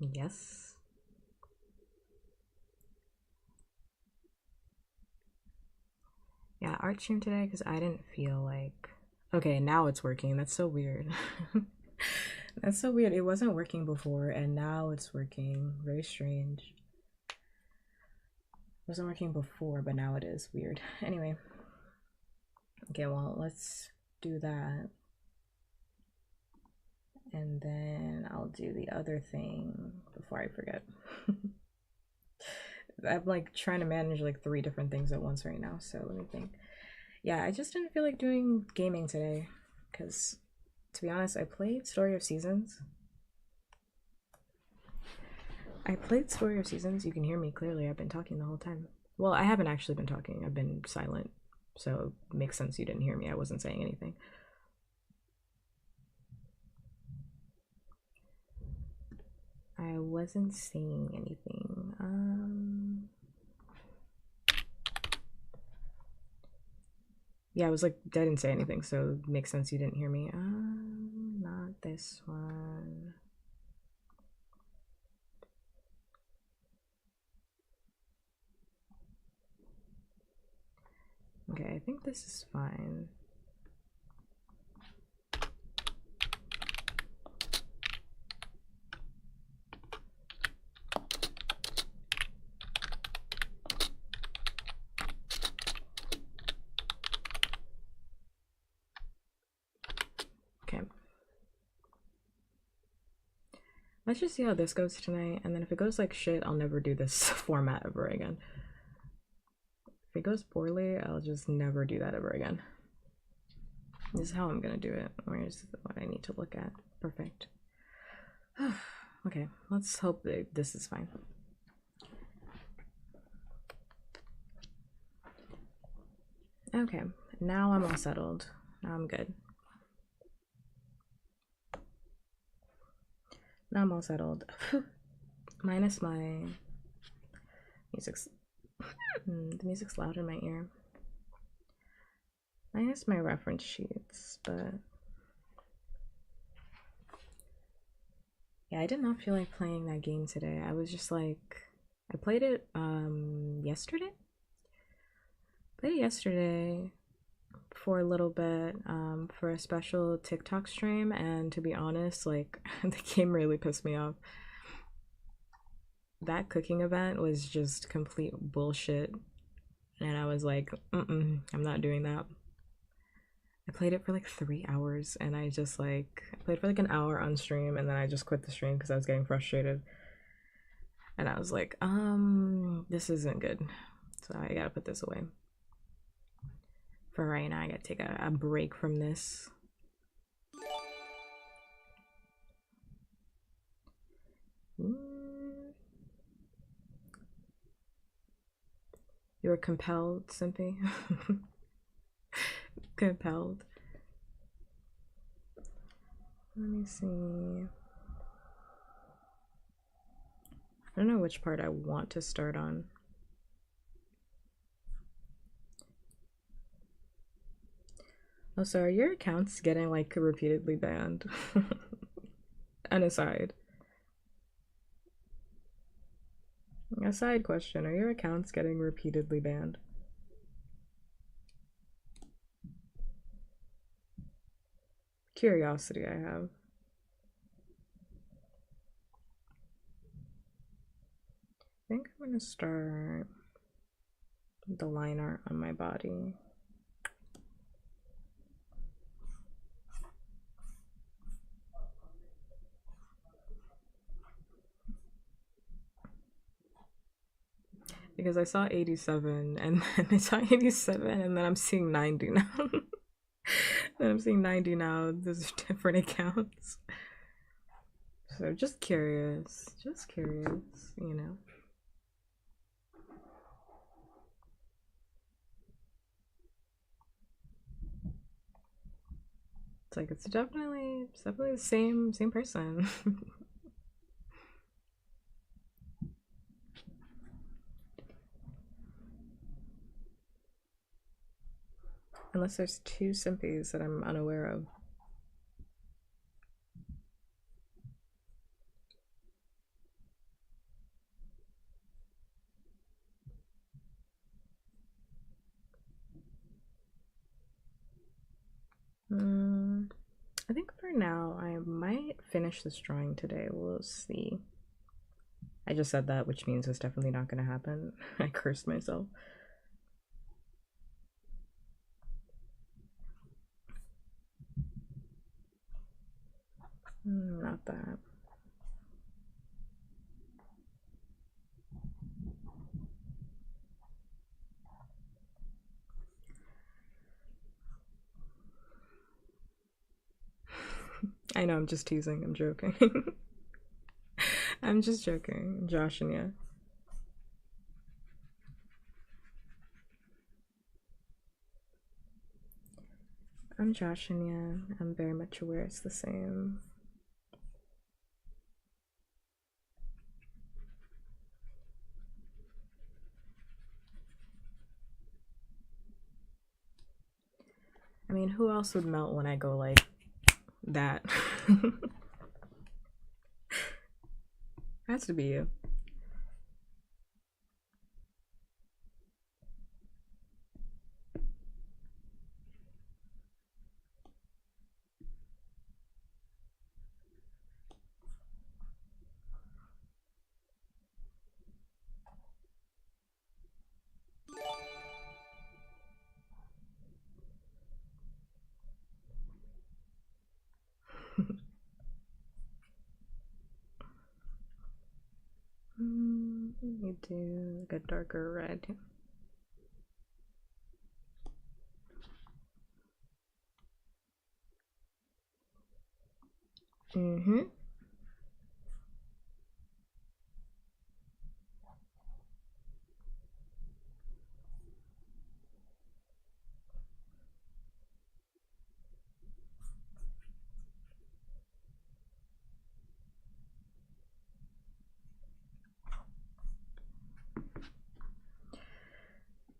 Yes. Yeah, art stream today because I didn't feel like. Okay, now it's working. That's so weird. That's so weird. It wasn't working before, and now it's working. Very strange. It wasn't working before, but now it is. Weird. Anyway. Okay, well, let's do that. And then I'll do the other thing before I forget. I'm like trying to manage like 3 different things at once right now, so let me think. Yeah, I just didn't feel like doing gaming today because, to be honest, I played Story of Seasons. You can hear me clearly. I've been talking the whole time. Well, I haven't actually been talking. I've been silent. So it makes sense you didn't hear me. I wasn't saying anything. I wasn't saying anything. Yeah, I was like, I didn't say anything, so it makes sense you didn't hear me. Not this one. Okay, I think this is fine. Okay. Let's just see how this goes tonight, and then if it goes like shit, I'll never do this format ever again. If it goes poorly, I'll just never do that ever again. This is how I'm gonna do it. Where's what I need to look at? Perfect. Okay, let's hope that this is fine. Okay, now I'm all settled. Now I'm good. Now I'm all settled. Minus my music's the music's loud in my ear. Minus my reference sheets, but yeah, I did not feel like playing that game today. I was just like, I played it yesterday. Played it yesterday for a little bit for a special TikTok stream, and to be honest, like the game really pissed me off. That cooking event was just complete bullshit, and I was like, I'm not doing that. I played it for like 3 hours, and I just like I played for like an hour on stream, and then I just quit the stream because I was getting frustrated, and I was like, this isn't good, so I gotta put this away. For right now, I gotta take a break from this. You were compelled, Simpy. Compelled. Let me see. I don't know which part I want to start on. Oh, so are your accounts getting like repeatedly banned? An aside. A side question, are your accounts getting repeatedly banned? Curiosity I have. I think I'm gonna start the line art on my body. Because I saw 87 and then I saw 87 and then I'm seeing 90 now. Then I'm seeing 90 now. Those are different accounts. So just curious, you know. It's like it's definitely the same person. Unless there's 2 simpies that I'm unaware of. finish this drawing today. We'll see. I just said that, which means it's definitely not going to happen. I cursed myself. Not that. I know, I'm just teasing. I'm joking. I'm just joking. I'm joshing you. I'm joshing you. I'm very much aware it's the same. I mean, who else would melt when I go like that? Has to be you. You do like a darker red.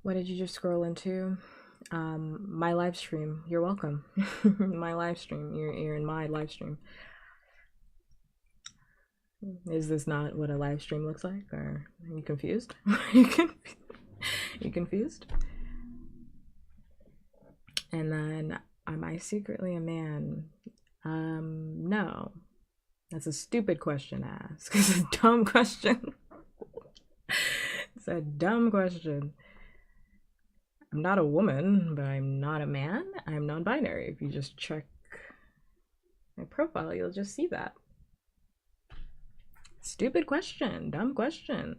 What did you just scroll into? My live stream. You're welcome. My live stream. You're in my live stream. Is this not what a live stream looks like? Or are you confused? You confused? And then, am I secretly a man? No. That's a stupid question to ask. It's a dumb question. It's a dumb question. I'm not a woman, but I'm not a man. I'm non-binary. If you just check my profile, you'll just see that. Stupid question. Dumb question.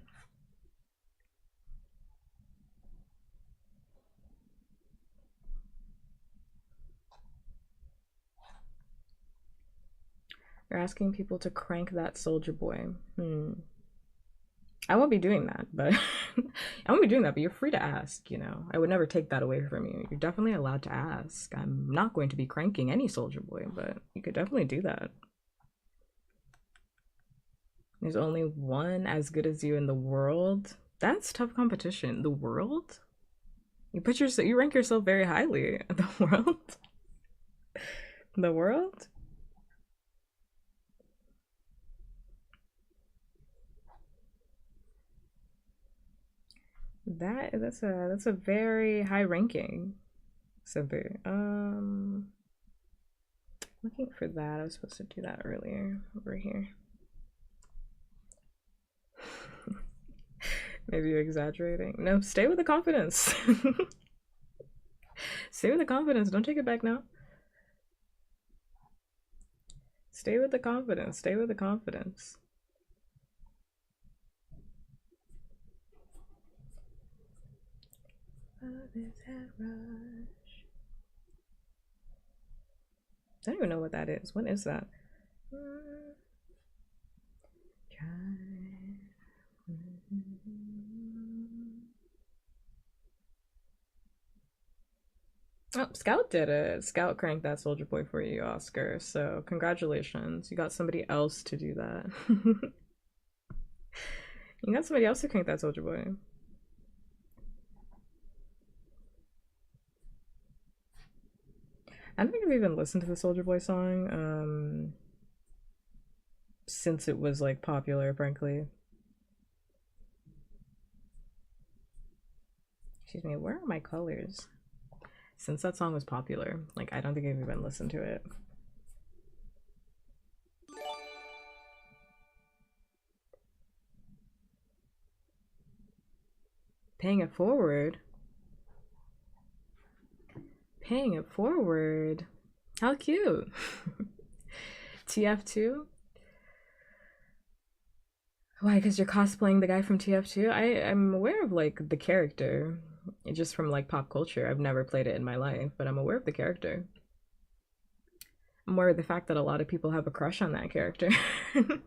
You're asking people to crank that soldier boy. I won't be doing that, but I won't be doing that, but you're free to ask, you know. I would never take that away from you. You're definitely allowed to ask. I'm not going to be cranking any soldier boy, but you could definitely do that. There's only one as good as you in the world. That's tough competition. The world? You rank yourself very highly. The world? The world? That's a very high ranking. Simple. Looking for that. I was supposed to do that earlier over here. Maybe you're exaggerating. No, stay with the confidence. Stay with the confidence. Don't take it back now. Stay with the confidence. Stay with the confidence. I don't even know what that is. What is that? Oh, Scout did it. Scout cranked that soldier boy for you, Oscar. So congratulations. You got somebody else to do that. You got somebody else to crank that soldier boy. I don't think I've even listened to the Soldier Boy song since it was like popular, frankly. Excuse me, where are my colors? Since that song was popular, like I don't think I've even listened to it. Paying it forward. Paying it forward. How cute. TF2? Why, because you're cosplaying the guy from TF2? I'm aware of like the character. Just from like pop culture. I've never played it in my life, but I'm aware of the character. I'm aware of the fact that a lot of people have a crush on that character. I'm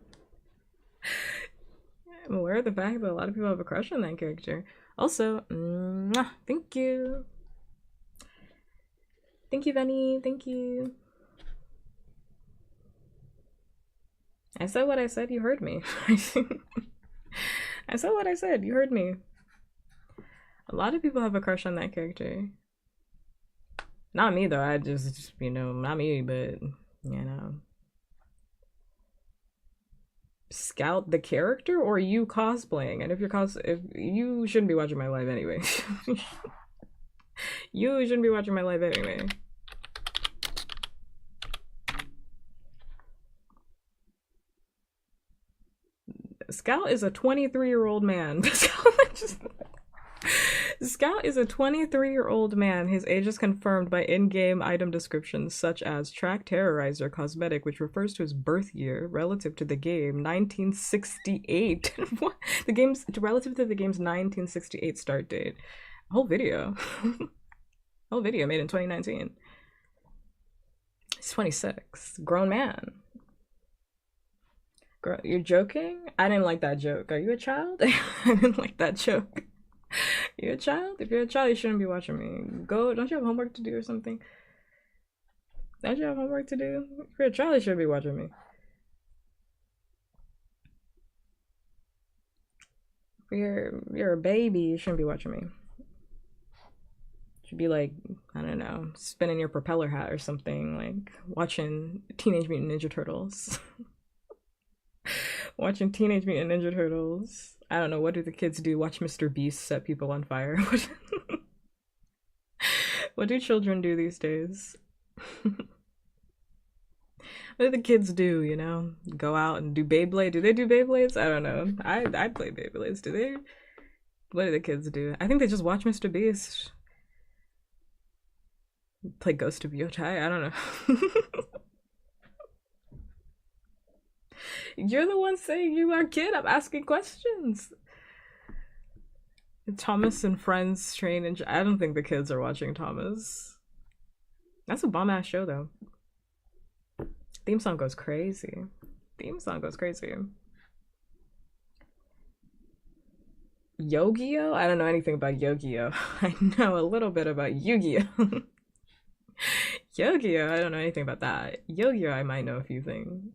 aware of the fact that a lot of people have a crush on that character. Also, thank you. Thank you, Benny. Thank you. I said what I said, you heard me. I said what I said, you heard me. A lot of people have a crush on that character. Not me though, I just you know, not me, but you know. Scout the character or you cosplaying? And if you shouldn't be watching my live anyway. You shouldn't be watching my live anyway. Scout is a 23-year-old man. Scout is a 23-year-old man. His age is confirmed by in-game item descriptions such as Track Terrorizer Cosmetic, which refers to his birth year relative to the game 1968. What? The game's relative to the game's 1968 start date. Whole video. Whole video made in 2019. He's 26. Grown man. Girl, you're joking? I didn't like that joke. Are you a child? I didn't like that joke. You're a child? If you're a child, you shouldn't be watching me. Go, don't you have homework to do or something? Don't you have homework to do? If you're a child, you shouldn't be watching me. If you're a baby, you shouldn't be watching me. You should be like, I don't know, spinning your propeller hat or something, like watching Teenage Mutant Ninja Turtles. Watching Teenage Mutant Ninja Turtles. I don't know, what do the kids do? Watch Mr. Beast set people on fire. What do children do these days? What do the kids do, you know? Go out and do Beyblade? Do they do Beyblades? I don't know. I play Beyblades. Do they? What do the kids do? I think they just watch Mr. Beast. Play Ghost of Yotai? I don't know. You're the one saying you are a kid. I'm asking questions. Thomas and Friends train and I don't think the kids are watching Thomas. That's a bomb ass show though. Theme song goes crazy. Theme song goes crazy. Yu-Gi-Oh? I don't know anything about Yu-Gi-Oh. I know a little bit about Yu-Gi-Oh. Yu-Gi-Oh, I don't know anything about that. Yu-Gi-Oh, I might know a few things.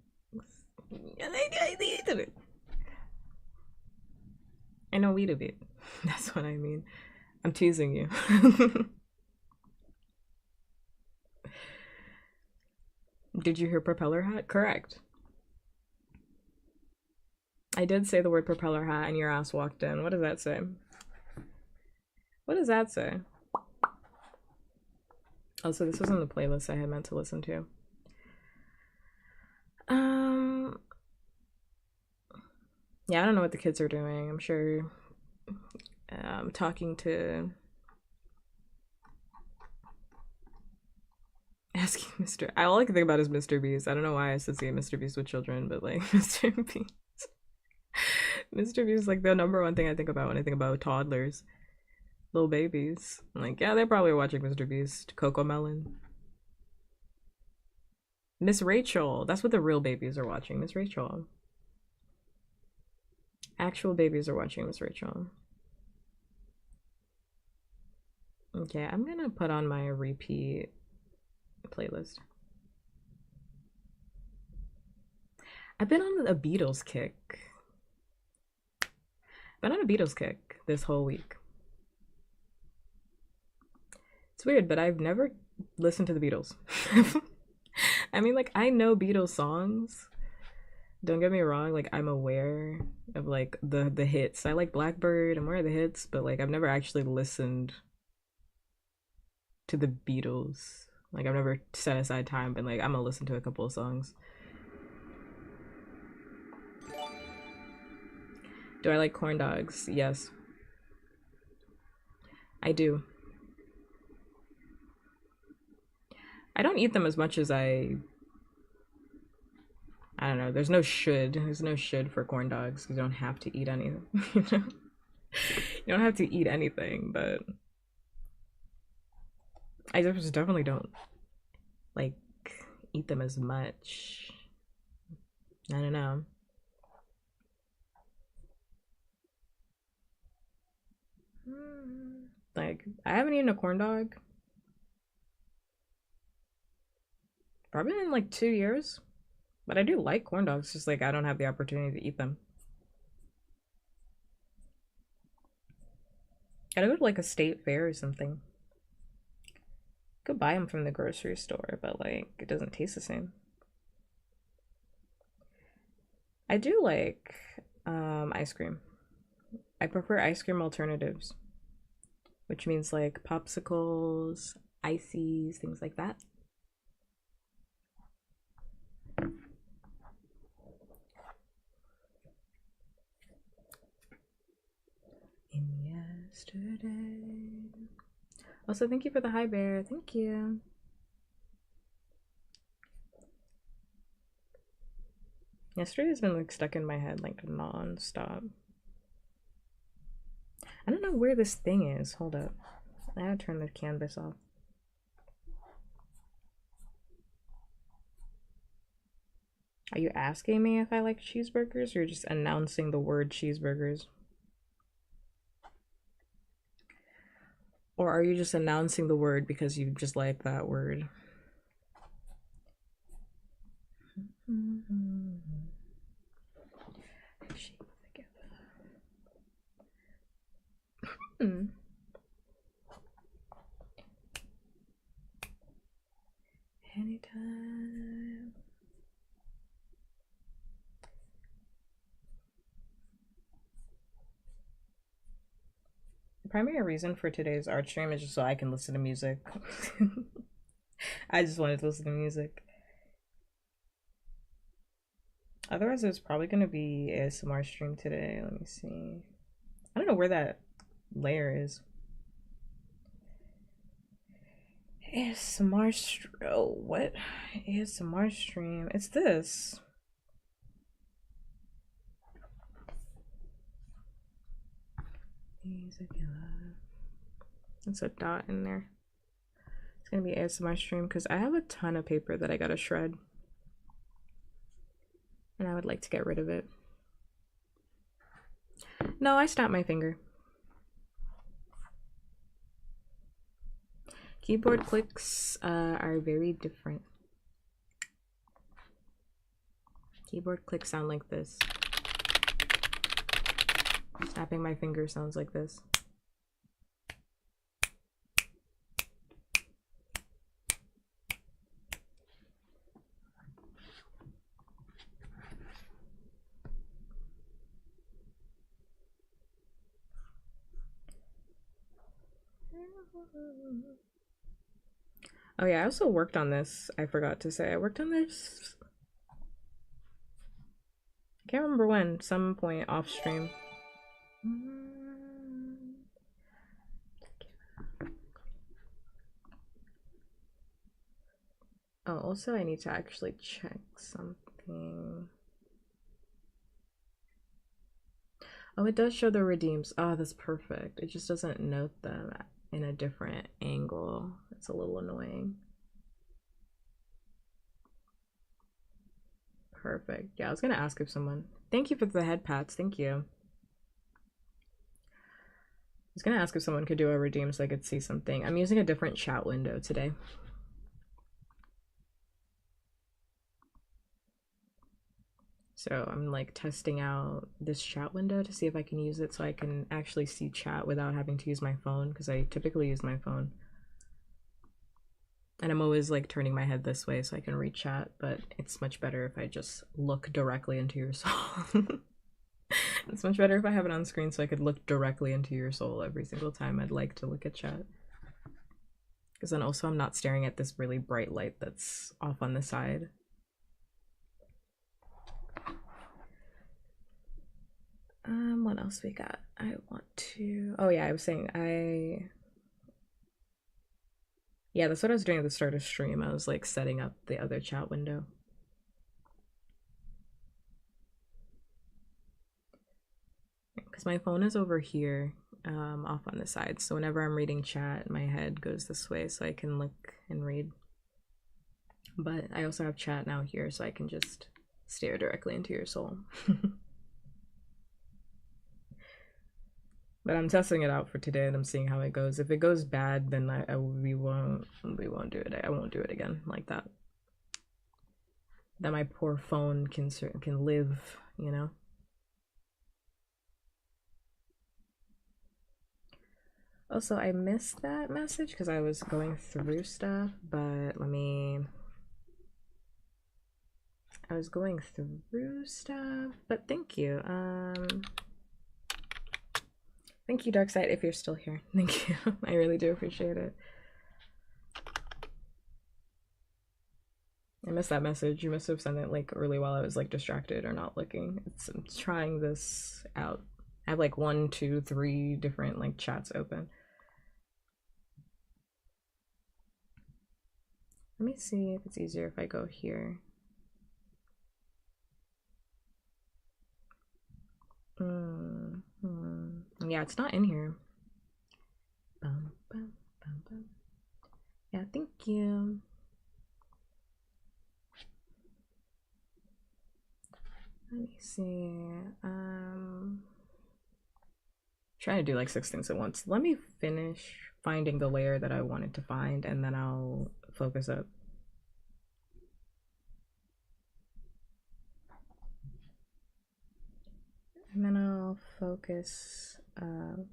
I know weed a bit. That's what I mean. I'm teasing you. Did you hear propeller hat? Correct. I did say the word propeller hat and your ass walked in. What does that say? What does that say? Oh, so this wasn't the playlist I had meant to listen to. Yeah, I don't know what the kids are doing. I'm sure talking to asking Mr. All I can think about is Mr. Beast. I don't know why I associate Mr. Beast with children, but like Mr. Beast. Mr. Beast is like the number one thing I think about when I think about toddlers. Little babies. I'm like, yeah, they're probably watching Mr. Beast. Coco Melon. Miss Rachel. That's what the real babies are watching. Miss Rachel. Actual babies are watching Miss Rachel. Okay, I'm gonna put on my repeat playlist. I've been on a Beatles kick. Been on a Beatles kick this whole week. It's weird, but I've never listened to the Beatles. I mean, like, I know Beatles songs. Don't get me wrong, like, I'm aware of, like, the hits. I like Blackbird, I'm aware of the hits, but, like, I've never actually listened to the Beatles. Like, I've never set aside time, but, like, I'm gonna listen to a couple of songs. Do I like corn dogs? Yes. I do. I don't eat them as much as I don't know. There's no should. There's no should for corn dogs. You don't have to eat anything. You know? You don't have to eat anything, but I just definitely don't like eat them as much. I don't know. Like, I haven't eaten a corn dog probably in like 2 years. But I do like corn dogs, just like I don't have the opportunity to eat them. Gotta go to like a state fair or something. Could buy them from the grocery store, but like it doesn't taste the same. I do like ice cream. I prefer ice cream alternatives, which means like popsicles, ices, things like that. In yesterday. Also, thank you for the hi bear. Thank you. Yesterday has been like stuck in my head like non-stop. I don't know where this thing is. Hold up. I gotta turn the canvas off. Are you asking me if I like cheeseburgers, or just announcing the word cheeseburgers? Or are you just announcing the word because you just like that word? Anytime. The primary reason for today's art stream is just so I can listen to music. I just wanted to listen to music. Otherwise, it's probably gonna be a ASMR stream today. Let me see. I don't know where that layer is. ASMR stream. Oh, what? ASMR stream. It's this. Music. It's a dot in there. It's gonna be ASMR stream because I have a ton of paper that I gotta shred. And I would like to get rid of it. No, I snapped my finger. Keyboard clicks are very different. Keyboard clicks sound like this. Snapping my finger sounds like this. Oh yeah, I also worked on this. I forgot to say I worked on this. I can't remember when, some point off stream. Oh, also I need to actually check something. Oh, it does show the redeems. Oh, that's perfect. It just doesn't note them in a different angle. It's a little annoying. Perfect. Yeah, I was gonna ask if someone. Thank you for the head pats. Thank you. I was gonna ask if someone could do a redeem so I could see something. I'm using a different chat window today. So I'm like testing out this chat window to see if I can use it so I can actually see chat without having to use my phone, because I typically use my phone. And I'm always like turning my head this way so I can read chat, but it's much better if I just look directly into your soul. It's much better if I have it on screen so I could look directly into your soul every single time I'd like to look at chat. Because then also I'm not staring at this really bright light that's off on the side. What else we got? I want to. Oh yeah, I was saying Yeah, that's what I was doing at the start of stream. I was like setting up the other chat window. Because my phone is over here, off on the side. So whenever I'm reading chat, my head goes this way so I can look and read. But I also have chat now here so I can just stare directly into your soul. But I'm testing it out for today and I'm seeing how it goes. If it goes bad, then we won't do it. I won't do it again like that. That my poor phone can live, you know. Also, I missed that message because I was going through stuff, but I was going through stuff, but thank you. Thank you, Darkseid, if you're still here. Thank you. I really do appreciate it. I missed that message. You must have sent it like early while I was like distracted or not looking. I'm trying this out. I have like 1, 2, 3 different like chats open. Let me see if it's easier if I go here. Yeah, it's not in here. Bum, bum, bum, bum. Yeah, thank you. Let me see. Trying to do like 6 things at once. Let me finish finding the layer that I wanted to find and then I'll focus up. And then I'll focus up.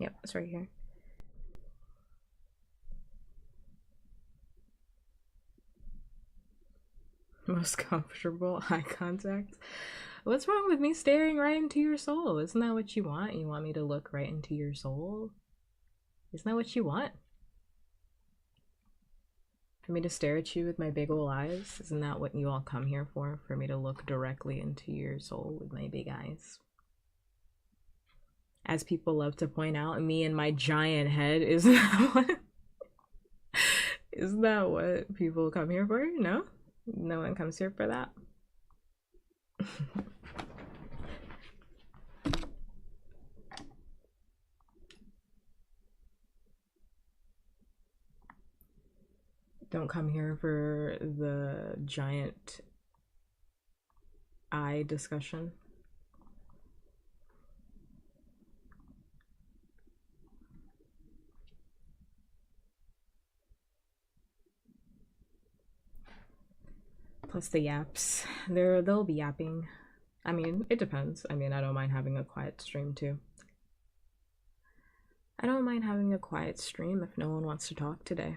Yep, it's right here. Most comfortable eye contact. What's wrong with me staring right into your soul? Isn't that what you want? You want me to look right into your soul? Isn't that what you want? For me to stare at you with my big ol' eyes? Isn't that what you all come here for? For me to look directly into your soul with my big eyes? As people love to point out, me and my giant head, isn't that what? Isn't that what people come here for? No? No one comes here for that? Don't come here for the giant eye discussion. Plus the yaps. They'll be yapping. I mean, it depends. I mean, I don't mind having a quiet stream too. I don't mind having a quiet stream if no one wants to talk today.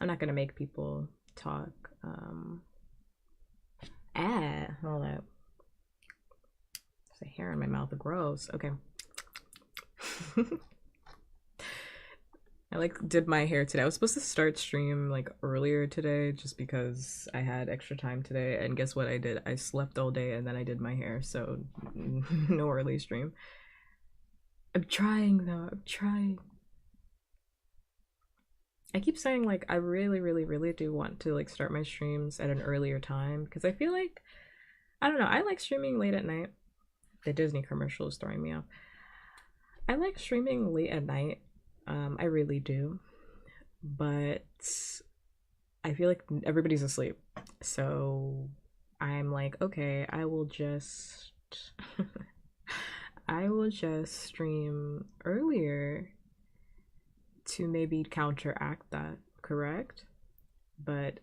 I'm not gonna make people talk. Hold up. There's a hair in my mouth. Gross. Okay. I like did my hair today. I was supposed to start stream like earlier today just because I had extra time today, and guess what I did? I slept all day and then I did my hair, so no early stream. I'm trying though. I'm trying. I keep saying like I really, really, really do want to like start my streams at an earlier time because I feel like I don't know. I like streaming late at night. The Disney commercial is throwing me off. I like streaming late at night. I really do, but I feel like everybody's asleep, so I'm like, okay, I will just I will just stream earlier to maybe counteract that, correct? But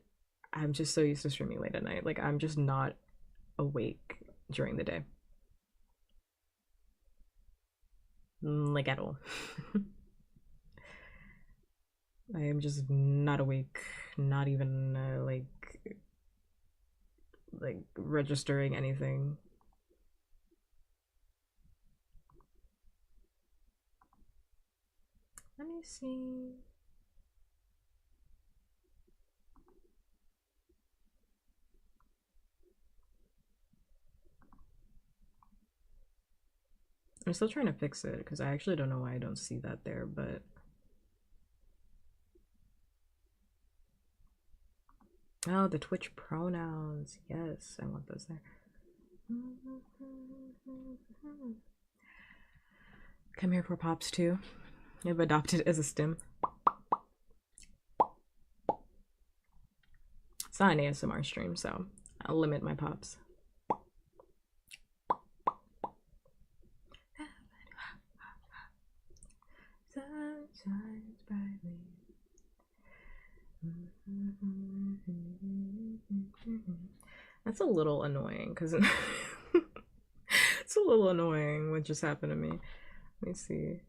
I'm just so used to streaming late at night. Like I'm just not awake during the day. Like at all. I am just not awake, not even like registering anything. Let me see. I'm still trying to fix it because I actually don't know why I don't see that there, but oh, the Twitch pronouns. Yes, I want those there. Come here for pops too. I've adopted it as a stim. It's not an ASMR stream, so I'll limit my pops. Sun shines brightly. That's a little annoying because it's a little annoying what just happened to me. Let me see.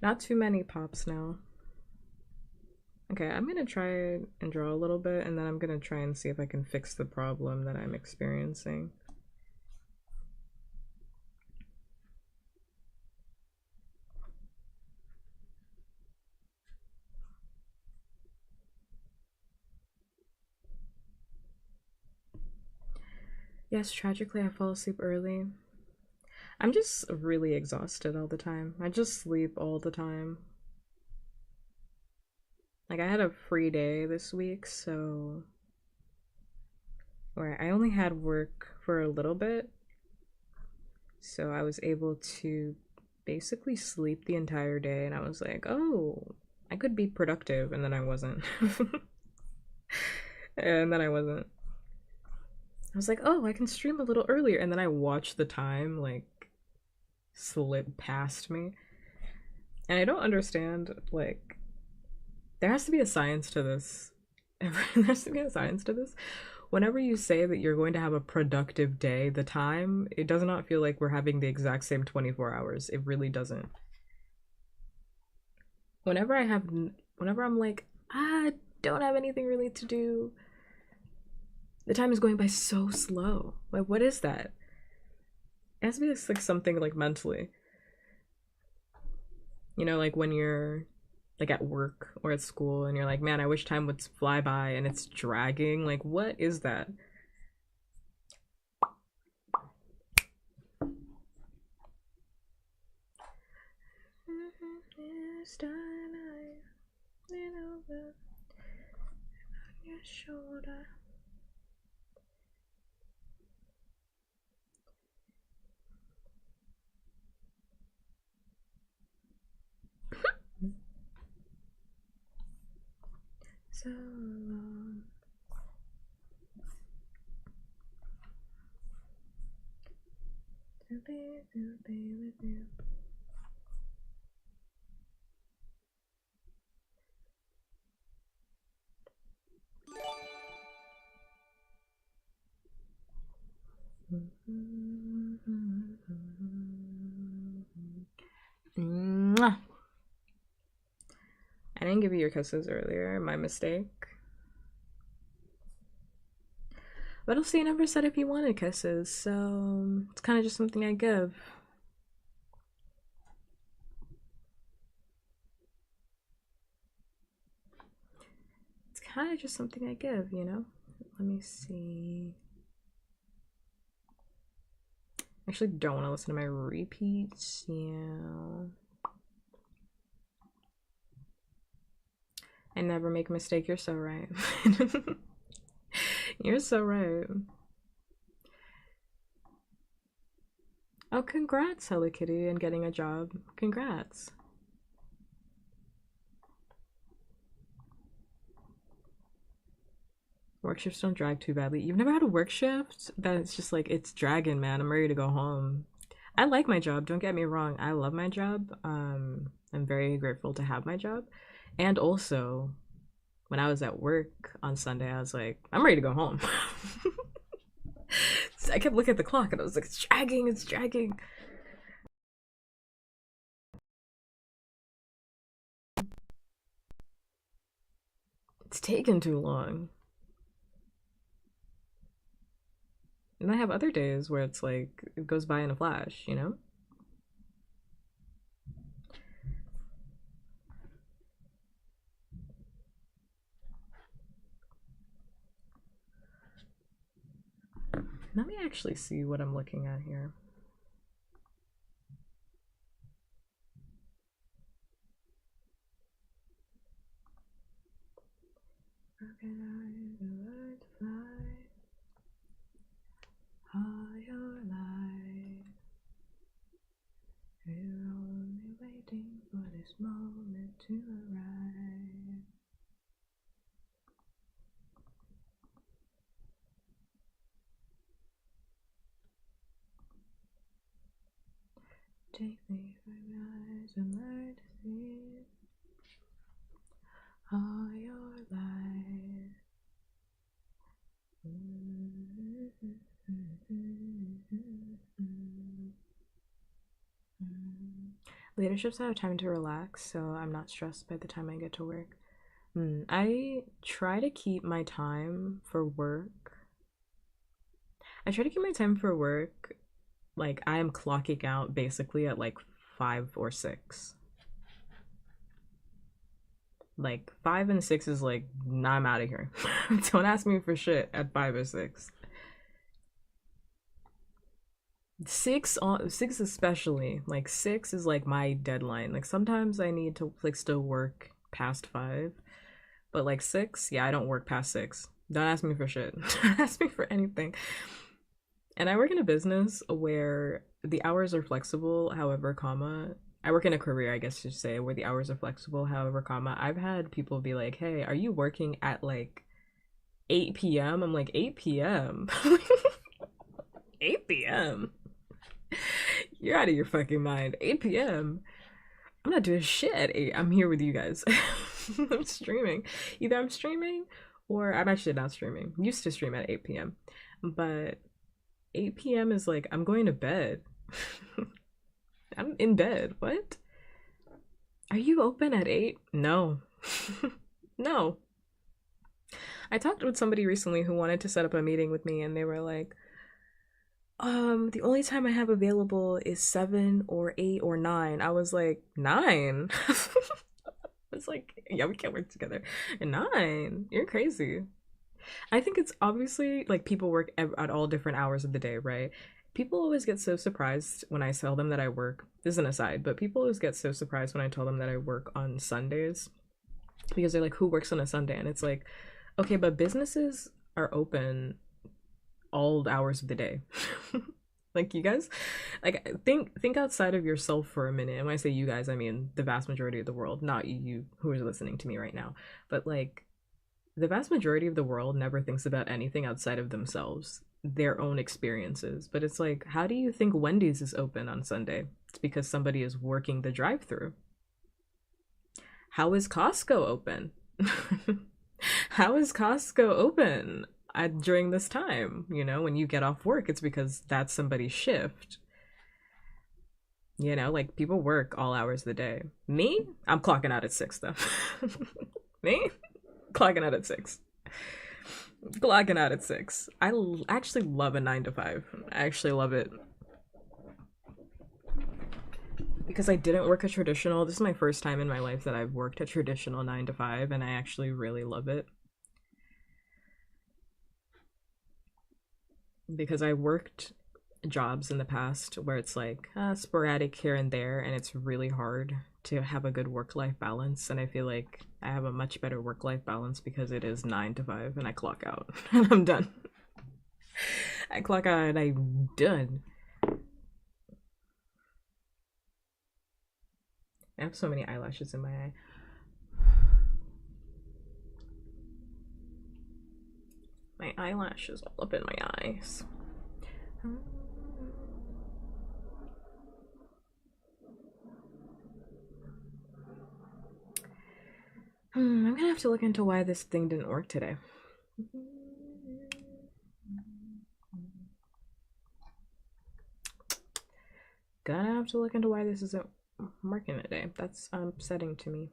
Not too many pops now. Okay, I'm gonna try and draw a little bit, and then I'm gonna try and see if I can fix the problem that I'm experiencing. Yes, tragically, I fall asleep early. I'm just really exhausted all the time. I just sleep all the time. Like, I had a free day this week, so where I only had work for a little bit, so I was able to basically sleep the entire day, and I was like, oh, I could be productive, and then I wasn't. And then I wasn't. I was like, oh, I can stream a little earlier, and then I watched the time like slip past me. And I don't understand, like, there has to be a science to this. There has to be a science to this. Whenever you say that you're going to have a productive day, the time, it does not feel like we're having the exact same 24 hours. It really doesn't. Whenever I'm like, I don't have anything really to do, the time is going by so slow. Like, what is that? It has to be like something like mentally. You know, like when you're like at work or at school and you're like, man, I wish time would fly by and it's dragging. Like, what is that? Your shoulder. So long. To be with you. Mwah. I didn't give you your kisses earlier, my mistake. But also, you never said if you wanted kisses, so it's kind of just something I give. It's kind of just something I give, you know? Let me see. I actually don't want to listen to my repeats. Yeah. I never make a mistake. You're so right. You're so right. Oh, congrats, Hello Kitty, and getting a job. Congrats. Work shifts don't drag too badly. You've never had a work shift that's just like, it's dragging, man. I'm ready to go home. I like my job, don't get me wrong. I love my job. I'm very grateful to have my job. And also, when I was at work on Sunday, I was like, I'm ready to go home. So I kept looking at the clock and I was like, it's dragging, it's dragging. It's taken too long. And I have other days where it's like, it goes by in a flash, you know? Let me actually see what I'm looking at here. Organize the right to fly all your life. We're only waiting for this moment to arrive. Take me from your eyes and learn to see all your life. Later shifts I have time to relax, so I'm not stressed by the time I get to work. I try to keep my time for work. I try to keep my time for work like I am clocking out basically at like 5 or 6. Like 5 and 6 is like, nah, I'm out of here. Don't ask me for shit at 5 or 6. 6 especially. Like 6 is like my deadline. Like sometimes I need to like still work past 5, but like 6, yeah, I don't work past 6. Don't ask me for shit. Don't ask me for anything. And I work in a business where the hours are flexible, however, comma, I work in a career, I guess you should say, where the hours are flexible, however, comma, I've had people be like, hey, are you working at like 8 p.m.? I'm like, 8 p.m.? 8 p.m.? You're out of your fucking mind. 8 p.m.? I'm not doing shit at 8. I'm here with you guys. I'm streaming. Either I'm streaming or I'm actually not streaming. Used to stream at 8 p.m. But 8 p.m. is like, I'm going to bed. I'm in bed. What? Are you open at 8? No. No. I talked with somebody recently who wanted to set up a meeting with me, and they were like, the only time I have available is 7 or 8 or 9. I was like, 9? It's like, yeah, we can't work together. 9? You're crazy. I think it's obviously like people work at all different hours of the day, right? People always get so surprised when I tell them that I work. This is an aside, but people always get so surprised when I tell them that I work on Sundays because they're like, who works on a Sunday? And it's like, okay, but businesses are open all hours of the day. Like you guys, like think outside of yourself for a minute. And when I say you guys, I mean the vast majority of the world, not you who are listening to me right now. But like the vast majority of the world never thinks about anything outside of themselves, their own experiences. But it's like, how do you think Wendy's is open on Sunday? It's because somebody is working the drive-through. How is Costco open? How is Costco open during this time? You know, when you get off work, it's because that's somebody's shift. You know, like people work all hours of the day. Me, I'm clocking out at 6 though. Me, clocking out at 6. Clocking out at 6. Actually love a 9 to 5. I actually love it. Because I didn't work a traditional, this is my first time in my life that I've worked a traditional 9 to 5, and I actually really love it. Because I worked jobs in the past where it's like sporadic here and there, and it's really hard to have a good work-life balance. And I feel like I have a much better work-life balance because it is 9 to 5 and I clock out and I'm done. I clock out and I'm done. I have so many eyelashes in my eye. My eyelashes all up in my eyes. I'm gonna have to look into why this thing didn't work today. Gonna have to look into why this isn't working today. That's upsetting to me.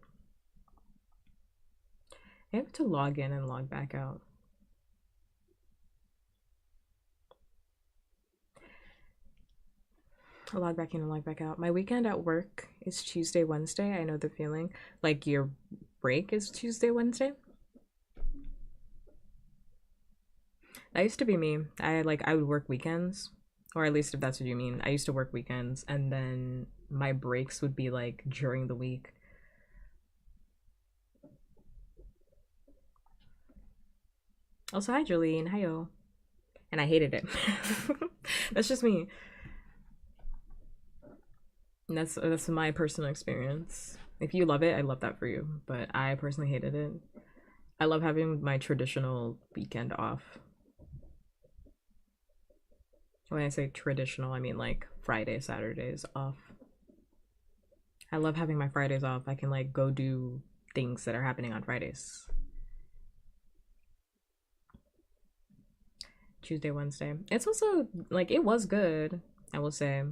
I have to log in and log back out. I'll log back in and log back out. My weekend at work is Tuesday, Wednesday. I know the feeling. Like your break is Tuesday, Wednesday? That used to be me. I would work weekends, or at least if that's what you mean. I used to work weekends, and then my breaks would be like during the week. Also, hi Jolene, hi yo, and I hated it. That's just me. And that's my personal experience. If you love it, I love that for you. But I personally hated it. I love having my traditional weekend off. When I say traditional, I mean like Friday, Saturdays off. I love having my Fridays off. I can like go do things that are happening on Fridays. Tuesday, Wednesday. It's also like it was good, I will say.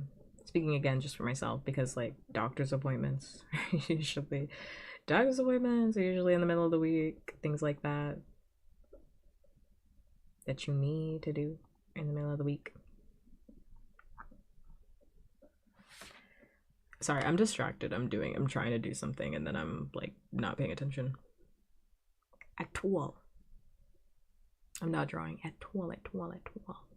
Speaking again just for myself, because like doctor's appointments usually doctor's appointments are usually in the middle of the week, things like that that you need to do in the middle of the week. Sorry, I'm distracted. I'm trying to do something and then I'm like not paying attention at all. I'm not drawing at all, at all, at all.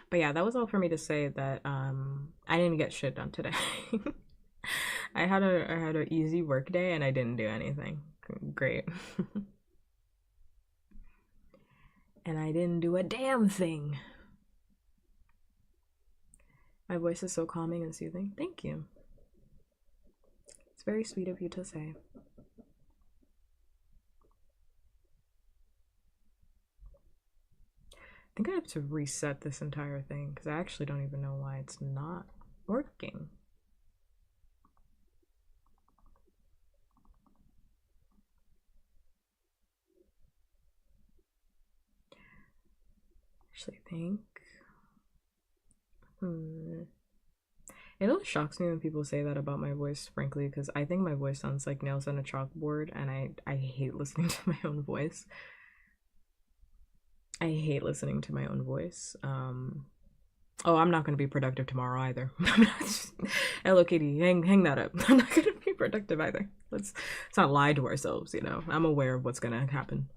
But yeah, that was all for me to say that I didn't get shit done today. I had an easy work day and I didn't do anything. Great. And I didn't do a damn thing. My voice is so calming and soothing. Thank you. It's very sweet of you to say. I think I have to reset this entire thing because I actually don't even know why it's not working. Actually, I think. It always shocks me when people say that about my voice, frankly, because I think my voice sounds like nails on a chalkboard, and I hate listening to my own voice. I hate listening to my own voice. Oh, I'm not gonna be productive tomorrow either. Hello, Katie, hang that up. I'm not gonna be productive either. Let's not lie to ourselves, you know. I'm aware of what's gonna happen.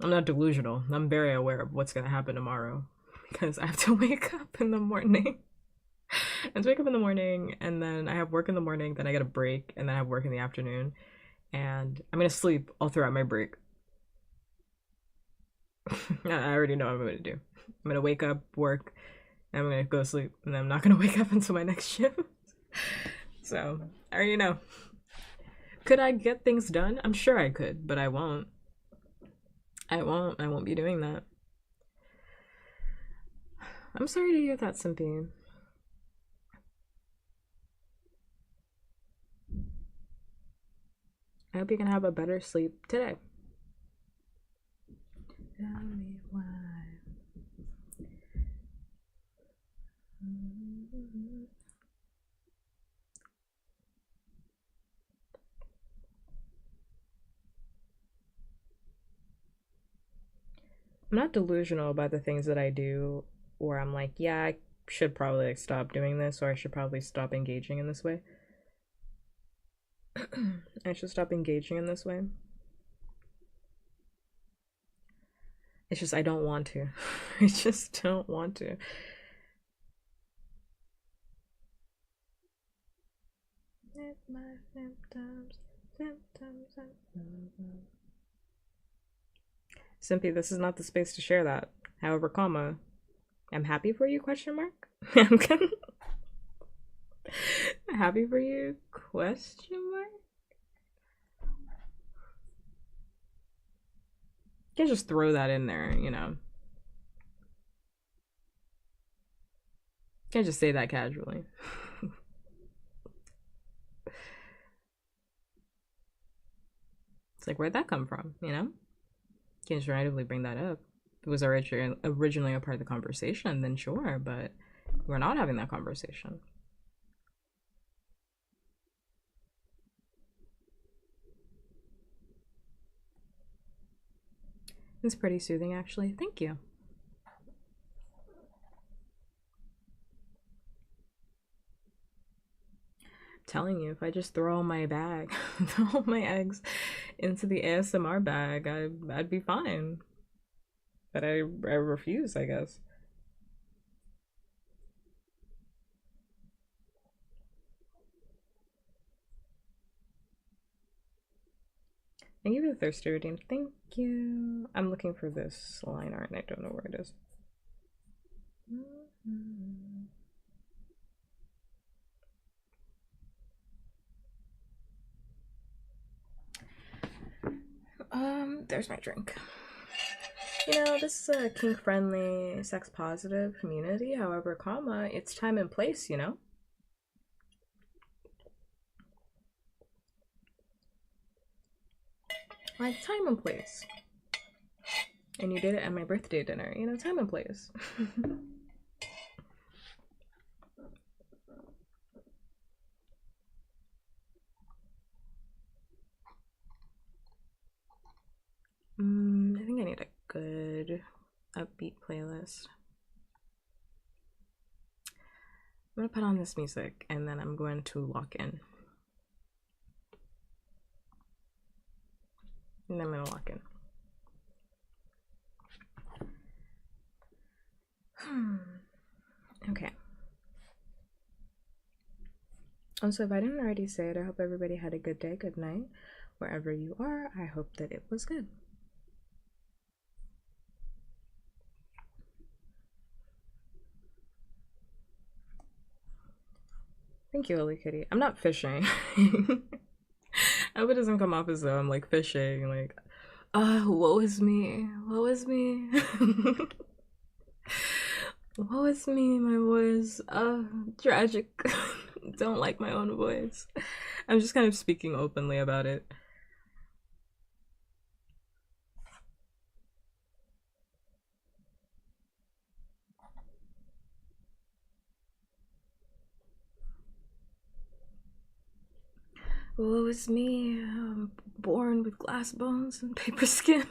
I'm not delusional. I'm very aware of what's gonna happen tomorrow because I have to wake up in the morning. I have to wake up in the morning, and then I have work in the morning. Then I get a break, and then I have work in the afternoon, and I'm gonna sleep all throughout my break. I already know what I'm gonna do. I'm gonna wake up, work, and I'm gonna go sleep, and I'm not gonna wake up until my next shift. So I already know. Could I get things done? I'm sure I could, but I won't. I won't be doing that. I'm sorry to hear that, Simpy. I hope you can have a better sleep today. Tell me why. I'm not delusional about the things that I do, or I'm like, yeah, I should probably like stop doing this, or I should probably stop engaging in this way. I should stop engaging in this way. It's just I don't want to. I just don't want to. My symptoms. Simpy, this is not the space to share that. However, comma, I'm happy for you, question mark? I'm gonna happy for you, question mark? You can't just throw that in there, you know. You can't just say that casually. It's like, where'd that come from, you know? You can't just randomly bring that up. If it was originally a part of the conversation, then sure, but we're not having that conversation. It's pretty soothing, actually. Thank you. telling you, if I just throw all my bag, throw all my eggs into the ASMR bag, I'd be fine. But I refuse, I guess. Thank you for the thirsty redeem. Thank you. I'm looking for this line art and I don't know where it is. There's my drink. You know, this is a kink friendly, sex positive community. However, comma, it's time and place, you know? Like time and place. And you did it at my birthday dinner, you know, time and place. I think I need a good upbeat playlist. I'm gonna put on this music and then I'm going to lock in. And then I'm gonna lock in. Okay. Also, if I didn't already say it, I hope everybody had a good day, good night. Wherever you are, I hope that it was good. Thank you, Lily Kitty. I'm not fishing. I hope it doesn't come off as though I'm like fishing, like, woe is me, woe is me. Woe is me, my voice. Tragic. Don't like my own voice. I'm just kind of speaking openly about it. Woe is me, I'm born with glass bones and paper skin.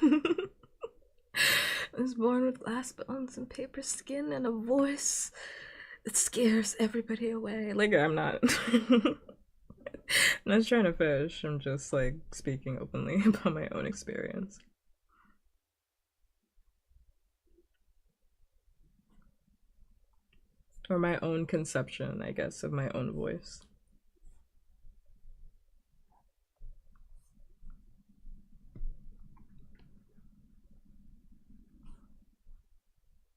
I was born with glass bones and paper skin and a voice that scares everybody away. Like, I'm not. I'm not trying to fish. I'm just like speaking openly about my own experience. Or my own conception, I guess, of my own voice.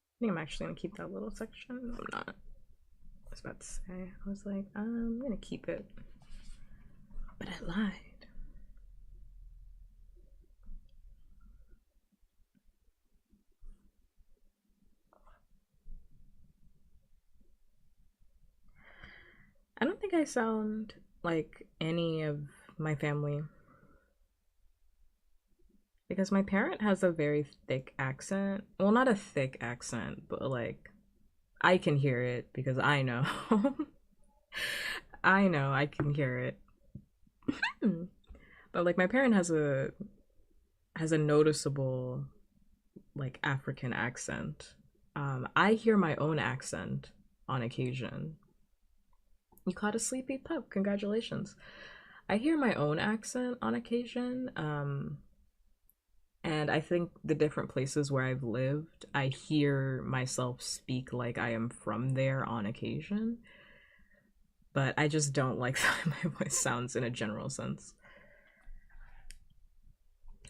I think I'm actually gonna keep that little section. No, I'm not. I was about to say, I was like, I'm gonna keep it. But I lied. I don't think I sound like any of my family. Because my parent has a very thick accent. Well, not a thick accent, but like I can hear it because I know. I know I can hear it. But like my parent has a noticeable like African accent. I hear my own accent on occasion. You caught a sleepy pup. Congratulations. I hear my own accent on occasion. And I think the different places where I've lived, I hear myself speak like I am from there on occasion. But I just don't like how my voice sounds in a general sense.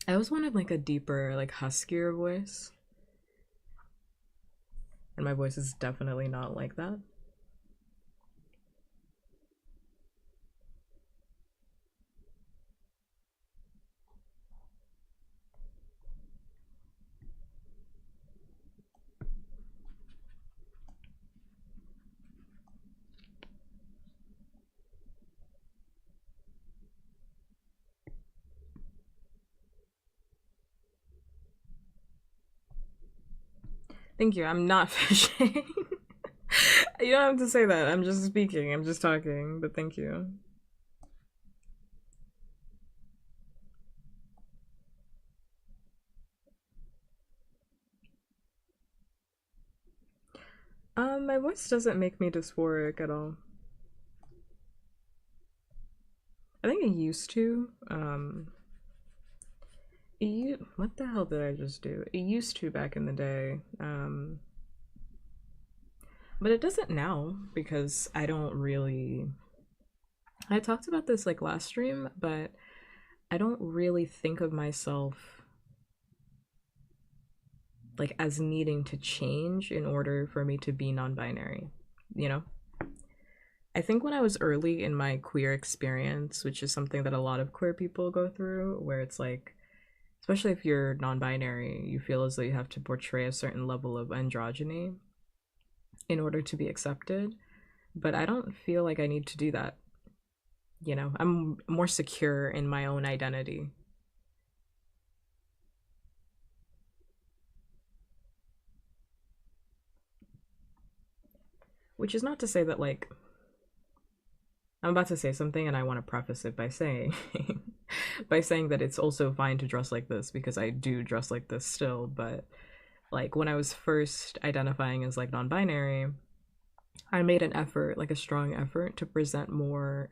I always wanted like a deeper, like huskier voice. And my voice is definitely not like that. Thank you. I'm not fishing. You don't have to say that. I'm just speaking. I'm just talking. But thank you. My voice doesn't make me dysphoric at all. used to. What the hell did I just do? It used to back in the day. But it doesn't now because I don't really. I talked about this like last stream, but I don't really think of myself like as needing to change in order for me to be non-binary, you know? I think when I was early in my queer experience, which is something that a lot of queer people go through, where it's like, especially if you're non-binary, you feel as though you have to portray a certain level of androgyny in order to be accepted. But I don't feel like I need to do that. You know, I'm more secure in my own identity. Which is not to say that, like, I'm about to say something and I want to preface it by saying by saying that it's also fine to dress like this because I do dress like this still, but like when I was first identifying as like non-binary, I made an effort, like a strong effort to present more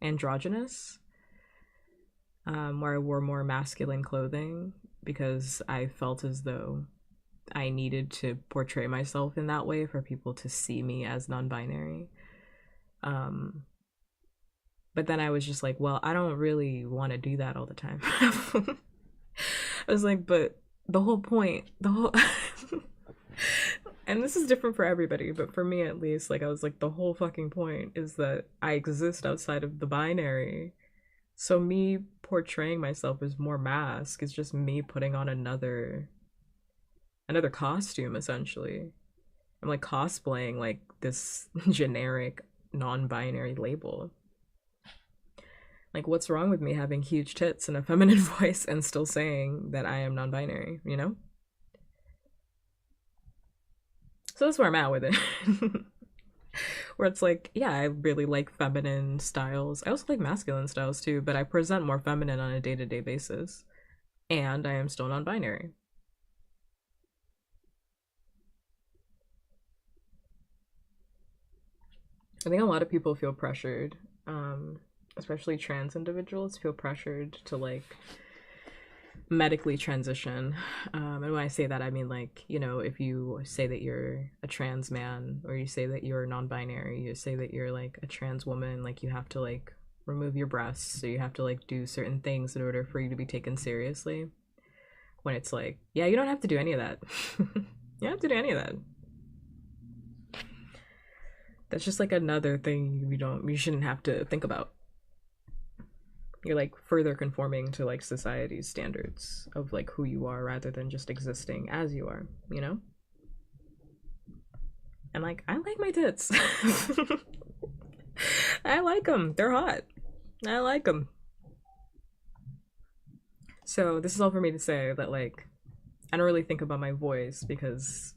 androgynous, where I wore more masculine clothing because I felt as though I needed to portray myself in that way for people to see me as non-binary. Um, but then I was just like, well, I don't really want to do that all the time. I was like, but the whole point, the whole and this is different for everybody, but for me at least, like I was like, the whole fucking point is that I exist outside of the binary. So me portraying myself as more mask is just me putting on another costume essentially. I'm like cosplaying like this generic non-binary label. Like what's wrong with me having huge tits and a feminine voice and still saying that I am non-binary, you know? So that's where I'm at with it. Where it's like, yeah, I really like feminine styles. I also like masculine styles too, but I present more feminine on a day-to-day basis. And I am still non-binary. I think a lot of people feel pressured, especially trans individuals feel pressured to like medically transition. And when I say that, I mean like, you know, if you say that you're a trans man or you say that you're non-binary, you say that you're like a trans woman, like you have to like remove your breasts, so you have to like do certain things in order for you to be taken seriously. When it's like, yeah, you don't have to do any of that. You don't have to do any of that. That's just like another thing you shouldn't have to think about. You're like further conforming to like society's standards of like who you are rather than just existing as you are, you know? And like I like my tits. I like them. They're hot. I like them. So this is all for me to say that like I don't really think about my voice because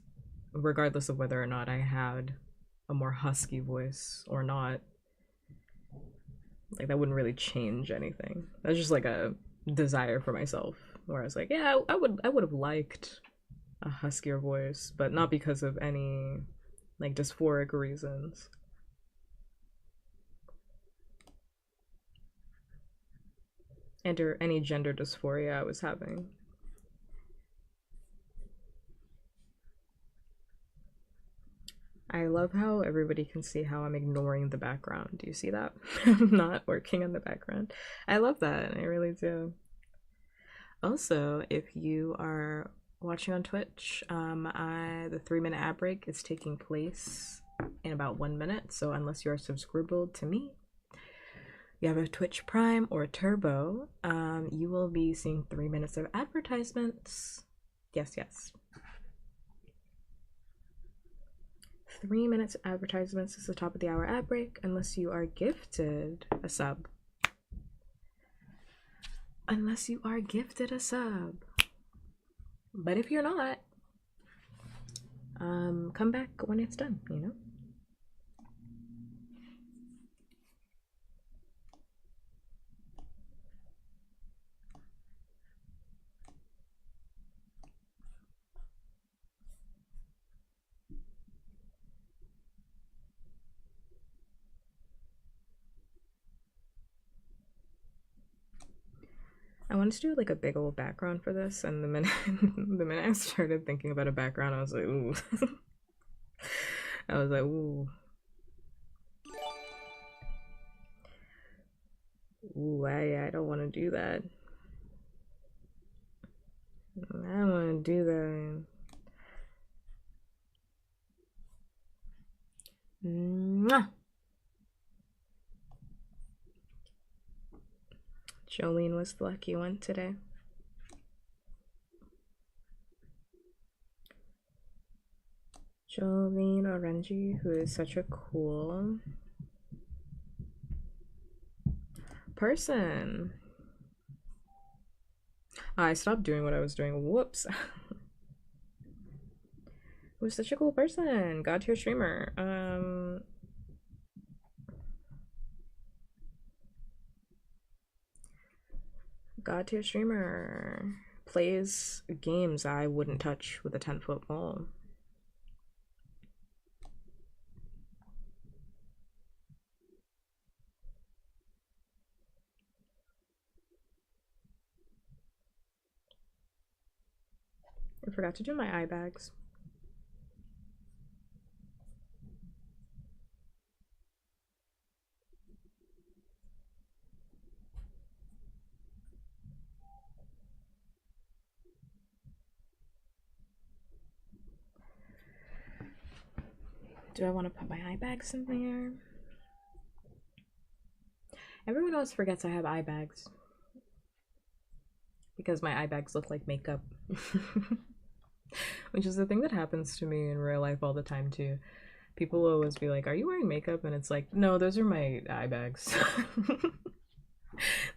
regardless of whether or not I had a more husky voice or not, like that wouldn't really change anything. That's just like a desire for myself. Where I was like, yeah, I would have liked a huskier voice, but not because of any like dysphoric reasons. And or any gender dysphoria I was having. I love how everybody can see how I'm ignoring the background. Do you see that? I'm not working on the background. I love that. I really do. Also, if you are watching on Twitch, the 3 minute ad break is taking place in about 1 minute. So unless you are subscribed to me, you have a Twitch Prime or Turbo, you will be seeing 3 minutes of advertisements. Yes, yes. 3 minutes of advertisements is the top of the hour ad break, unless you are gifted a sub. Unless you are gifted a sub. But if you're not, come back when it's done, you know? I wanted to do like a big old background for this, and the minute the minute I started thinking about a background, I was like, ooh. I was like, ooh. Ooh, I don't want to do that. I don't want to do that. Mwah! Jolene was the lucky one today. Jolene Orangi, who is such a cool person. I stopped doing what I was doing. Whoops. Who's such a cool person. God tier streamer. God tier streamer. Plays games I wouldn't touch with a 10-foot pole. I forgot to do my eye bags. Do I want to put my eye bags in there? Everyone else forgets I have eye bags. Because my eye bags look like makeup. Which is the thing that happens to me in real life all the time too. People will always be like, "Are you wearing makeup?" And it's like, "No, those are my eye bags."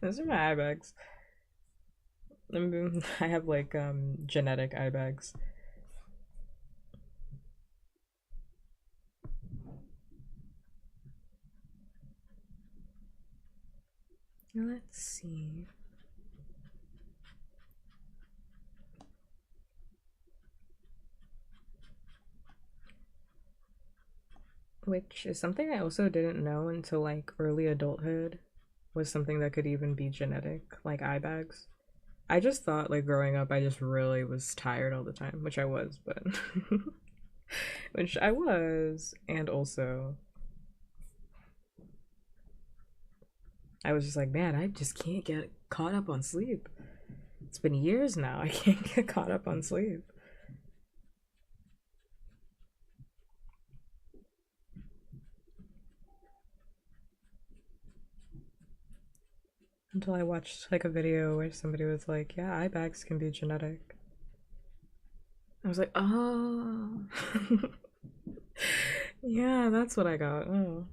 Those are my eye bags. I have like genetic eye bags. Let's see. Which is something I also didn't know until like early adulthood was something that could even be genetic, like eye bags. I just thought like growing up I just really was tired all the time, which I was, but which I was, and also I was just like, man, I just can't get caught up on sleep. It's been years now. I can't get caught up on sleep. Until I watched like a video where somebody was like, yeah, eye bags can be genetic. I was like, oh. Yeah, that's what I got. Oh.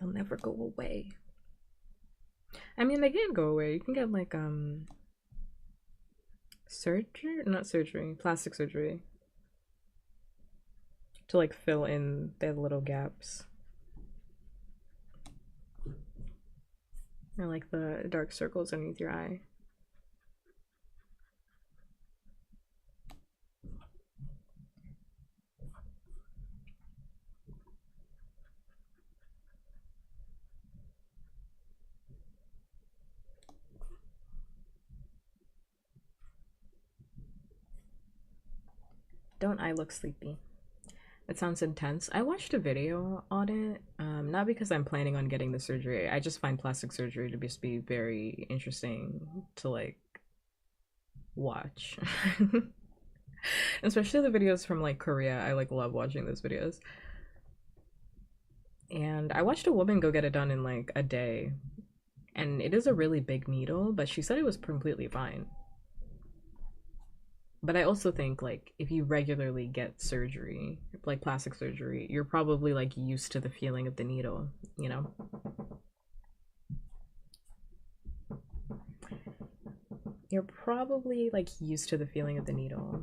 They'll never go away. I mean, they can go away. You can get like surgery, not surgery, plastic surgery to like fill in their little gaps. Or like the dark circles underneath your eye. Don't I look sleepy? It sounds intense. I watched a video on it, not because I'm planning on getting the surgery. I just find plastic surgery to just be very interesting to like watch. Especially the videos from like Korea. I like love watching those videos. And I watched a woman go get it done in like a day. And it is a really big needle, but she said it was completely fine. But I also think like if you regularly get surgery, like plastic surgery, you're probably like used to the feeling of the needle, you know? You're probably like used to the feeling of the needle.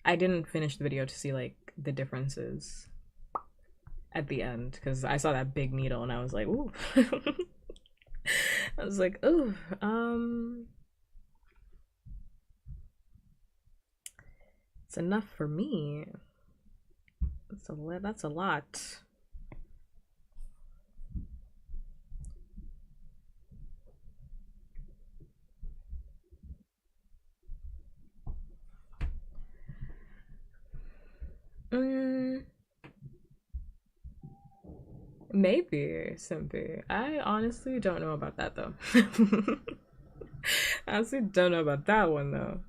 I didn't finish the video to see like the differences at the end because I saw that big needle and I was like, ooh. I was like, ooh, it's enough for me. That's a lot. Mm, maybe, Simpy. I honestly don't know about that though. I honestly don't know about that one though.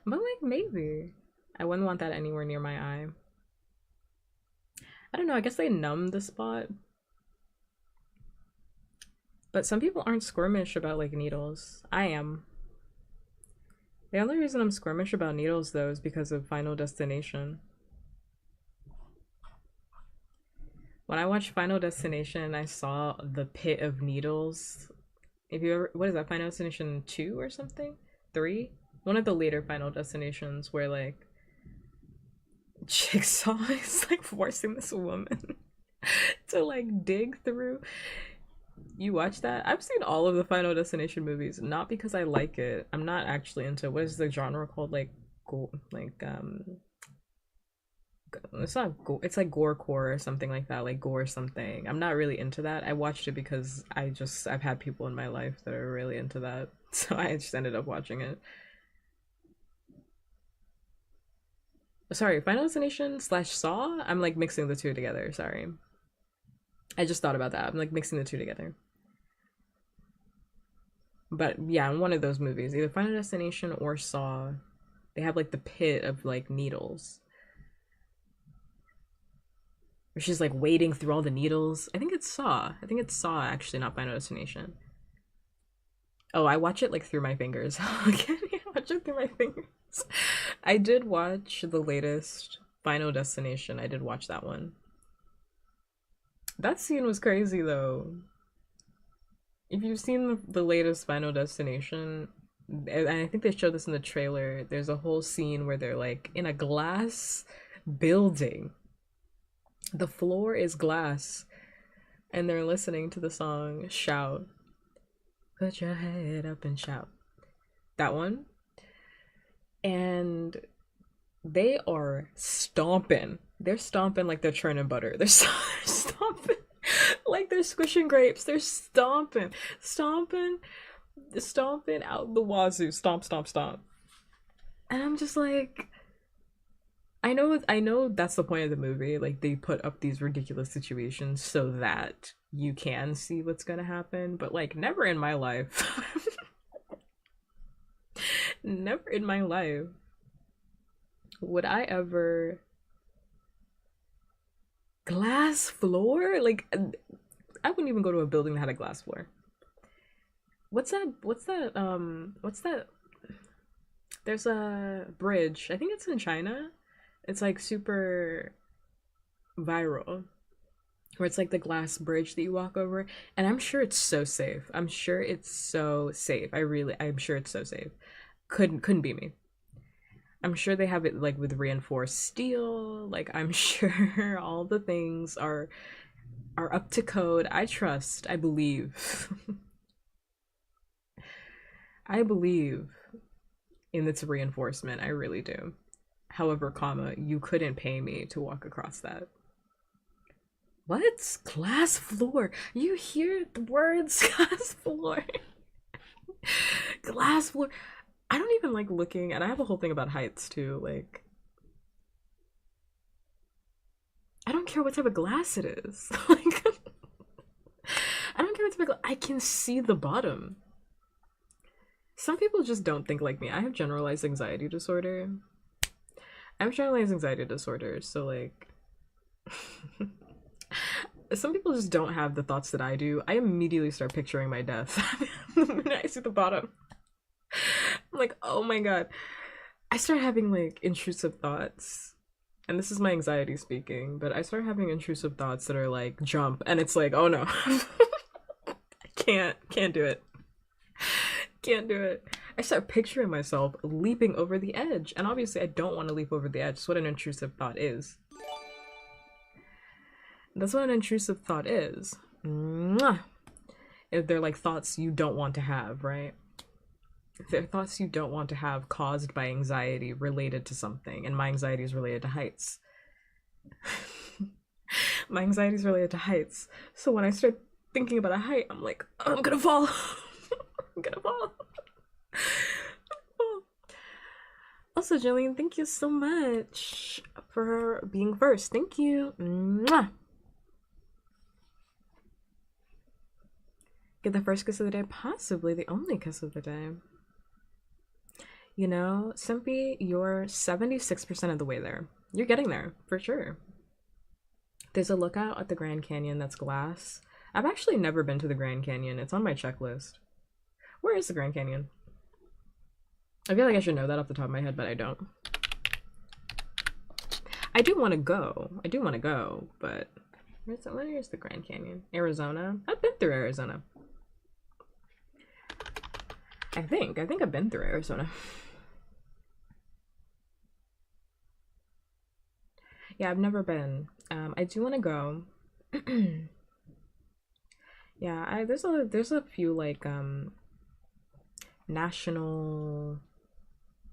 But like maybe. I wouldn't want that anywhere near my eye. I don't know, I guess they numb the spot. But some people aren't squirmish about like needles. I am. The only reason I'm squirmish about needles though is because of Final Destination. When I watched Final Destination, I saw the pit of needles. If you ever, what is that, Final Destination 2 or something? 3? One of the later Final Destinations where like Jigsaw is like forcing this woman to like dig through. You watch that? I've seen all of the Final Destination movies, not because I like it. I'm not actually into, what is the genre called? Like go like it's not go it's like gorecore or something like that, like gore something. I'm not really into that. I watched it because I've had people in my life that are really into that. So I just ended up watching it. Sorry, Final Destination slash Saw? I'm like mixing the two together, sorry. I just thought about that. I'm like mixing the two together. But yeah, in one of those movies, either Final Destination or Saw, they have like the pit of like needles. Where she's like wading through all the needles. I think it's Saw. I think it's Saw actually, not Final Destination. Oh, I watch it like through my fingers. Can you watch it through my fingers? I did watch the latest Final Destination. I did watch that one. That scene was crazy though. If you've seen the latest Final Destination, and I think they showed this in the trailer, there's a whole scene where they're like in a glass building. The floor is glass, and they're listening to the song Shout. Put your head up and shout. That one. And they are stomping. They're stomping like they're churning butter. They're stomping like they're squishing grapes. They're stomping, stomping, stomping out the wazoo. Stomp, stomp, stomp. And I'm just like, I know that's the point of the movie. Like they put up these ridiculous situations so that you can see what's gonna happen. But like, never in my life, never in my life would I ever glass floor. Like, I wouldn't even go to a building that had a glass floor. What's that? What's that? What's that? There's a bridge. I think it's in China. It's like super viral, where it's like the glass bridge that you walk over, and I'm sure it's so safe. I'm sure it's so safe. I'm sure it's so safe. Couldn't be me. I'm sure they have it like with reinforced steel. Like I'm sure all the things are up to code. I trust. I believe. I believe in its reinforcement. I really do. However, comma, you couldn't pay me to walk across that. What? Glass floor. You hear the words glass floor. Glass floor. I don't even like looking, and I have a whole thing about heights too. Like, I don't care what type of glass it is. Like, I don't care what type of glass. I can see the bottom. Some people just don't think like me. I have generalized anxiety disorder. I have generalized anxiety disorder, so like some people just don't have the thoughts that I do. I immediately start picturing my death the minute I see the bottom. I'm like, oh my god. I start having like intrusive thoughts. And this is my anxiety speaking, but I start having intrusive thoughts that are like jump, and it's like, oh no. I can't do it. Can't do it. I start picturing myself leaping over the edge, and obviously I don't want to leap over the edge. That's what an intrusive thought is. That's what an intrusive thought is. Mwah. If they're like thoughts you don't want to have, right? If they're thoughts you don't want to have caused by anxiety related to something, and my anxiety is related to heights. My anxiety is related to heights. So when I start thinking about a height, I'm like, oh, I'm gonna fall. I'm gonna fall. Also, Jillian, thank you so much for being first. Thank you. Mwah. Get the first kiss of the day, possibly the only kiss of the day. You know, Simpy, you're 76% of the way there. You're getting there, for sure. There's a lookout at the Grand Canyon that's glass. I've actually never been to the Grand Canyon. It's on my checklist. Where is the Grand Canyon? I feel like I should know that off the top of my head, but I don't. I do want to go. But where's the Grand Canyon? Arizona? I've been through Arizona. I think I've been through Arizona. Yeah, I've never been. I do want to go. Yeah, there's a few like national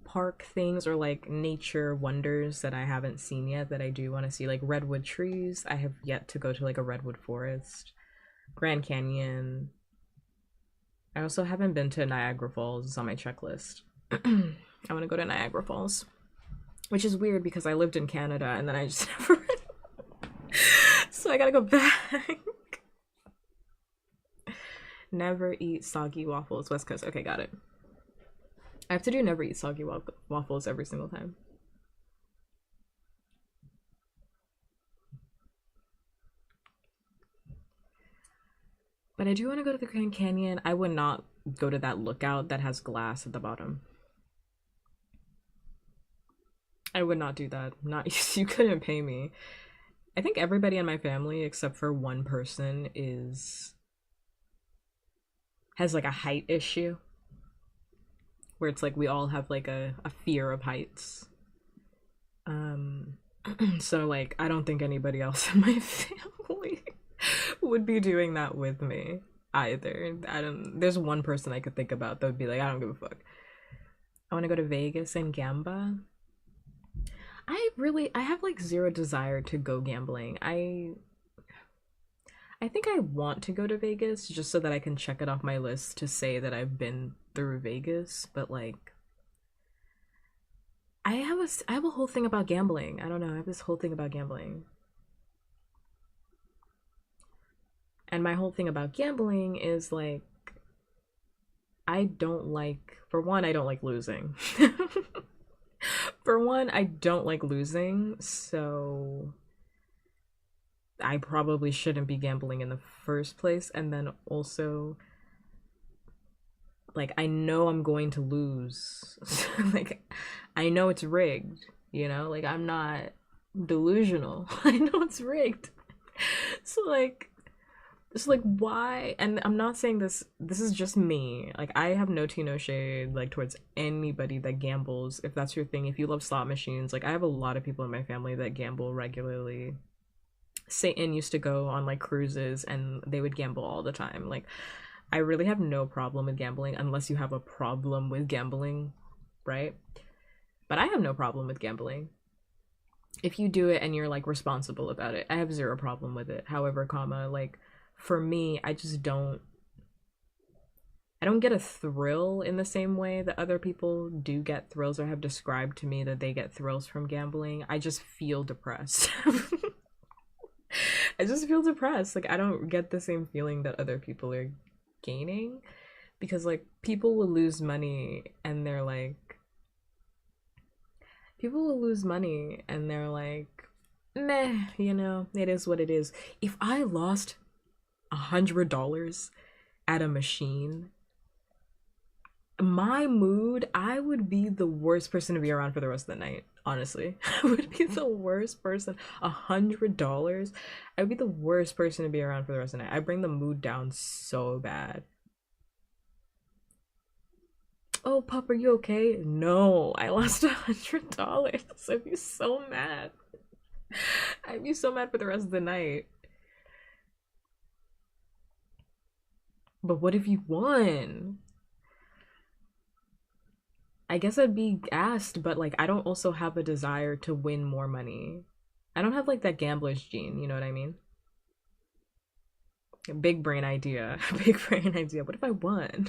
park things or like nature wonders that I haven't seen yet that I do want to see, like redwood trees. I have yet to go to like a redwood forest. Grand Canyon. I also haven't been to Niagara Falls. It's on my checklist. I want to go to Niagara Falls, which is weird because I lived in Canada and then I just never so I gotta go back. Never eat soggy waffles. West Coast. Okay, got it. I have to do never eat soggy waffles every single time. But I do want to go to the Grand Canyon. I would not go to that lookout that has glass at the bottom. I would not do that. Not you couldn't pay me. I think everybody in my family except for one person has like a height issue. Where it's like we all have like a fear of heights. So like I don't think anybody else in my family would be doing that with me either. There's one person I could think about that would be like, I don't give a fuck. I want to go to Vegas and Gamba. I have like zero desire to go gambling. I think I want to go to Vegas just so that I can check it off my list to say that I've been through Vegas, but like I have a whole thing about gambling. I don't know. I have this whole thing about gambling. And my whole thing about gambling is like for one, I don't like losing. For one, I don't like losing, so I probably shouldn't be gambling in the first place. And then also, like, I know I'm going to lose. Like, I know it's rigged, you know? Like, I'm not delusional. I know it's rigged. So, like, it's like, why? And I'm not saying this is just me. Like, I have no tea, no shade, like, towards anybody that gambles. If that's your thing, if you love slot machines, like, I have a lot of people in my family that gamble regularly. Satan used to go on, like, cruises, and they would gamble all the time. Like, I really have no problem with gambling unless you have a problem with gambling, right? But I have no problem with gambling. If you do it and you're, like, responsible about it, I have zero problem with it. However, like, for me, I don't get a thrill in the same way that other people do get thrills or have described to me that they get thrills from gambling. I just feel depressed. I just feel depressed. Like, I don't get the same feeling that other people are gaining because, like, people will lose money and they're like, meh, you know, it is what it is. If I lost $100 at a machine, my mood, I would be the worst person to be around for the rest of the night. Honestly, I would be the worst person. $100, I would be the worst person to be around for the rest of the night. I bring the mood down so bad. Oh, pup, are you okay? No, I lost $100. I'd be so mad. I'd be so mad for the rest of the night. But what if you won? I guess I'd be asked, but like I don't also have a desire to win more money. I don't have like that gambler's gene, you know what I mean? Big brain idea. Big brain idea. What if I won?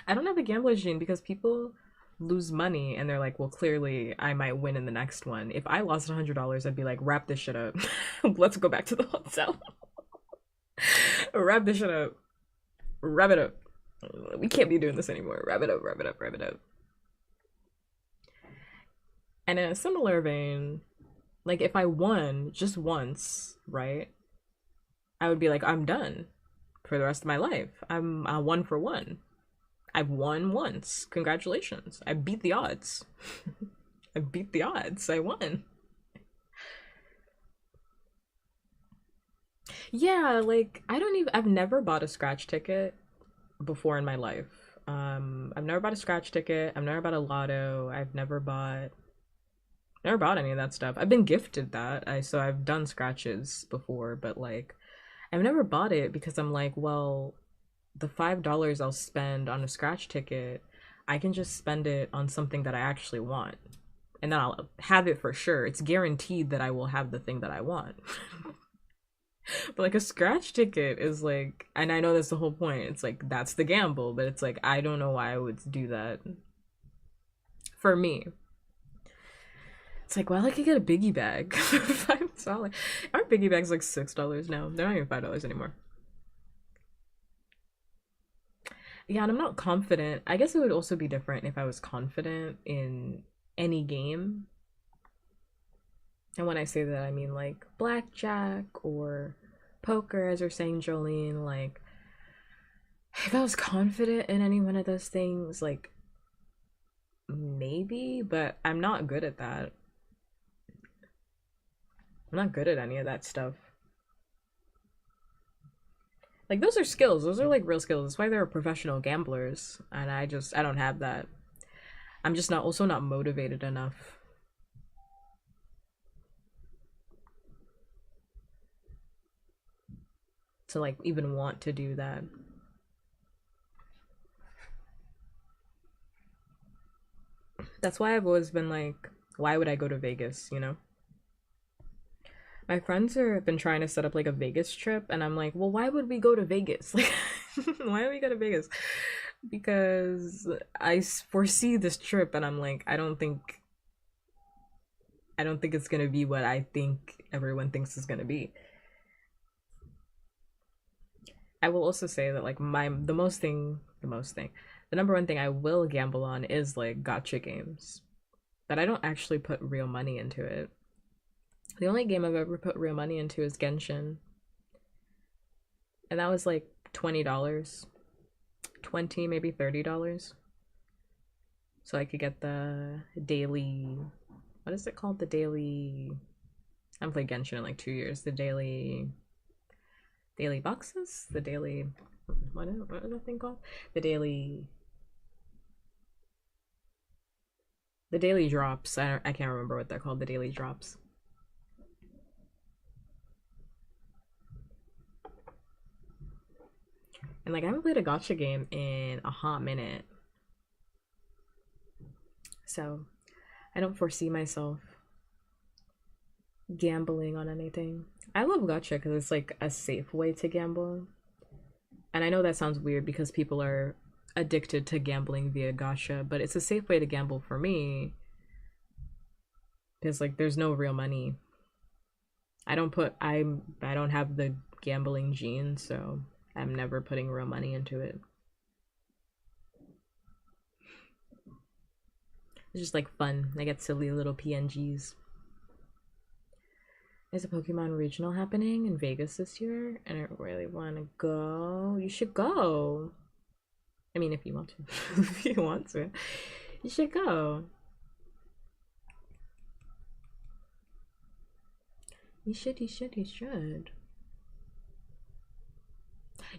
I don't have a gambler gene because people lose money and they're like, well, clearly I might win in the next one. If I lost $100, I'd be like, wrap this shit up. Let's go back to the hotel. Wrap this shit up. Wrap it up. We can't be doing this anymore. Wrap it up, wrap it up, wrap it up. And in a similar vein, like if I won just once, right? I would be like, I'm done for the rest of my life. I'm a one for one. I've won once. Congratulations. I beat the odds. I beat the odds. I won. Yeah, like I've never bought a scratch ticket before in my life. I've never bought a scratch ticket. I've never bought a lotto. I've never bought any of that stuff. I've been gifted that. So I've done scratches before, but like I've never bought it because I'm like, well, the $5 I'll spend on a scratch ticket, I can just spend it on something that I actually want. And then I'll have it for sure. It's guaranteed that I will have the thing that I want. But like a scratch ticket is like, and I know that's the whole point. It's like that's the gamble, but it's like I don't know why I would do that. For me, it's like, well, I could get a biggie bag for $5. Aren't biggie bags like $6 now? They're not even $5 anymore. Yeah, and I'm not confident. I guess it would also be different if I was confident in any game. And when I say that, I mean like blackjack or poker, as you're saying, Jolene. Like, if I was confident in any one of those things, like maybe, but I'm not good at that. I'm not good at any of that stuff. Like, those are skills. Those are like real skills. That's why they're professional gamblers. And I don't have that. I'm just not also not motivated enough to like even want to do that. That's why I've always been like, why would I go to Vegas, you know? My friends are been trying to set up like a Vegas trip, and I'm like, well, why would we go to Vegas? Like, why would we go to Vegas? Because foresee this trip, and I'm like, I don't think it's gonna be what I think everyone thinks it's gonna be. I will also say that like the number one thing I will gamble on is like gotcha games, but I don't actually put real money into it. The only game I've ever put real money into is Genshin, and that was like $20, 20 maybe $30, so I could get the daily. What is it called? The daily. I haven't played Genshin in like 2 years. The daily boxes, the daily. What is that thing called? The daily drops. I can't remember what they're called. The daily drops. And like I haven't played a gotcha game in a hot minute. So I don't foresee myself gambling on anything. I love gotcha because it's like a safe way to gamble. And I know that sounds weird because people are addicted to gambling via gotcha, but it's a safe way to gamble for me because like there's no real money. I don't have the gambling gene, so I'm never putting real money into it. It's just like fun. I get silly little PNGs. There's a Pokemon regional happening in Vegas this year, and I really want to go. You should go. I mean, if you want to. If you want to. You should go. You should.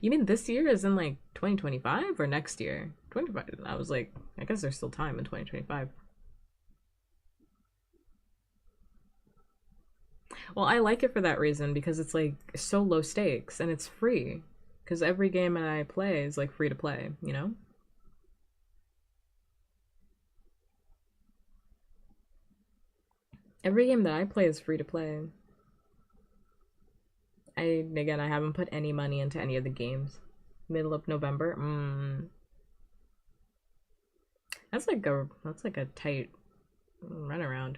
You mean this year is in like 2025 or next year? 25. I was like, I guess there's still time in 2025. Well, I like it for that reason because it's like so low stakes and it's free. Because every game that I play is like free to play, you know? Every game that I play is free to play. I haven't put any money into any of the games. Middle of November. That's like a tight runaround.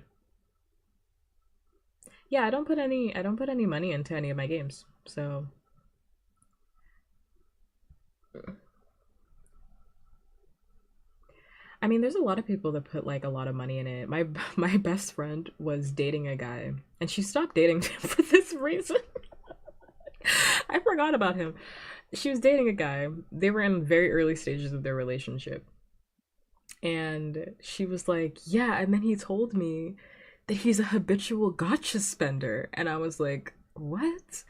Yeah, I don't put any money into any of my games. So I mean, there's a lot of people that put like a lot of money in it. My my best friend was dating a guy, and she stopped dating him for this reason. I forgot about him. She was dating a guy. They were in very early stages of their relationship, and she was like, "Yeah," and then he told me that he's a habitual gotcha spender, and I was like, "What?"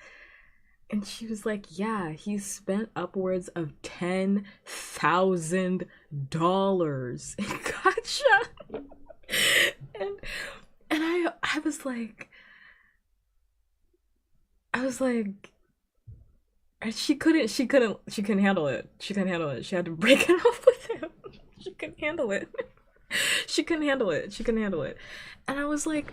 And she was like, "Yeah, he spent upwards of $10,000 in gotcha." and and I was like, and she couldn't handle it. She couldn't handle it. She had to break it off with him. She couldn't handle it. She couldn't handle it. She couldn't handle it. And I was like,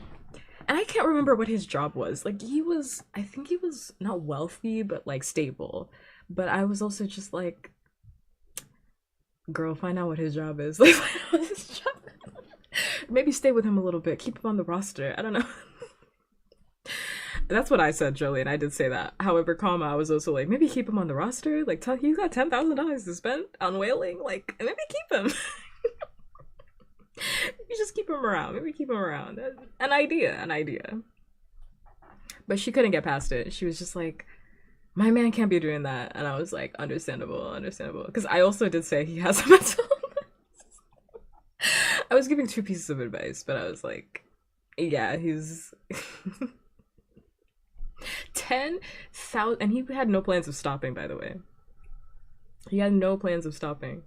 and I can't remember what his job was. Like I think he was not wealthy, but like stable. But I was also just like, girl, find out what his job is. Like, find out what his job is. Maybe stay with him a little bit. Keep him on the roster. I don't know. That's what I said, Jolie, and I did say that. However, comma, I was also like, maybe keep him on the roster. Like, he's got $10,000 to spend on whaling. Like, maybe keep him. You just keep him around. Maybe keep him around. An idea, an idea. But she couldn't get past it. She was just like, my man can't be doing that. And I was like, understandable, understandable. Because I also did say he has a mental illness. I was giving two pieces of advice, but I was like, yeah, he's 10,000, and he had no plans of stopping. By the way, he had no plans of stopping.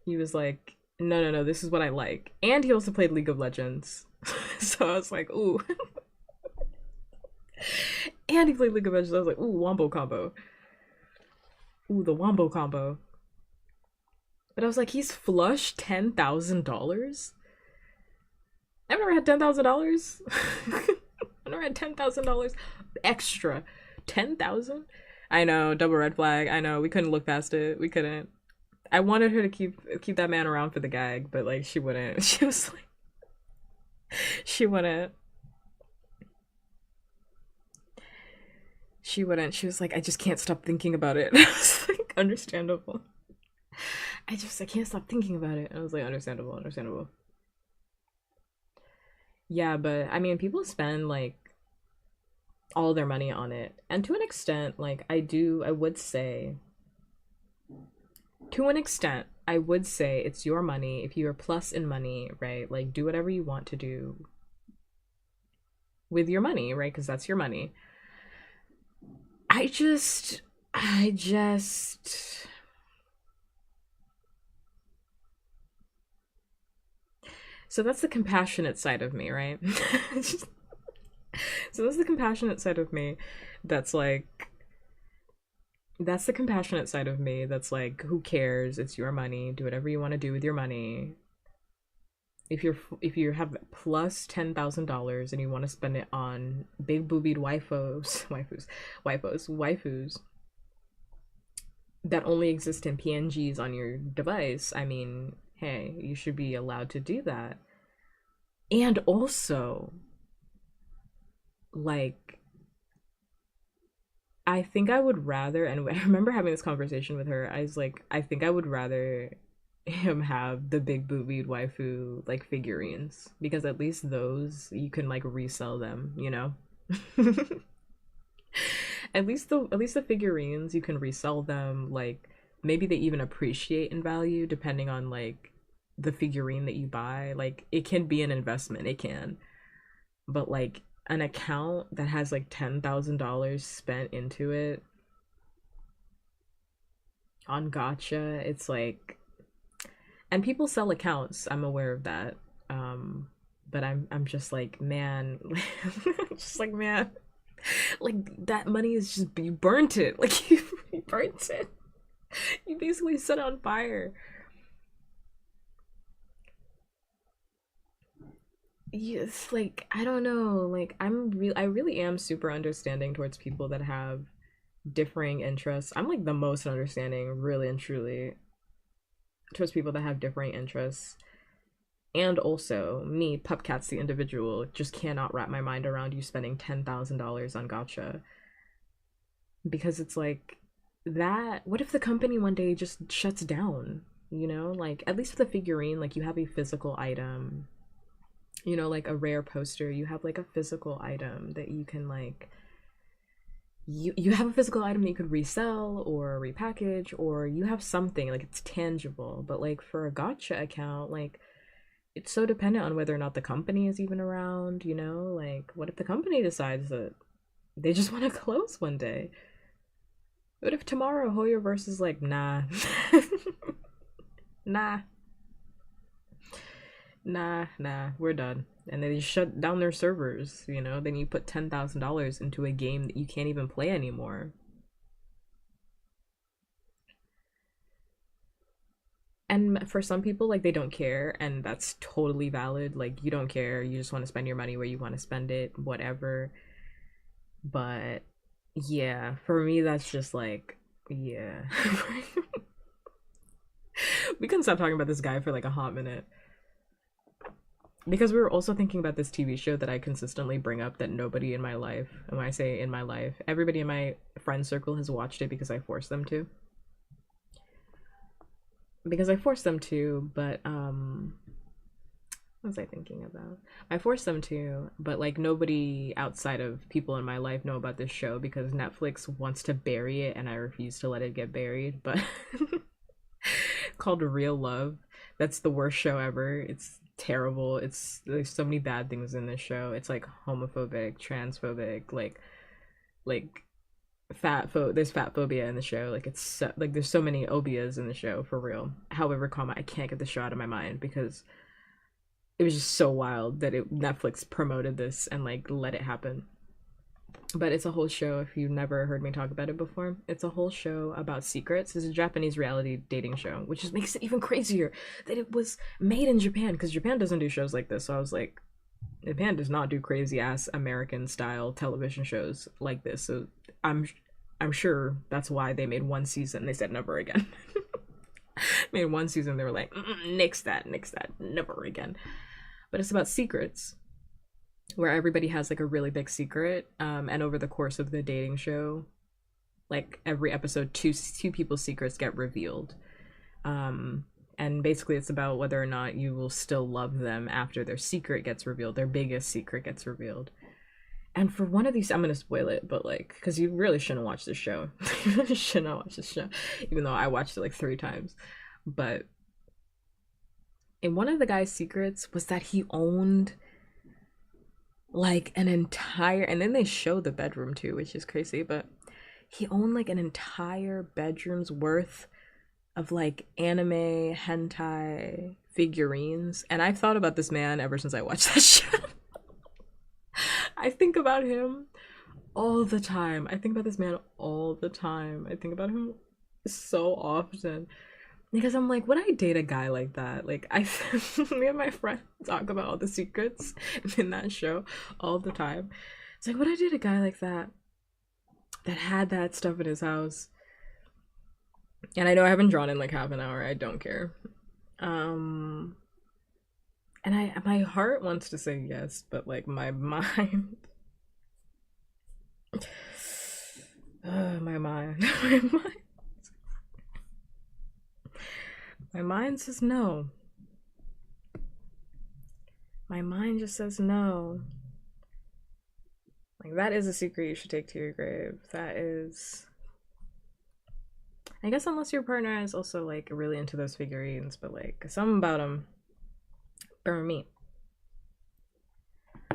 He was like, no, no, no, this is what I like, and he also played League of Legends. So I was like, ooh, and he played League of Legends. I was like, ooh, wombo combo, ooh, the wombo combo. But I was like, he's flush $10,000. I've never had $10,000. I've never had $10,000 extra. 10,000. I know, double red flag. I know, we couldn't look past it. We couldn't. I wanted her to keep that man around for the gag, but like she wouldn't. She was like, she wouldn't. She wouldn't. She was like, I just can't stop thinking about it. I was like, understandable. I can't stop thinking about it. I was like, understandable, understandable. Yeah, but I mean, people spend like all their money on it, and to an extent, like I would say, to an extent, I would say it's your money. If you're plus in money, right? Like, do whatever you want to do with your money, right? Because that's your money. I just so that's the compassionate side of me, right? So that's the compassionate side of me that's like that's the compassionate side of me that's like, who cares? It's your money. Do whatever you want to do with your money. If you have plus $10,000 and you want to spend it on big boobied waifus, waifus that only exist in PNGs on your device, I mean, hey, you should be allowed to do that. And also, like, I think I would rather, and I remember having this conversation with her. I was like, I think I would rather him have the big boobied waifu like figurines, because at least those you can like resell them, you know? At least the figurines you can resell them, like maybe they even appreciate in value depending on like the figurine that you buy. Like it can be an investment, it can. But like an account that has like $10,000 spent into it on gotcha, it's like, and people sell accounts, I'm aware of that. But I'm just like, man, just like, man, like that money is just, you burnt it. Like you burnt it. You basically set it on fire. Yes, like I don't know, like I really am super understanding towards people that have differing interests. I'm like the most understanding, really and truly, towards people that have differing interests. And also, me, Puppkats the individual, just cannot wrap my mind around you spending $10,000 on gotcha. Because it's like, that. What if the company one day just shuts down? You know, like, at least with a figurine, like, you have a physical item, you know, like a rare poster, you have like a physical item that you can like you have a physical item that you could resell or repackage, or you have something like it's tangible. But like for a gotcha account, like it's so dependent on whether or not the company is even around, you know? Like what if the company decides that they just want to close one day? What if tomorrow Hoyoverse is like, nah, nah, nah, we're done. And they shut down their servers, you know? Then you put $10,000 into a game that you can't even play anymore. And for some people, like, they don't care, and that's totally valid. Like, you don't care, you just want to spend your money where you want to spend it, whatever. But yeah, for me, that's just like, yeah. We couldn't stop talking about this guy for like a hot minute. Because we were also thinking about this TV show that I consistently bring up that nobody in my life, and when I say in my life, everybody in my friend circle has watched it because I forced them to. Because I forced them to, but what was I thinking about? I forced them to, but like nobody outside of people in my life know about this show because Netflix wants to bury it and I refuse to let it get buried. But called Real Love. That's the worst show ever. It's terrible. It's there's so many bad things in this show. It's like homophobic, transphobic, like there's fat phobia in the show. Like it's so, like there's so many obias in the show for real. However, comma I can't get the show out of my mind because it was just so wild that Netflix promoted this and like let it happen. But it's a whole show. If you've never heard me talk about it before, it's a whole show about secrets. It's a Japanese reality dating show, which just makes it even crazier that it was made in Japan because Japan doesn't do shows like this. So I was like, Japan does not do crazy ass American style television shows like this. So I'm I'm sure that's why they made one season. They said never again. Made one season. They were like, nix that, never again. But it's about secrets where everybody has like a really big secret, and over the course of the dating show, like every episode, two people's secrets get revealed, and basically it's about whether or not you will still love them after their secret gets revealed, their biggest secret gets revealed. And for one of these, I'm gonna spoil it, but like, because you really shouldn't watch this show. You really should not watch this show, even though I watched it like 3 times. But in one of the guy's secrets was that he owned like an entire, and then they show the bedroom too, which is crazy, but he owned like an entire bedroom's worth of like anime hentai figurines. And I've thought about this man ever since I watched that show. I think about him all the time. I think about this man all the time. I think about him so often because I'm like, would I date a guy like that? Like I me and my friend talk about all the secrets in that show all the time. It's like, would I date a guy like that that had that stuff in his house? And I know I haven't drawn in like half an hour. I don't care. Um and I my heart wants to say yes, but like my mind my mind my mind says no. My mind just says no. Like that is a secret you should take to your grave. That is, I guess, unless your partner is also like really into those figurines, but like something about them burn me.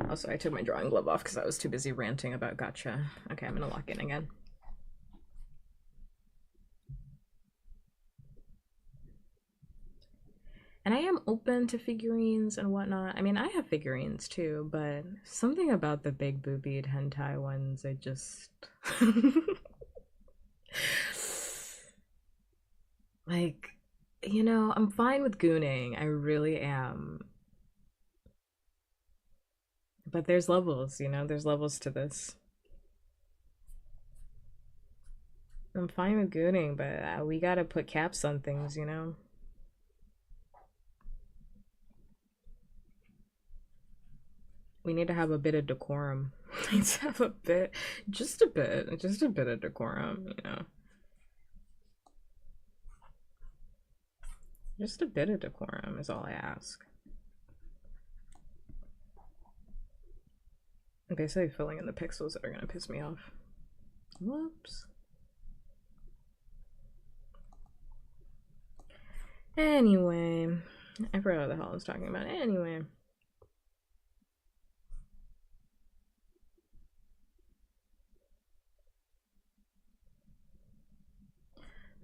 Also, I took my drawing glove off because I was too busy ranting about gotcha. Okay, I'm gonna lock in again. And I am open to figurines and whatnot. I mean, I have figurines too, but something about the big boobied hentai ones, I just like, you know, I'm fine with gooning. I really am. But there's levels, you know, there's levels to this. I'm fine with gooning, but we gotta put caps on things, you know? We need to have a bit of decorum. We need to have a bit, just a bit, just a bit of decorum, you know? Just a bit of decorum is all I ask. I'm basically filling in the pixels that are gonna piss me off. Whoops. Anyway, I forgot what the hell I was talking about. Anyway.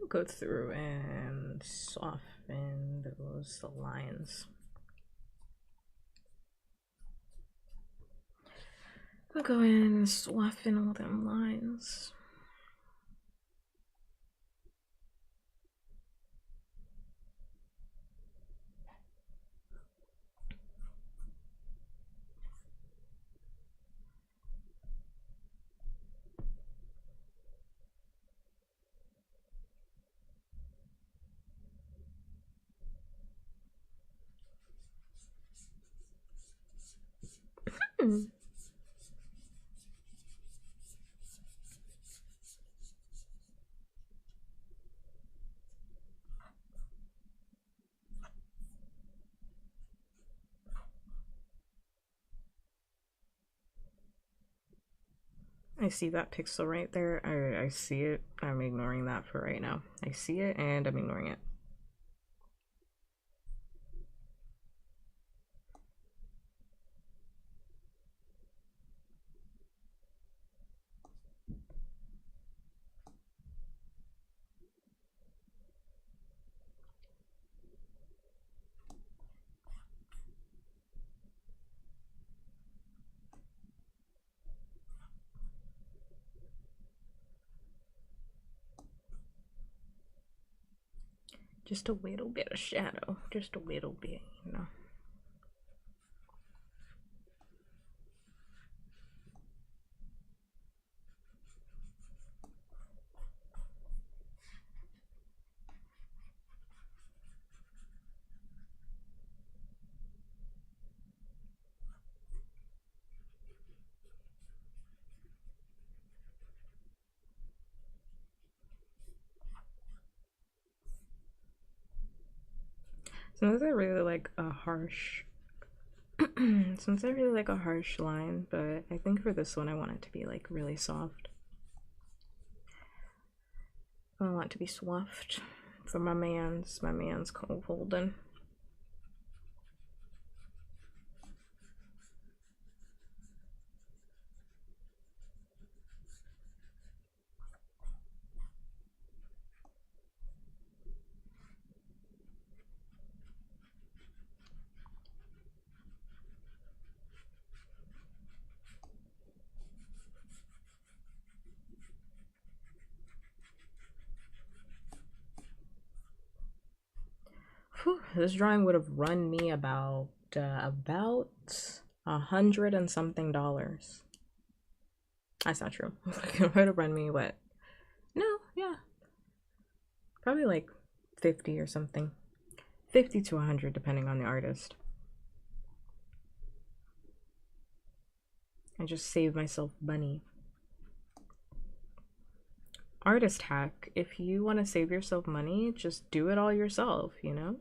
I'll go through and soften those lines. I'll go in and soften all them lines. I see that pixel right there. I see it. I'm ignoring that for right now. I see it and I'm ignoring it. Just a little bit of shadow. Just a little bit, you know. Since I really like a harsh since I really like a harsh line, but I think for this one I want it to be like really soft. I want it to be soft for my man's cold holding. Whew, this drawing would have run me about $100 and something. That's not true. It would have run me what? No, yeah, probably like 50 or something. 50 to 100 depending on the artist. I just saved myself money. Artist hack: if you want to save yourself money, just do it all yourself, you know?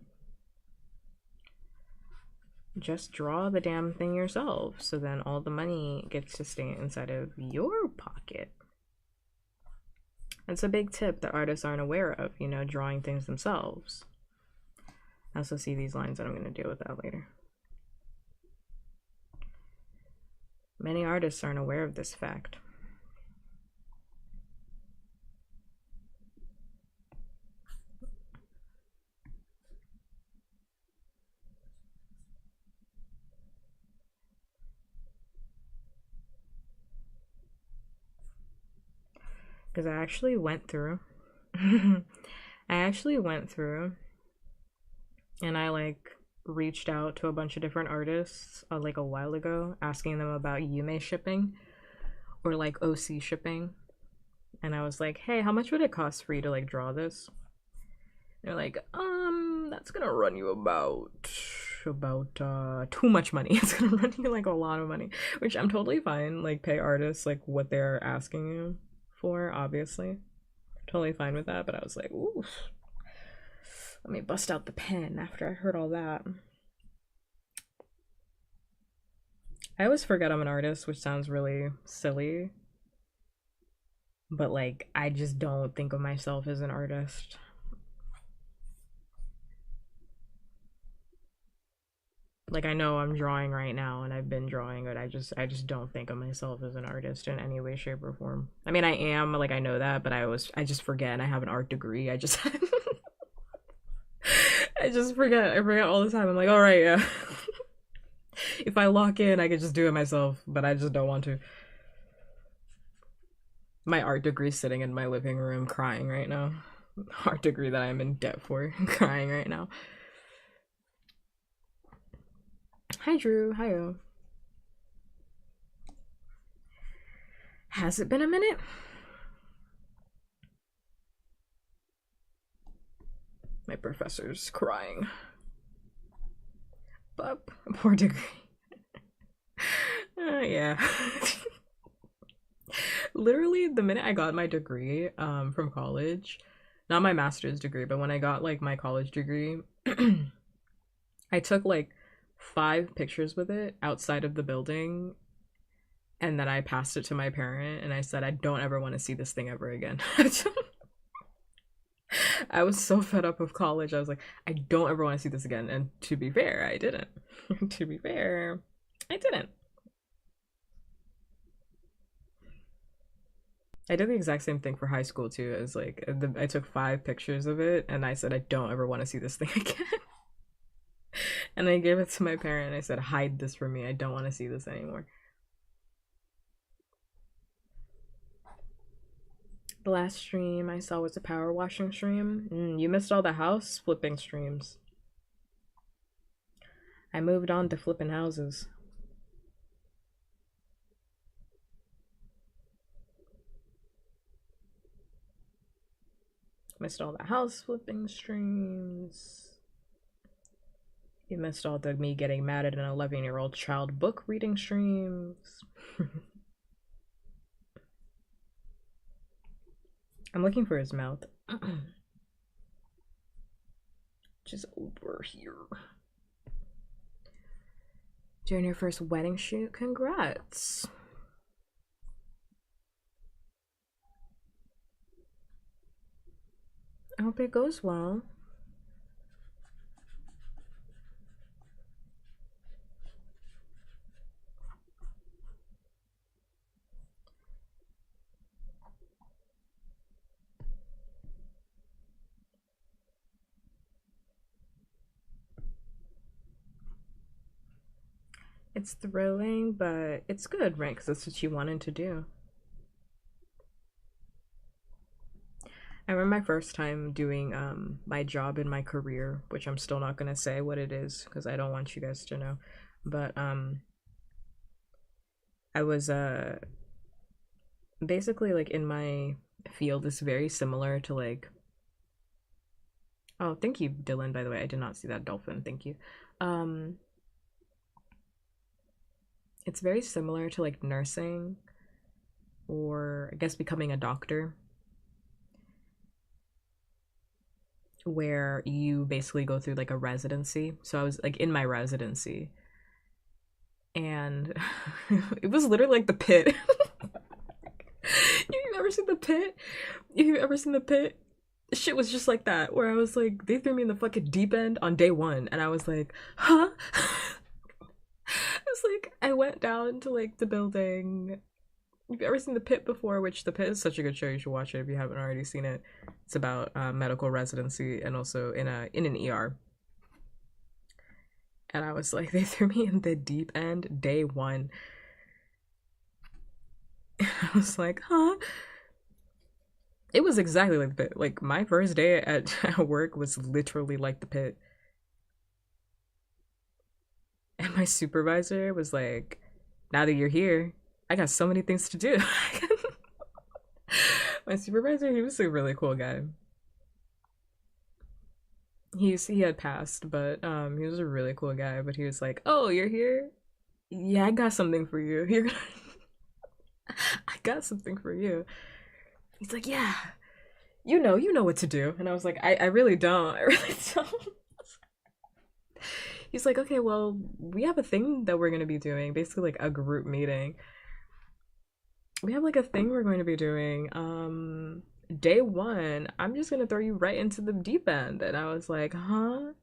Just draw the damn thing yourself, so then all the money gets to stay inside of your pocket. That's a big tip that artists aren't aware of, you know, drawing things themselves. I also see these lines and I'm going to deal with that later. Many artists aren't aware of this fact. Because I actually went through and I like reached out to a bunch of different artists like a while ago, asking them about Yume shipping or like OC shipping. And I was like, hey, how much would it cost for you to like draw this? They're like, that's gonna run you about too much money. It's gonna run you like a lot of money, which I'm totally fine. Like pay artists like what they're asking you for, obviously. Totally fine with that, but I was like, ooh, let me bust out the pen after I heard all that. I always forget I'm an artist, which sounds really silly, but like I just don't think of myself as an artist. Like I know I'm drawing right now and I've been drawing, but I just don't think of myself as an artist in any way, shape, or form. I mean I am, like I know that, but I just forget and I have an art degree. I just I just forget. I forget all the time. I'm like, all right, yeah. If I lock in, I could just do it myself, but I just don't want to. My art degree sitting in my living room crying right now. Art degree that I'm in debt for, crying right now. Hi Drew, hiyo. Has it been a minute? My professor's crying. But poor degree. Yeah. Literally, the minute I got my degree from college, not my master's degree, but when I got like my college degree, I took like 5 pictures with it outside of the building, and then I passed it to my parent and I said, I don't ever want to see this thing ever again. I was so fed up of college. I was like, I don't ever want to see this again. And to be fair, I didn't. To be fair, I didn't. I did the exact same thing for high school too. As like, I took 5 pictures of it and I said, I don't ever want to see this thing again. And I gave it to my parent and I said, hide this from me. I don't want to see this anymore. The last stream I saw was a power washing stream. You missed all the house flipping streams. I moved on to flipping houses. Missed all the house flipping streams. You missed all the me getting mad at an 11-year-old child book reading streams. I'm looking for his mouth. Just over here. Doing your first wedding shoot? Congrats. I hope it goes well. It's thrilling, but it's good, right? Because that's what you wanted to do. I remember my first time doing my job in my career, which I'm still not gonna say what it is because I don't want you guys to know. But I was basically like in my field is very similar to like, oh, thank you, Dylan, by the way. I did not see that dolphin. Thank you. Um it's very similar to like nursing or I guess becoming a doctor, where you basically go through like a residency. So I was like in my residency and it was literally like the pit. You've ever seen the pit? You've ever seen the pit? Shit was just like that, where I was like, they threw me in the fucking deep end on day one, and I was like, huh? It's like I went down to like the building. If you've ever seen the pit before, which the pit is such a good show, you should watch it if you haven't already seen it. It's about medical residency and also in an ER. And I was like, they threw me in the deep end day one. I was like, huh? It was exactly like the pit. Like my first day at work was literally like the pit. And my supervisor was like, now that you're here, I got so many things to do. My supervisor, he was a really cool guy. He had passed, but he was a really cool guy. But he was like, "Oh, you're here? Yeah, I got something for you. You're gonna, I got something for you." He's like, "Yeah, you know what to do." And I was like, I really don't. I really don't. He's like, "Okay, well, we have a thing that we're gonna be doing, basically like a group meeting. We have like a thing we're going to be doing. Day one, I'm just gonna throw you right into the deep end." And I was like, "Huh?"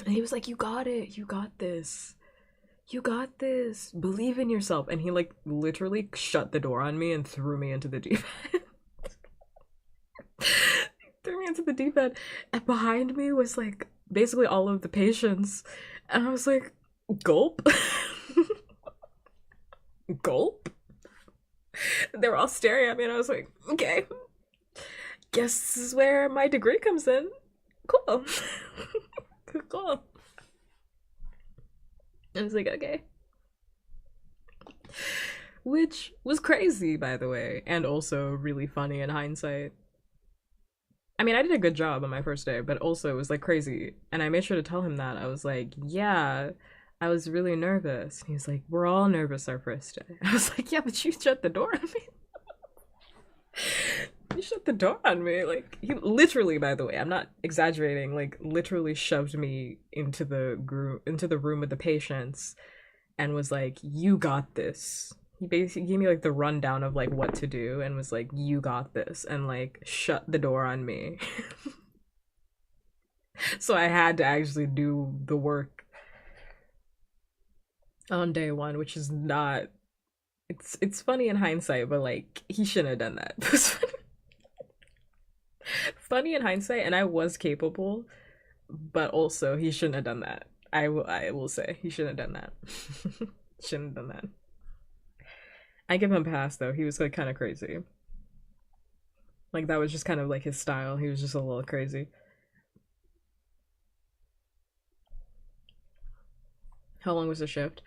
And he was like, "You got it. You got this. You got this. Believe in yourself." And he like literally shut the door on me and threw me into the deep end. Threw me into the deep end. And behind me was like basically all of the patients. And I was like, gulp. Gulp. They were all staring at me and I was like, okay, guess this is where my degree comes in. Cool. Cool. I was like, okay. Which was crazy, by the way, and also really funny in hindsight. I mean, I did a good job on my first day, but also it was like crazy. And I made sure to tell him that. I was like, yeah, I was really nervous. And he was like, we're all nervous our first day. I was like, yeah, but you shut the door on me. You shut the door on me. Like, he literally, by the way, I'm not exaggerating, like, literally shoved me into the room with the patients and was like, you got this. He basically gave me like the rundown of like what to do and was like, you got this, and like shut the door on me. So I had to actually do the work on day one, which is not, it's funny in hindsight, but like he shouldn't have done that. It was funny. Funny in hindsight, and I was capable, but also he shouldn't have done that. I will say he shouldn't have done that. Shouldn't have done that. I give him a pass though. He was like kind of crazy. Like that was just kind of like his style. He was just a little crazy. How long was the shift?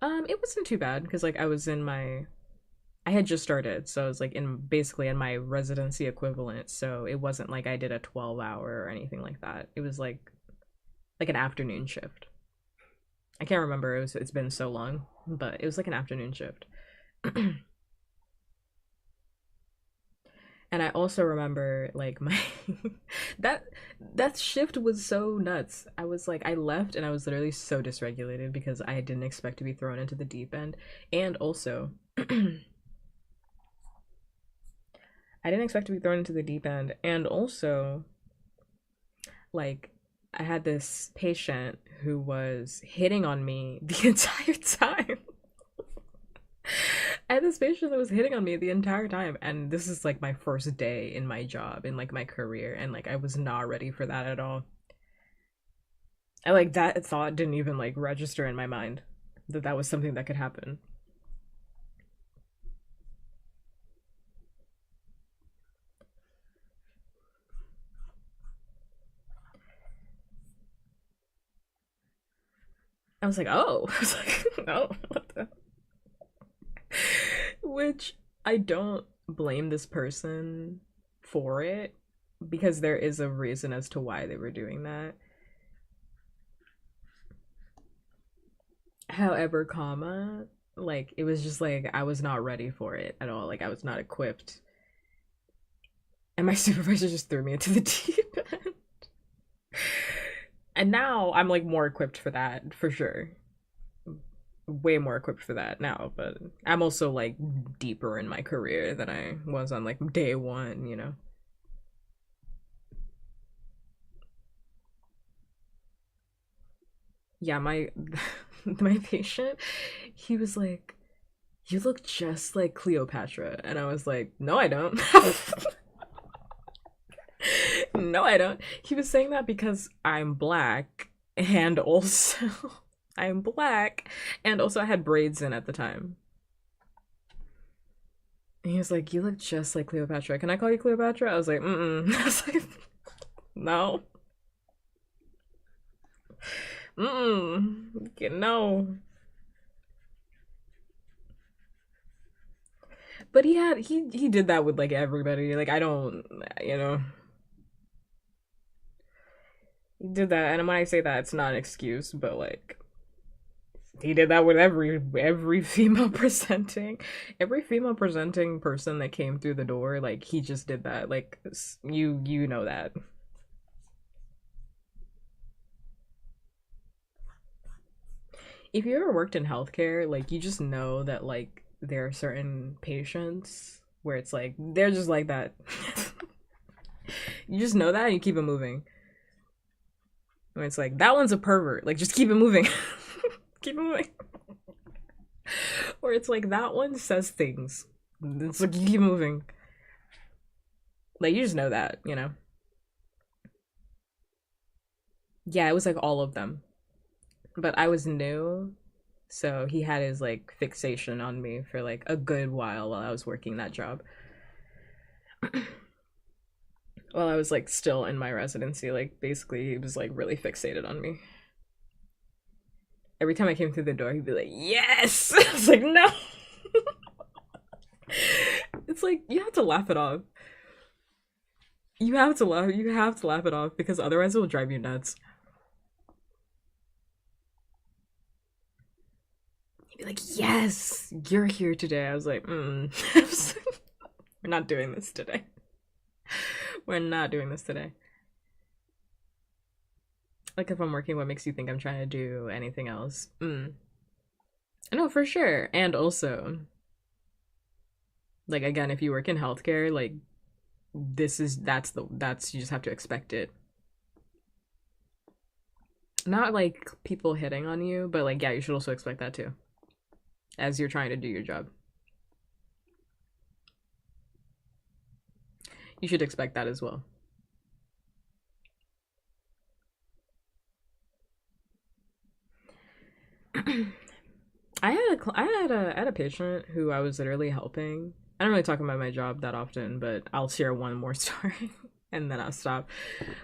It wasn't too bad because like I had just started, so I was like in basically in my residency equivalent. So it wasn't like I did a 12 hour or anything like that. It was like an afternoon shift. I can't remember. It's been so long, but it was like an afternoon shift. And I also remember like my that that shift was so nuts. I was like I left and I was literally so dysregulated because I didn't expect to be thrown into the deep end. And also I didn't expect to be thrown into the deep end. And also like I had this patient who was hitting on me the entire time. I had this patient that was hitting on me the entire time, and this is like my first day in my job, in like my career, and like I was not ready for that at all. I like that thought didn't even like register in my mind that that was something that could happen. I was like, oh, I was like, oh, what the? Which I don't blame this person for it because there is a reason as to why they were doing that. However, comma, like it was just like I was not ready for it at all. Like I was not equipped. And my supervisor just threw me into the deep end. And now I'm like more equipped for that for sure. Way more equipped for that now, but I'm also like deeper in my career than I was on like day one, you know. Yeah, my my patient, he was like, "You look just like Cleopatra." And I was like, "No, I don't." No, I don't. He was saying that because I'm black and also I'm black and also I had braids in at the time. And he was like, "You look just like Cleopatra. Can I call you Cleopatra?" I was like, "Mm." I was like, "No, no." But he did that with like everybody. Like I don't, you know, he did that, and when I say that, it's not an excuse, but like he did that with every female presenting person that came through the door. Like he just did that. Like you know that. If you ever worked in healthcare, like you just know that like there are certain patients where it's like they're just like that. You just know that and you keep it moving. When it's like that one's a pervert, like just keep it moving. Keep it moving. Or it's like that one says things. It's like you keep moving. Like you just know that, you know. Yeah, it was like all of them. But I was new, so he had his like fixation on me for like a good while I was working that job. While I was like still in my residency, like basically he was like really fixated on me. Every time I came through the door, he'd be like, "Yes!" I was like, "No." It's like you have to laugh it off. You have to laugh. You have to laugh it off because otherwise it will drive you nuts. He'd be like, "Yes, you're here today." I was like, "Mm." We're not doing this today. We're not doing this today. Like if I'm working, what makes you think I'm trying to do anything else? No, for sure. And also, like again, if you work in healthcare, like that's you just have to expect it. Not like people hitting on you, but like yeah, you should also expect that too as you're trying to do your job. You should expect that as well. I had a patient who I was literally helping. I don't really talk about my job that often, but I'll share one more story and then I'll stop.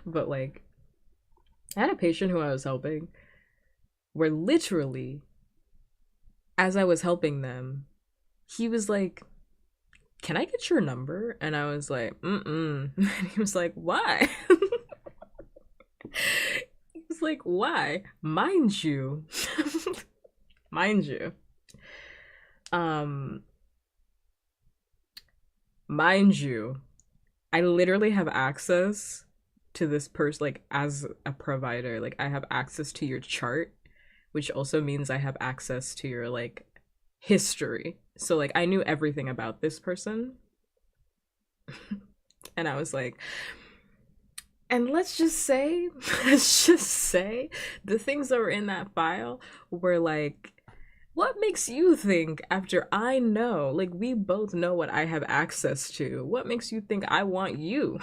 But like I had a patient who I was helping where literally as I was helping them, he was like, "Can I get your number?" And I was like, "Mm-mm." And he was like, "Why?" He was like, "Why?" Mind you, mind you, um, mind you, I literally have access to this person, like as a provider, like I have access to your chart, which also means I have access to your like history. So like I knew everything about this person. And I was like, and let's just say, let's just say the things that were in that file were like, what makes you think after I know, like we both know what I have access to, what makes you think I want you?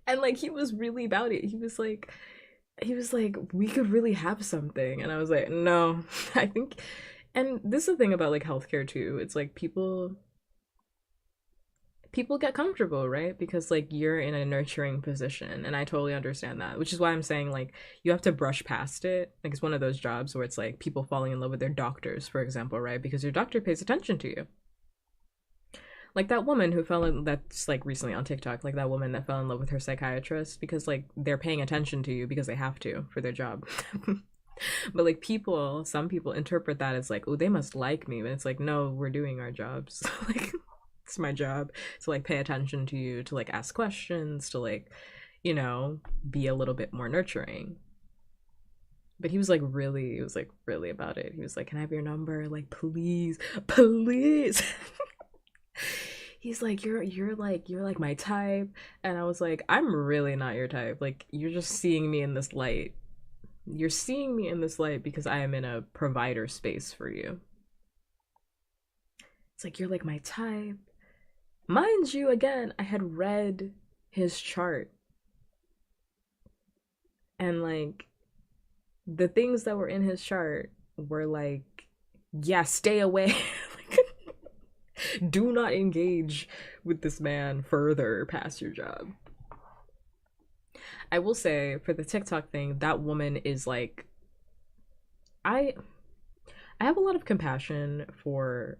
And like he was really about it. He was like, we could really have something. And I was like, no, I think, and this is the thing about like healthcare too. It's like people get comfortable, right? Because like you're in a nurturing position. And I totally understand that, which is why I'm saying like you have to brush past it. Like it's one of those jobs where it's like people falling in love with their doctors, for example, right? Because your doctor pays attention to you. Like that woman who fell in that's like recently on TikTok, like that woman that fell in love with her psychiatrist because like they're paying attention to you because they have to for their job. But like people, some people interpret that as like, oh, they must like me. But it's like, no, we're doing our jobs. Like it's my job to like pay attention to you, to like ask questions, to like, you know, be a little bit more nurturing. But he was like really about it. He was like, "Can I have your number? Like, please, please." He's like, you're like my type. And I was like, I'm really not your type. Like, you're just seeing me in this light. You're seeing me in this light because I am in a provider space for you. It's like you're like my type. Mind you, again, I had read his chart and like the things that were in his chart were like, yeah, stay away. Like, do not engage with this man further past your job. I will say for the TikTok thing, that woman is like, I I have a lot of compassion for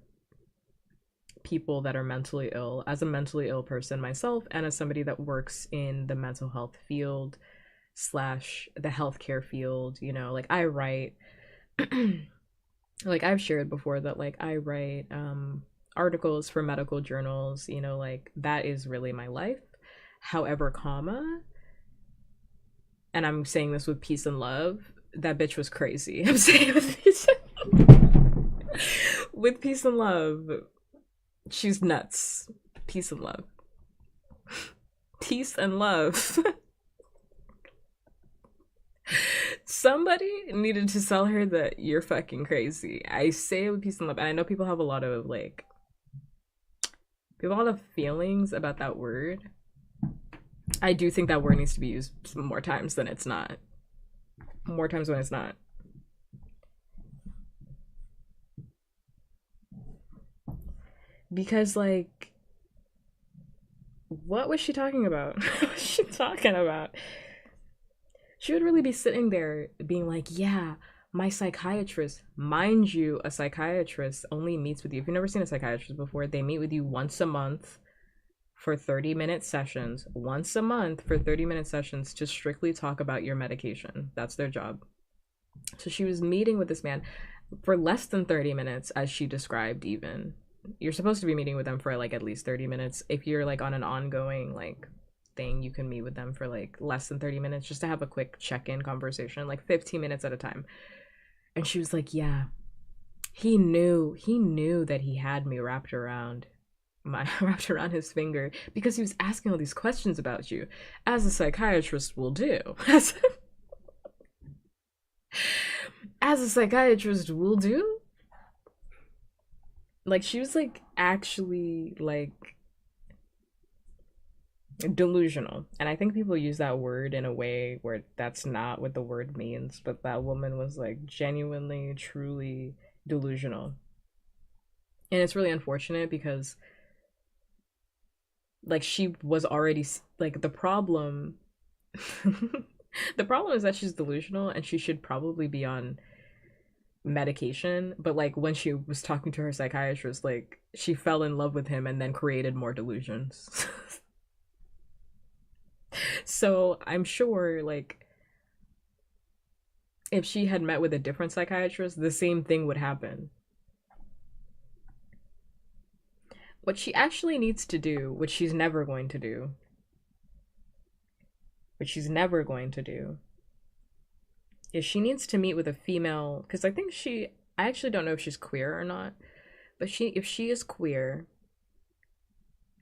people that are mentally ill as a mentally ill person myself, and as somebody that works in the mental health field slash the healthcare field. You know, like I write like I've shared before that like I write articles for medical journals, you know, like that is really my life. However, comma, and I'm saying this with peace and love, that bitch was crazy. I'm saying with peace and love, she's nuts. Peace and love. Peace and love. Somebody needed to tell her that you're fucking crazy. I say it with peace and love, and I know people have a lot of like, people have a lot of feelings about that word. I do think that word needs to be used more times than it's not. More times when it's not. Because like, what was she talking about? What was she talking about? She would really be sitting there being like, yeah, my psychiatrist, mind you, a psychiatrist only meets with you. If you've never seen a psychiatrist before, they meet with you once a month for 30-minute sessions, once a month for 30-minute sessions to strictly talk about your medication. That's their job. So she was meeting with this man for less than 30 minutes, as she described, even. You're supposed to be meeting with them for like at least 30 minutes. If you're like on an ongoing like thing, you can meet with them for like less than 30 minutes just to have a quick check-in conversation, like 15 minutes at a time. And she was like, yeah, he knew that he had me wrapped around wrapped around his finger because he was asking all these questions about you, as a psychiatrist will do. As a psychiatrist will do. Like she was like actually like delusional, and I think people use that word in a way where that's not what the word means, but that woman was like genuinely truly delusional. And it's really unfortunate because like she was already like the problem. The problem is that she's delusional and she should probably be on medication, but like when she was talking to her psychiatrist, like she fell in love with him and then created more delusions. So I'm sure like if she had met with a different psychiatrist, the same thing would happen. What she actually needs to do, which she's never going to do, which she's never going to do, is she needs to meet with a female, because I actually don't know if she's queer or not, but if she is queer,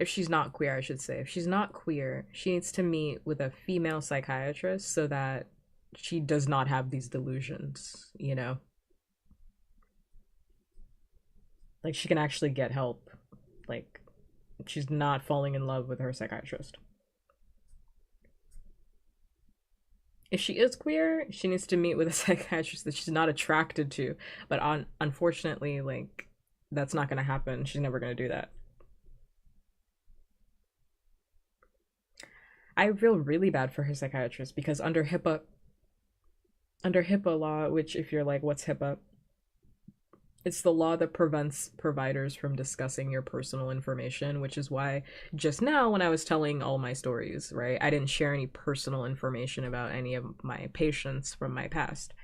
if she's not queer, I should say, if she's not queer, she needs to meet with a female psychiatrist so that she does not have these delusions, you know? Like she can actually get help. Like she's not falling in love with her psychiatrist. If she is queer, she needs to meet with a psychiatrist that she's not attracted to. But unfortunately, like that's not going to happen. She's never going to do that. I feel really bad for her psychiatrist because under HIPAA law, which if you're like, what's HIPAA? It's the law that prevents providers from discussing your personal information, which is why just now when I was telling all my stories, right, I didn't share any personal information about any of my patients from my past.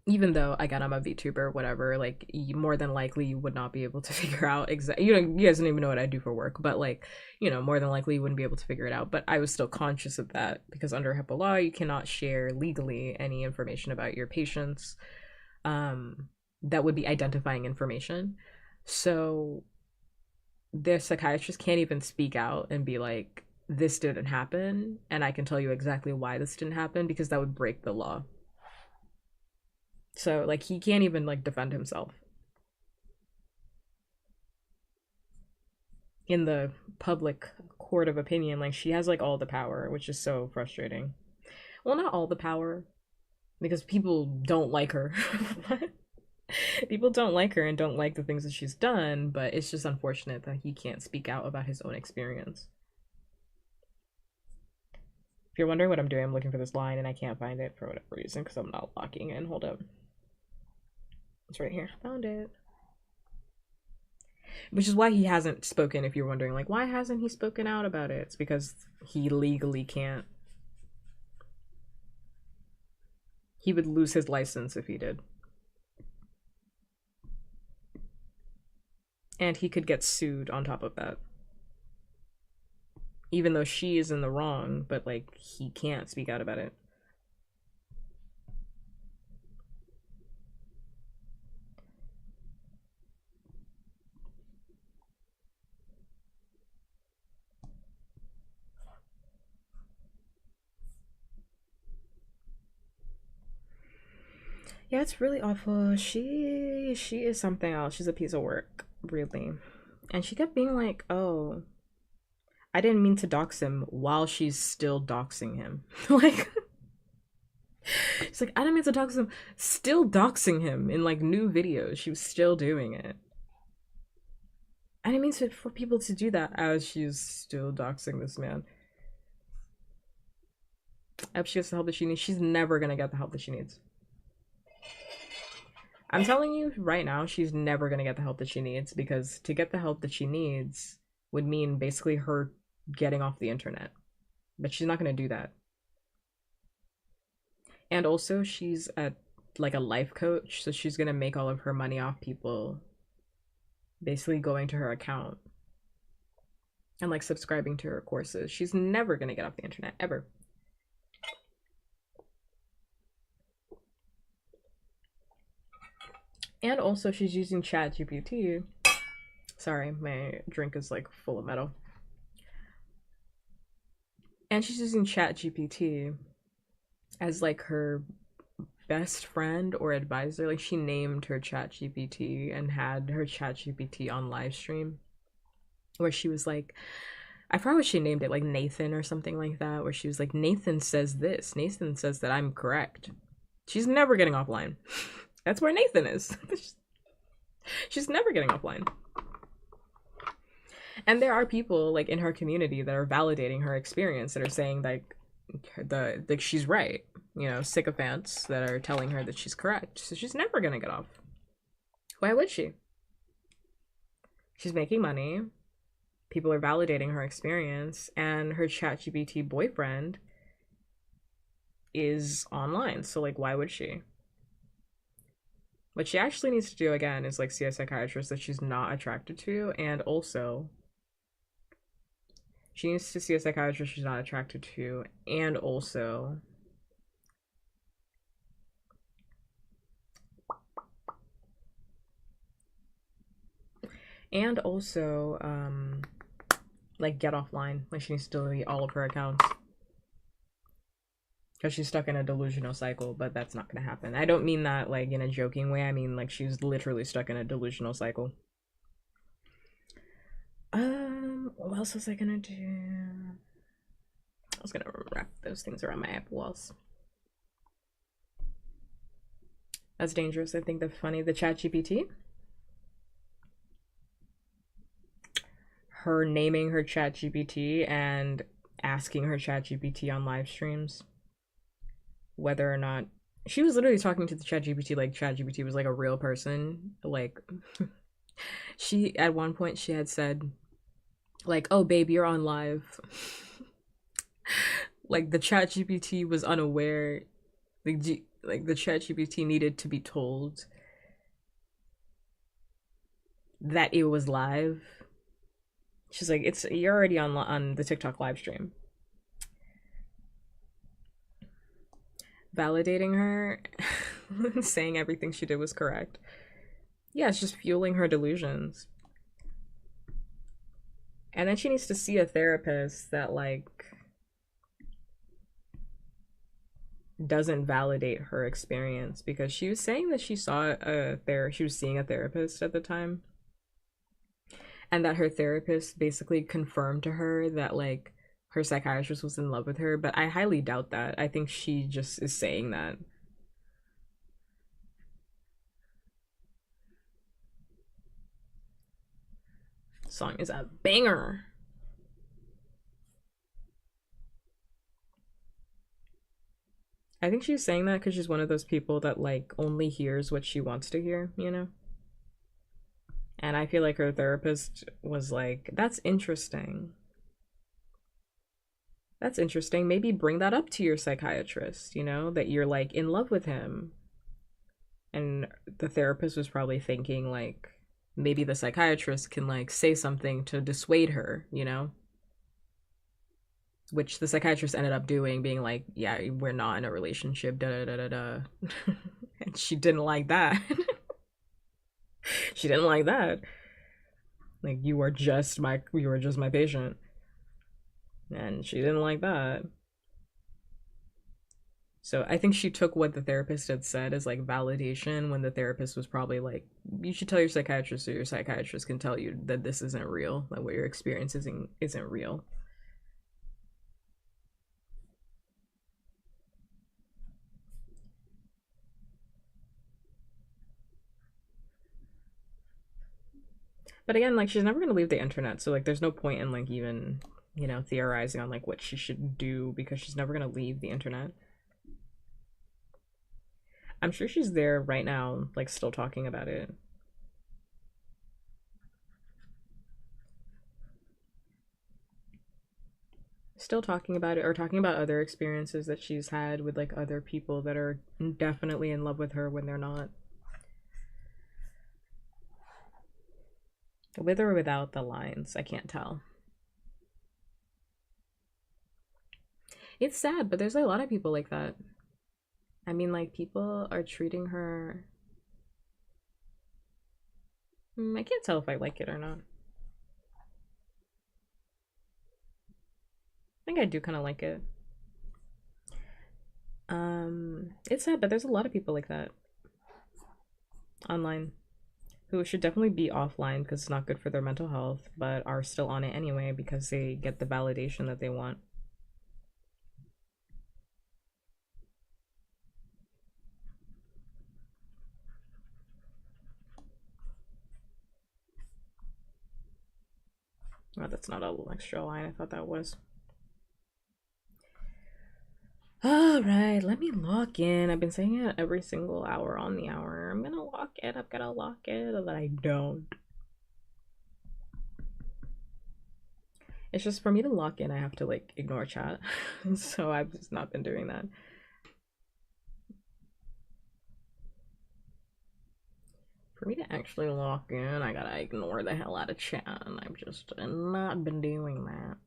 Even though again I'm a VTuber, whatever, like more than likely you would not be able to figure out exactly. You guys don't even know what I do for work, but like more than likely you wouldn't be able to figure it out. But I was still conscious of that because under HIPAA law you cannot share legally any information about your patients. That would be identifying information. So the psychiatrist can't even speak out and be like, this didn't happen, and I can tell you exactly why this didn't happen because that would break the law. So like he can't even like defend himself in the public court of opinion. Like she has like all the power, which is so frustrating. Well, not all the power because people don't like her. People don't like her and don't like the things that she's done, but it's just unfortunate that he can't speak out about his own experience. If you're wondering what I'm doing, I'm looking for this line and I can't find it for whatever reason because I'm not locking in. Hold up. It's right here. Found it. Which is why he hasn't spoken, if you're wondering, like, why hasn't he spoken out about it? It's because he legally can't. He would lose his license if he did. And he could get sued on top of that. Even though she is in the wrong, but, like, he can't speak out about it. Yeah, it's really awful. She is something else. She's a piece of work, really. And she kept being like, "Oh, I didn't mean to dox him," while she's still doxing him. Like, she's like, "I didn't mean to dox him," still doxing him in like new videos. She was still doing it. I didn't mean for people to do that as she's still doxing this man. I hope she gets the help that she needs. She's never gonna get the help that she needs. I'm telling you right now, she's never gonna get the help that she needs, because to get the help that she needs would mean basically her getting off the internet. But she's not gonna do that. And also, she's like a life coach, so she's gonna make all of her money off people basically going to her account and like subscribing to her courses. She's never gonna get off the internet, ever. And also, she's using ChatGPT. Sorry, my drink is like full of metal. And she's using ChatGPT as like her best friend or advisor. Like, she named her ChatGPT and had her ChatGPT on live stream, where she was like, I forgot what she named it, like Nathan or something like that, where she was like, Nathan says this. Nathan says that I'm correct. She's never getting offline. That's where Nathan is. She's never getting offline. And there are people like in her community that are validating her experience, that are saying like she's right. You know, sycophants that are telling her that she's correct. So she's never gonna get off. Why would she? She's making money. People are validating her experience, and her ChatGPT boyfriend is online. So like, why would she? What she actually needs to do again is like see a psychiatrist that she's not attracted to, and also she needs to see a psychiatrist she's not attracted to, and also like get offline. Like, she needs to delete all of her accounts, because she's stuck in a delusional cycle. But that's not gonna happen. I don't mean that like in a joking way. I mean like she's literally stuck in a delusional cycle. What else was I gonna do? I was gonna wrap those things around my Apple walls. That's dangerous. I think that's funny. The ChatGPT, her naming her ChatGPT and asking her ChatGPT on live streams whether or not she was literally talking to the ChatGPT like ChatGPT was like a real person. Like, she at one point she had said like, "Oh babe, you're on live." Like, the ChatGPT was unaware. Like the ChatGPT needed to be told that it was live. She's like, you're already on the TikTok live stream. Validating her, saying everything she did was correct. Yeah, it's just fueling her delusions. And then she needs to see a therapist that like doesn't validate her experience, because she was saying that she was seeing a therapist at the time, and that her therapist basically confirmed to her that like her psychiatrist was in love with her. But I highly doubt that. I think she just is saying that. Song is a banger. I think she's saying that because she's one of those people that like only hears what she wants to hear, you know? And I feel like her therapist was like, that's interesting. That's interesting. Maybe bring that up to your psychiatrist, you know, that you're like in love with him. And the therapist was probably thinking like maybe the psychiatrist can like say something to dissuade her, you know? Which the psychiatrist ended up doing, being like, yeah, we're not in a relationship, da da da da da. And she didn't like that. She didn't like that. Like, you are just my patient. And she didn't like that. So I think she took what the therapist had said as like validation, when the therapist was probably like, you should tell your psychiatrist, so your psychiatrist can tell you that this isn't real, that what you're experiencing isn't real. But again, like, she's never gonna leave the internet, so like there's no point in like even, you know, theorizing on like what she should do, because she's never gonna leave the internet. I'm sure she's there right now, like still talking about it. Still talking about it, or talking about other experiences that she's had with like other people that are definitely in love with her when they're not. With or without the lines, I can't tell. It's sad, but there's a lot of people like that. I mean, like, people are treating her. I can't tell if I like it or not. I think I do kind of like it. It's sad, but there's a lot of people like that online who should definitely be offline because it's not good for their mental health, but are still on it anyway because they get the validation that they want. Oh, that's not a extra line. I thought that was. All right, let me lock in. I've been saying it every single hour on the hour. I'm gonna lock it. I've gotta lock it, but I don't. It's just for me to lock in, I have to like ignore chat. So I've just not been doing that. For me to actually lock in, I gotta ignore the hell out of chat, and I've just not been doing that.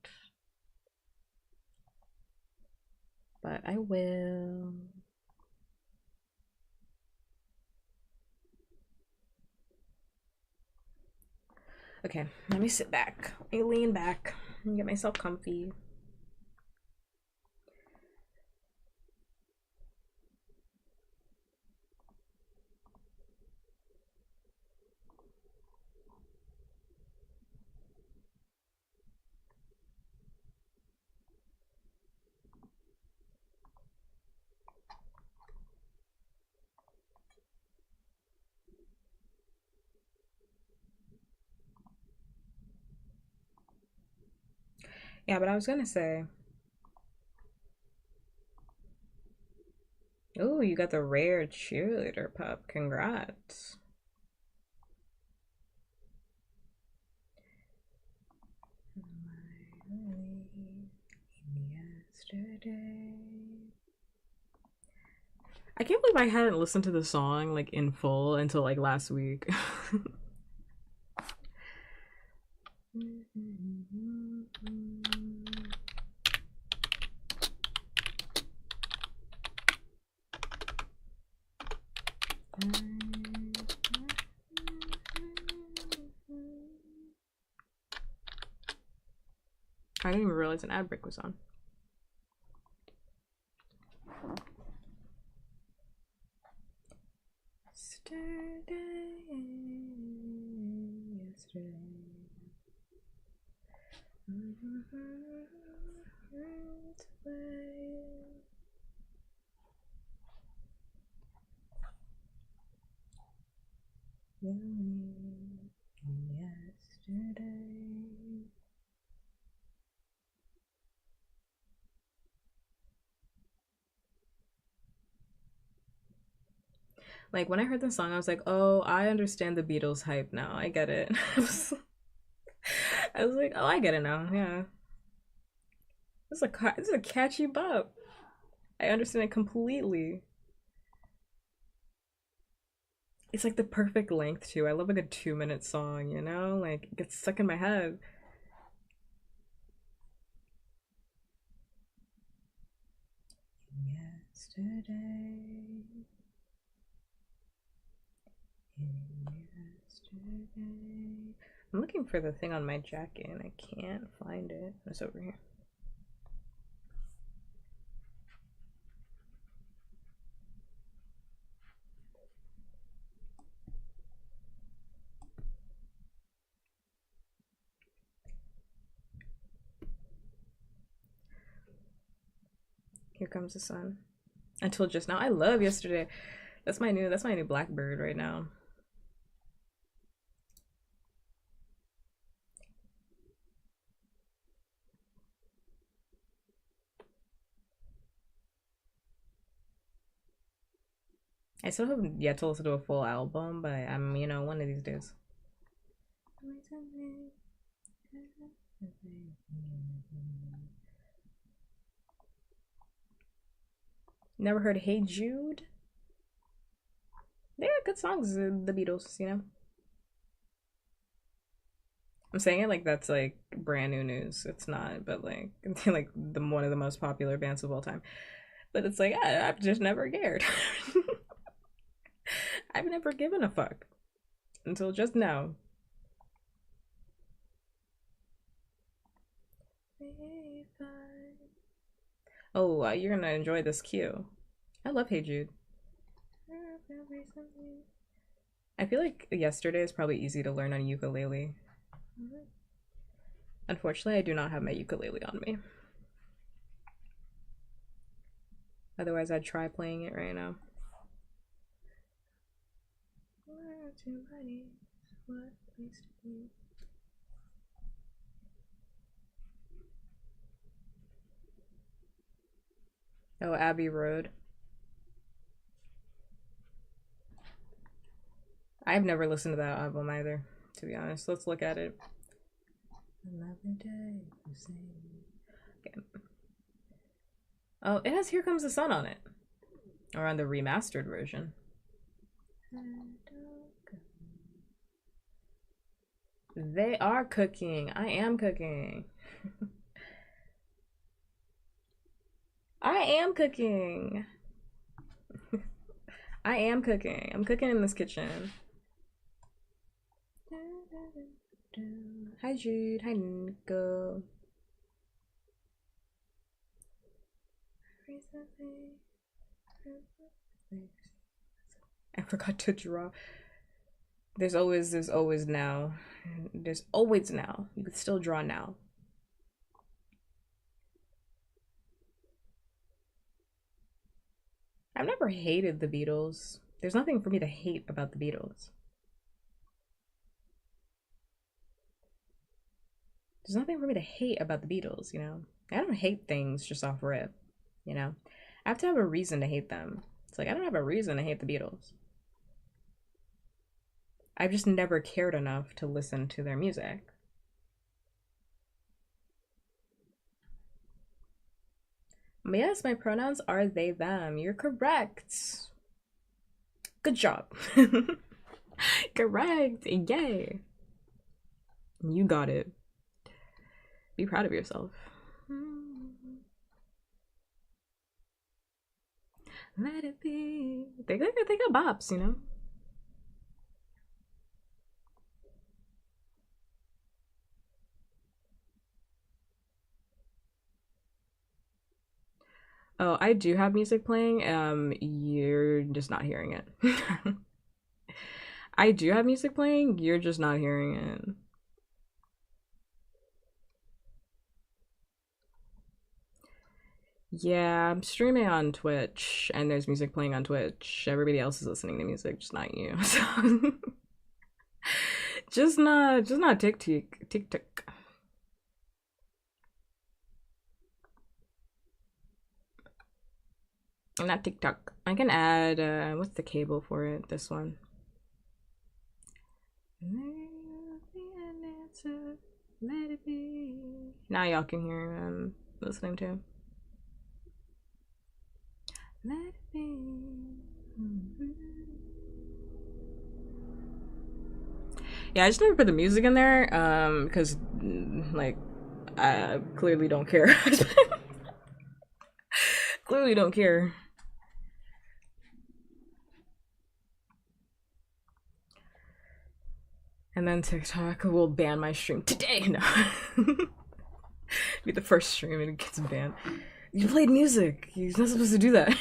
But I will. Okay, let me sit back. Let me lean back and get myself comfy. Yeah, but I was gonna say, oh, you got the rare cheerleader pup. Congrats. Yesterday. I can't believe I hadn't listened to the song like in full until like last week. I didn't even realize an ad break was on. Yesterday. Like when I heard the song, I was like, "Oh, I understand the Beatles hype now. I get it." I was like, "Oh, I get it now." Yeah, this is a catchy bop. I understand it completely. It's like the perfect length too. I love like a 2 minute song, you know? Like it gets stuck in my head. Yesterday, yesterday. I'm looking for the thing on my jacket and I can't find it. It's over here. Here comes the sun. Until just now. I love yesterday. That's my new Blackbird right now. I still have yet to listen to a full album, but I'm, one of these days. Never heard Hey Jude? They got good songs, the Beatles, you know? I'm saying it like that's like brand new news. It's not, but like like the one of the most popular bands of all time. But it's like I've just never cared. I've never given a fuck until just now. Oh, you're gonna enjoy this cue. I love Hey Jude. I feel like yesterday is probably easy to learn on ukulele. Unfortunately, I do not have my ukulele on me. Otherwise, I'd try playing it right now. Oh, Abbey Road. I've never listened to that album either, to be honest. Let's look at it. Another day. Okay. Oh, it has Here Comes the Sun on it. Or on the remastered version. They are cooking. I am cooking. I am cooking. I am cooking. I'm cooking in this kitchen. Hi Jude. Hi Nico. I forgot to draw. There's always now. There's always now. You could still draw now. I've never hated the Beatles. There's nothing for me to hate about the Beatles. There's nothing for me to hate about the Beatles, you know? I don't hate things just off rip, you know? I have to have a reason to hate them. It's like, I don't have a reason to hate the Beatles. I've just never cared enough to listen to their music. But yes, my pronouns are they, them. You're correct. Good job. Correct. Yay. You got it. Be proud of yourself. Let it be. They got bops, you know? Oh, I do have music playing. You're just not hearing it. I do have music playing. You're just not hearing it. Yeah, I'm streaming on Twitch, and there's music playing on Twitch. Everybody else is listening to music, just not you. So just not TikTok. Not TikTok. I can add, what's the cable for it? This one. Let it be. Now y'all can hear listening to. Let it be. Yeah, I just never put the music in there, because like I clearly don't care. Clearly don't care. And then TikTok will ban my stream today. No. Be the first stream and it gets banned. You played music. You're not supposed to do that.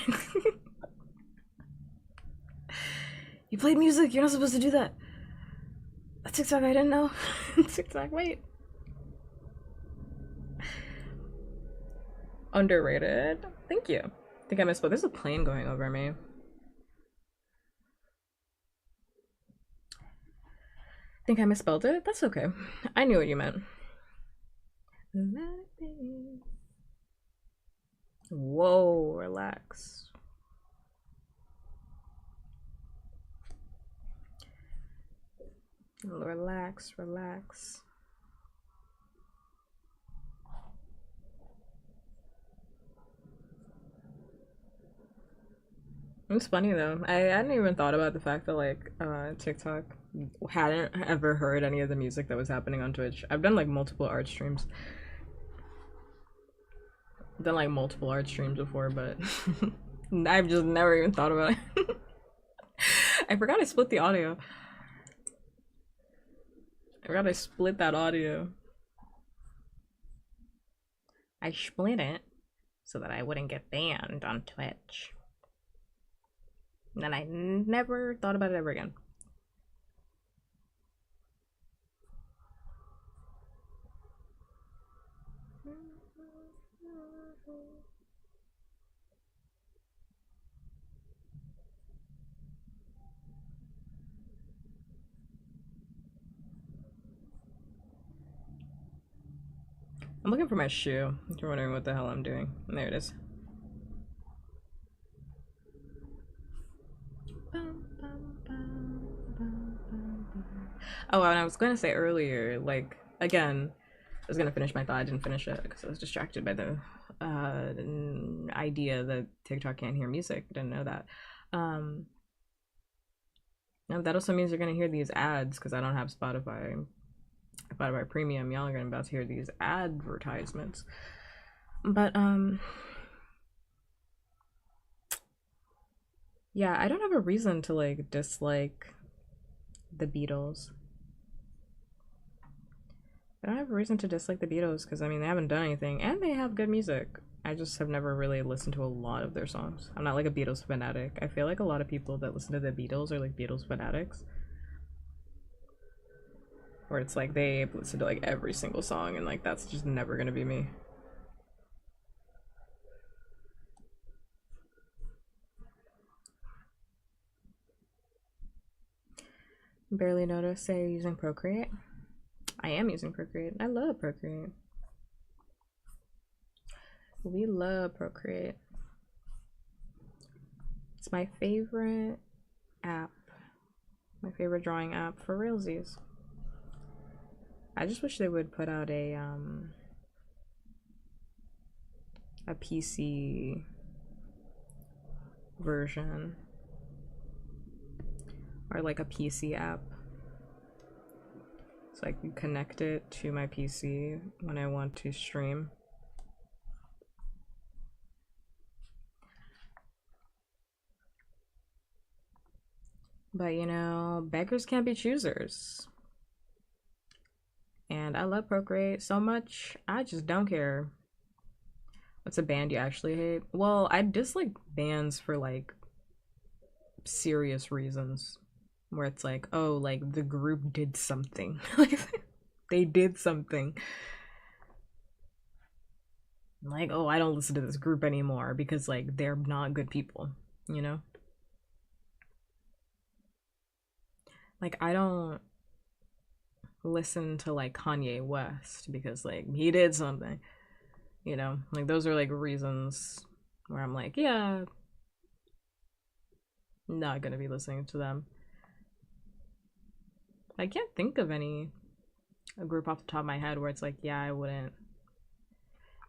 You played music. You're not supposed to do that. TikTok, I didn't know. TikTok, wait. Underrated. Thank you. I think I misspoke. There's a plane going over me. Think I misspelled it? That's okay. I knew what you meant. Whoa, relax. Relax, relax. It's funny though. I hadn't even thought about the fact that like TikTok hadn't ever heard any of the music that was happening on Twitch. I've done like multiple art streams. Done like multiple art streams before, but I've just never even thought about it. I forgot I split the audio. I forgot I split that audio. I split it so that I wouldn't get banned on Twitch. And then I never thought about it ever again. I'm looking for my shoe. If you're wondering what the hell I'm doing. And there it is. Oh, and I was going to say earlier, like, again, I was going to finish my thought. I didn't finish it because I was distracted by the idea that TikTok can't hear music. Didn't know that. Now that also means you're going to hear these ads because I don't have Spotify Premium. Y'all are going to about to hear these advertisements. But, yeah, I don't have a reason to, like, dislike the Beatles. I don't have a reason to dislike the Beatles because, I mean, they haven't done anything and they have good music. I just have never really listened to a lot of their songs. I'm not like a Beatles fanatic. I feel like a lot of people that listen to the Beatles are like Beatles fanatics. Where it's like they listen to like every single song and like that's just never gonna be me. Barely noticed. Say you're using Procreate. I am using Procreate. I love Procreate. We love Procreate. It's my favorite app. My favorite drawing app for realsies. I just wish they would put out a PC version or like a PC app. So I can connect it to my PC when I want to stream. But you know, beggars can't be choosers. And I love Procreate so much, I just don't care. What's a band you actually hate? Well, I dislike bands for like serious reasons. Where it's like, oh, like the group did something. Like they did something. Like, oh, I don't listen to this group anymore because like they're not good people, you know? Like I don't listen to like Kanye West because like he did something, you know? Like those are like reasons where I'm like, yeah, Not gonna be listening to them. I can't think of any a group off the top of my head where it's like, yeah, I wouldn't.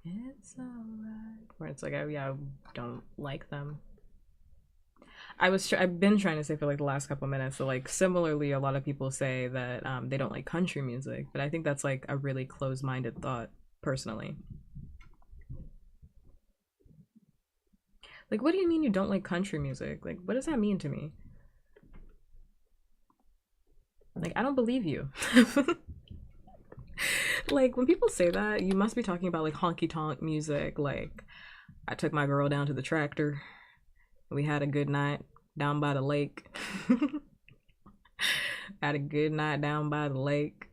It's alright. Where it's like, oh yeah, I don't like them. I've been trying to say for like the last couple minutes. So like similarly, a lot of people say that they don't like country music, but I think that's like a really closed-minded thought, personally. Like, what do you mean you don't like country music? Like, what does that mean to me? Like, I don't believe you. Like, when people say that, you must be talking about like honky tonk music. Like, I took my girl down to the tractor. We had a good night down by the lake. Had a good night down by the lake.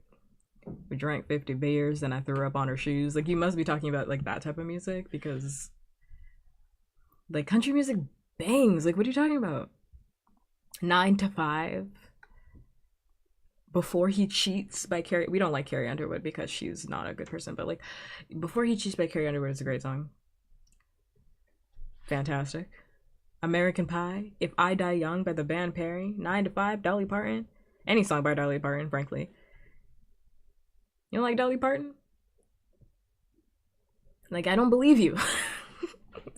We drank 50 beers and I threw up on her shoes. Like, you must be talking about like that type of music because like country music bangs. Like, what are you talking about? 9 to 5. Before he cheats by Carrie. We don't like Carrie Underwood because she's not a good person, but like Before He Cheats by Carrie Underwood is a great song. Fantastic. American Pie, If I Die Young by the band Perry, 9 to 5, Dolly Parton. Any song by Dolly Parton, frankly. You don't like Dolly Parton? Like, I don't believe you.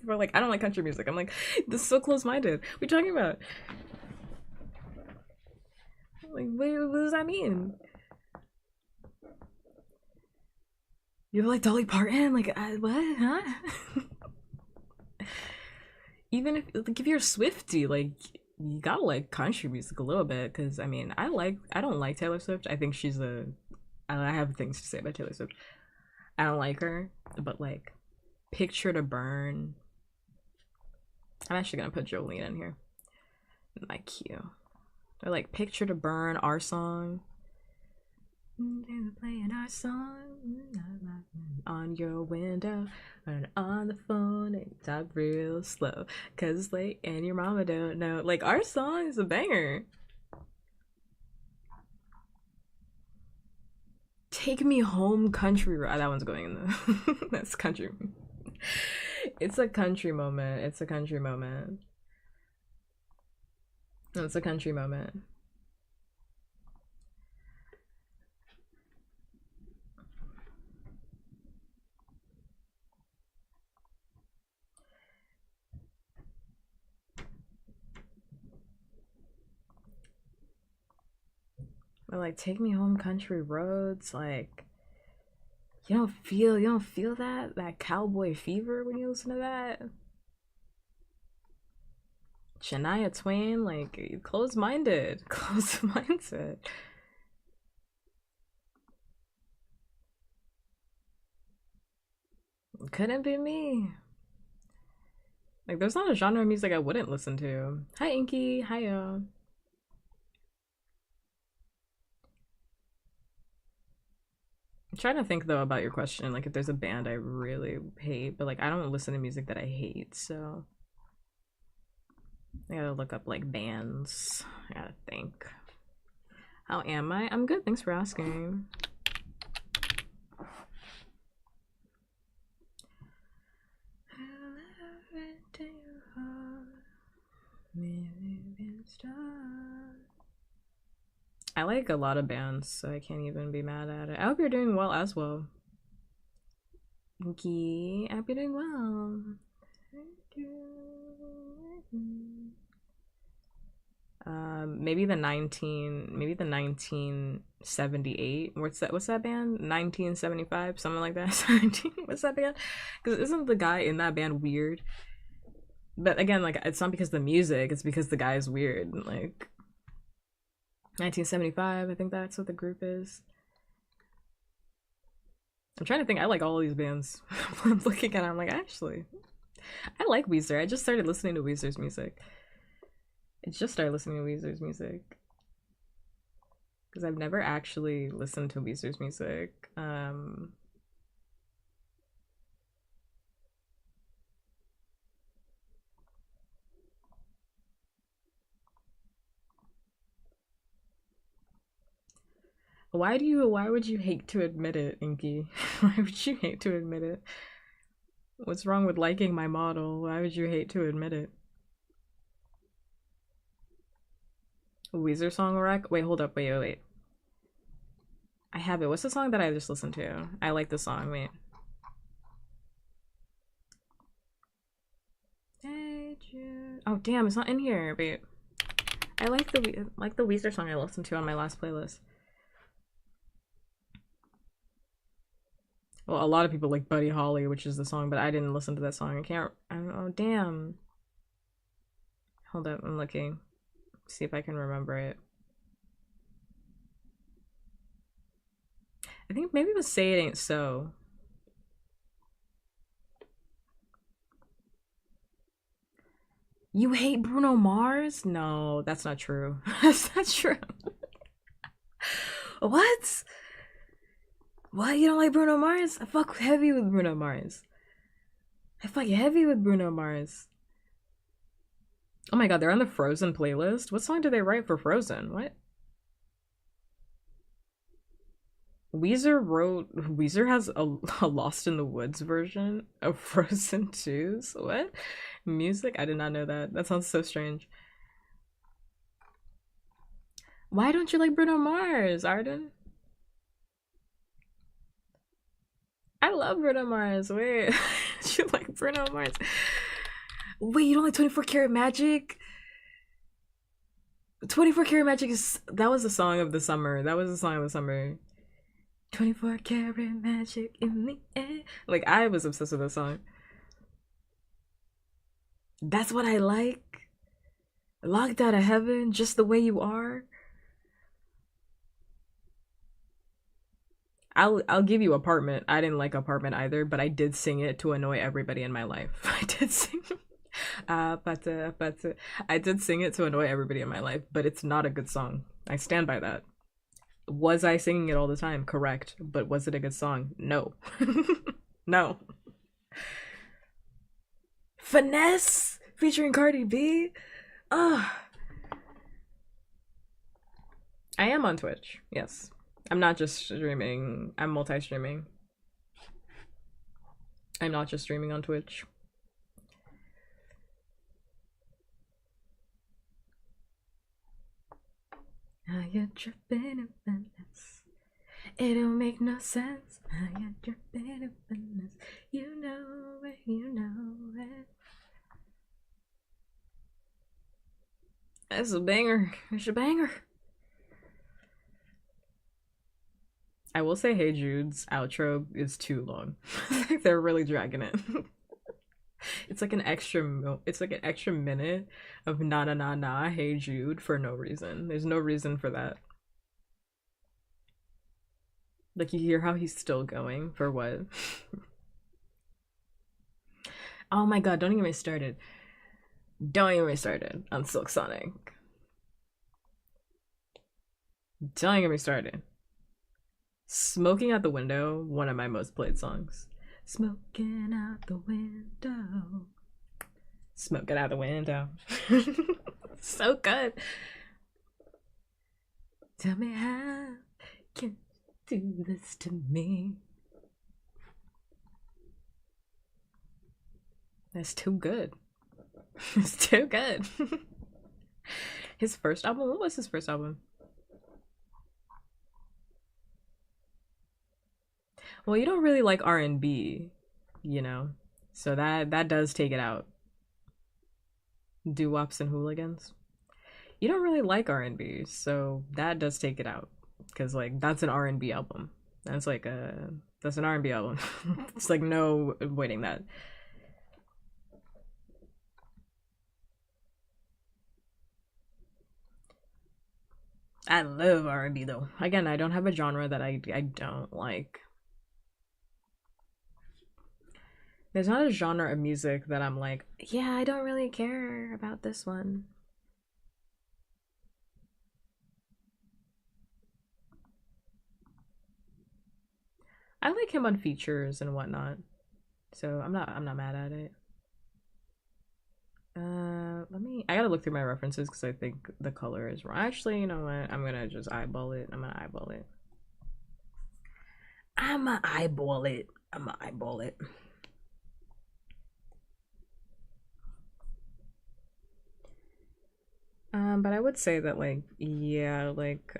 We're like, I don't like country music. I'm like, this is so close-minded. What are you talking about? Like, what does that mean? You like Dolly Parton? Like, what? Huh? Even if you're a Swiftie, like you gotta like country music a little bit. Because I mean, I don't like Taylor Swift. I think she's a. I have things to say about Taylor Swift. I don't like her, but like, Picture to Burn. I'm actually gonna put Jolene in here. My cue. Or like Picture to Burn, Our Song. They were playing our song on your window and on the phone and talk real slow cause late and your mama don't know. Like, Our Song is a banger. Take Me Home, Country Road. That one's going in the that's country. It's a country moment. It's a country moment. It's a country moment. But like, Take Me Home, Country Roads, like you don't feel that cowboy fever when you listen to that. Shania Twain, like, closed-minded. Closed mindset. Couldn't be me. Like, there's not a genre of music I wouldn't listen to. Hi, Inky. Hiya. I'm trying to think though about your question, like if there's a band I really hate, but like I don't listen to music that I hate, so I gotta look up like bands. I gotta think. How am I? I'm good, thanks for asking. I like a lot of bands, so I can't even be mad at it. I hope you're doing well as well. Inky, I hope you're doing well. Maybe the 1978. What's that band? 1975, something like that. What's that band? Because isn't the guy in that band weird? But again, like, it's not because of the music, it's because the guy is weird. Like, 1975, I think that's what the group is. I'm trying to think. I like all these bands. I'm looking at it, I'm like, actually, I like Weezer. I just started listening to Weezer's music. Because I've never actually listened to Weezer's music. Why would you hate to admit it, Inky? Why would you hate to admit it? What's wrong with liking my model? Why would you hate to admit it? Weezer song rack. Wait, hold up. Wait. I have it. What's the song that I just listened to? I like the song. Wait. Hey Jude. Oh damn, it's not in here. Wait. I like the Weezer song I listened to on my last playlist. Well, a lot of people like Buddy Holly, which is the song, but I didn't listen to that song. Oh damn. Hold up, I'm looking. See if I can remember it. I think maybe it was Say It Ain't So. You hate Bruno Mars? No, that's not true. That's not true. What? What? You don't like Bruno Mars? I fuck heavy with Bruno Mars. I fuck heavy with Bruno Mars. Oh my god, they're on the Frozen playlist? What song did they write for Frozen? What? Weezer has a Lost in the Woods version of Frozen 2's. What? Music? I did not know that. That sounds so strange. Why don't you like Bruno Mars, Arden? I love Bruno Mars. Wait, you like Bruno Mars? Wait, you don't like 24 Karat Magic? 24 Karat Magic is that was the song of the summer. That was the song of the summer. 24 Karat Magic in the air. Like I was obsessed with this song. That's what I like. Locked out of heaven, just the way you are. I'll give you Apartment. I didn't like Apartment either, but I did sing it to annoy everybody in my life. I did sing but I did sing it to annoy everybody in my life, but it's not a good song. I stand by that. Was I singing it all the time? Correct. But was it a good song? No. No. Finesse featuring Cardi B. Ugh. I am on Twitch. Yes. I'm not just streaming. I'm multi-streaming. I'm not just streaming on Twitch. Now you're dripping in Venice. It don't make no sense. Now you're dripping in Venice. You know it, you know it. That's a banger. It's a banger. I will say Hey Jude's outro is too long. They're really dragging it. It's like an extra minute of na na na na Hey Jude for no reason. There's no reason for that. Like you hear how he's still going for what? Oh my god, don't even get me started. Don't even get me started on Silk Sonic. Don't even get me started. Smoking Out the Window, one of my most played songs. Smoking out the window. Smoking out the window. So good. Tell me how can you do this to me? That's too good. It's too good. His first album? What was his first album? Well, you don't really like R&B, you know, so that does take it out. Doo-wops and hooligans. You don't really like R&B, so that does take it out because like that's an R&B album. That's an R&B album. It's like no avoiding that. I love R&B though. Again, I don't have a genre that I don't like. There's not a genre of music that I'm like, yeah, I don't really care about this one. I like him on features and whatnot, so I'm not mad at it. Let me. I gotta look through my references because I think the color is wrong. Actually, you know what? I'm gonna just eyeball it. I'm gonna eyeball it. I'ma eyeball it. I'ma eyeball it. But I would say that like yeah, like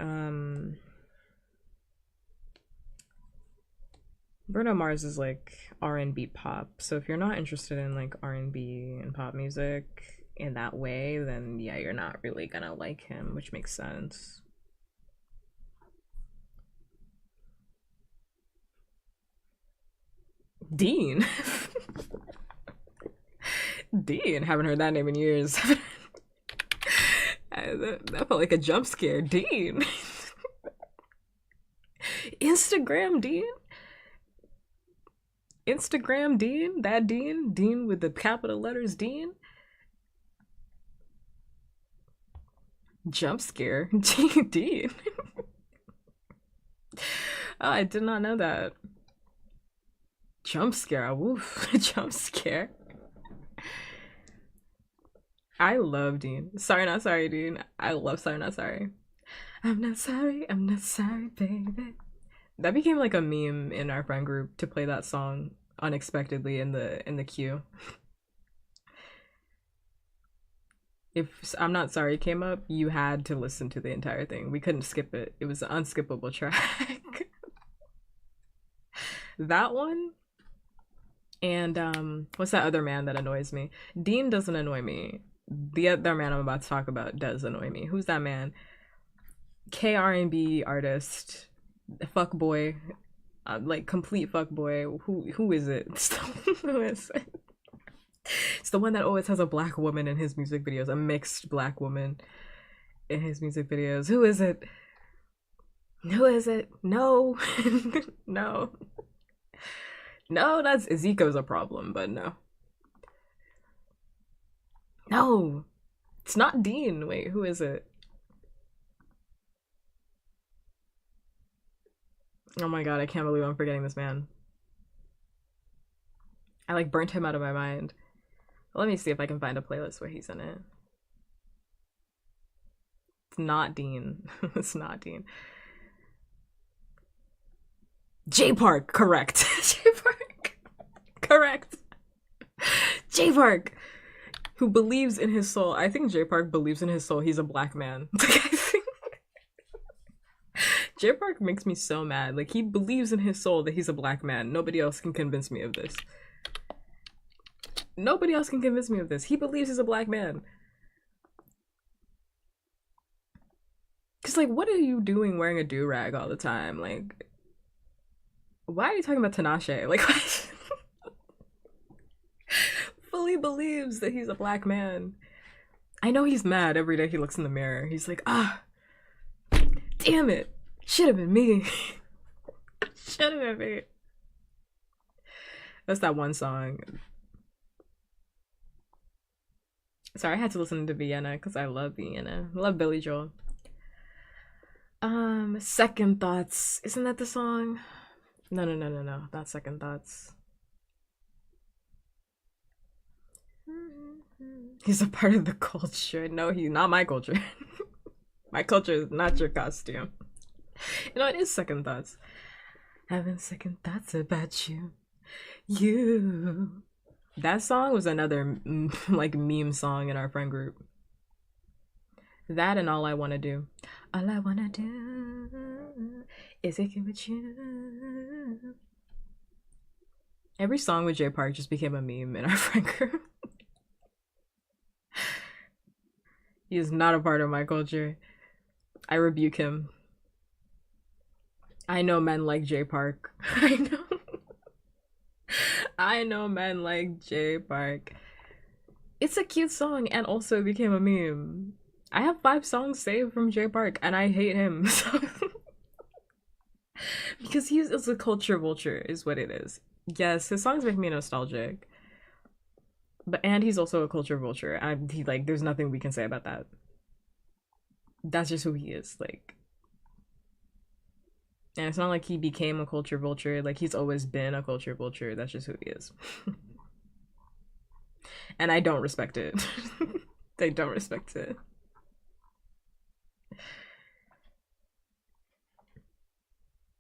Bruno Mars is like R&B pop. So if you're not interested in like R&B and pop music in that way, then yeah, you're not really gonna like him, which makes sense. Dean. Dean, haven't heard that name in years. That felt like a jump scare. Dean. Instagram Dean? Instagram Dean? That Dean? Dean with the capital letters Dean? Jump scare? Dean. Oh, I did not know that. Jump scare. Woof. Jump scare. I love Dean. Sorry, not sorry, Dean. I love Sorry, Not Sorry. I'm not sorry, baby. That became like a meme in our friend group to play that song unexpectedly in the queue. If I'm Not Sorry came up, you had to listen to the entire thing. We couldn't skip it. It was an unskippable track. That one and what's that other man that annoys me? Dean doesn't annoy me. The other man I'm about to talk about does annoy me. Who's that man? KR&B artist, fuck boy, like complete fuck boy. Who is it? Who is it? It's the one that always has a black woman in his music videos, a mixed black woman in his music videos. Who is it? Who is it? No, no, no. That's Ezeko's a problem, but no, no, it's not Dean. Wait, who is it? Oh my god, I can't believe I'm forgetting this man. I like burnt him out of my mind. Let me see if I can find a playlist where he's in it. It's not Dean. It's not Dean. J Park, correct. J Park, correct. J Park, who believes in his soul. I think J Park believes in his soul. He's a black man. Like, I think J Park makes me so mad. Like, he believes in his soul that he's a black man. Nobody else can convince me of this. Nobody else can convince me of this. He believes he's a black man. Cause like, what are you doing wearing a do rag all the time? Like, why are you talking about Tinashe? Like, what? Fully believes that he's a black man. I know he's mad every day he looks in the mirror. He's like, ah, damn it, should have been me. Should have been me. That's that one song. Sorry, I had to listen to Vienna because I love Vienna. I love Billy Joel. Second Thoughts. Isn't that the song? No, no, no, no, no. Not Second Thoughts. He's a part of the culture. No, he's not my culture. My culture is not your costume. You know, it is Second Thoughts. Having second thoughts about you. You. That song was another like meme song in our friend group. That and All I Wanna Do. All I wanna do is get with you. Every song with Jay Park just became a meme in our friend group. He is not a part of my culture. I rebuke him. I know men like Jay Park. I know. I know men like Jay Park. It's a cute song and also became a meme. I have 5 songs saved from Jay Park and I hate him. So because he's a culture vulture is what it is. Yes, his songs make me nostalgic. But and he's also a culture vulture. He like there's nothing we can say about that. That's just who he is. Like and it's not like he became a culture vulture. Like he's always been a culture vulture. That's just who he is. And I don't respect it. I don't respect it.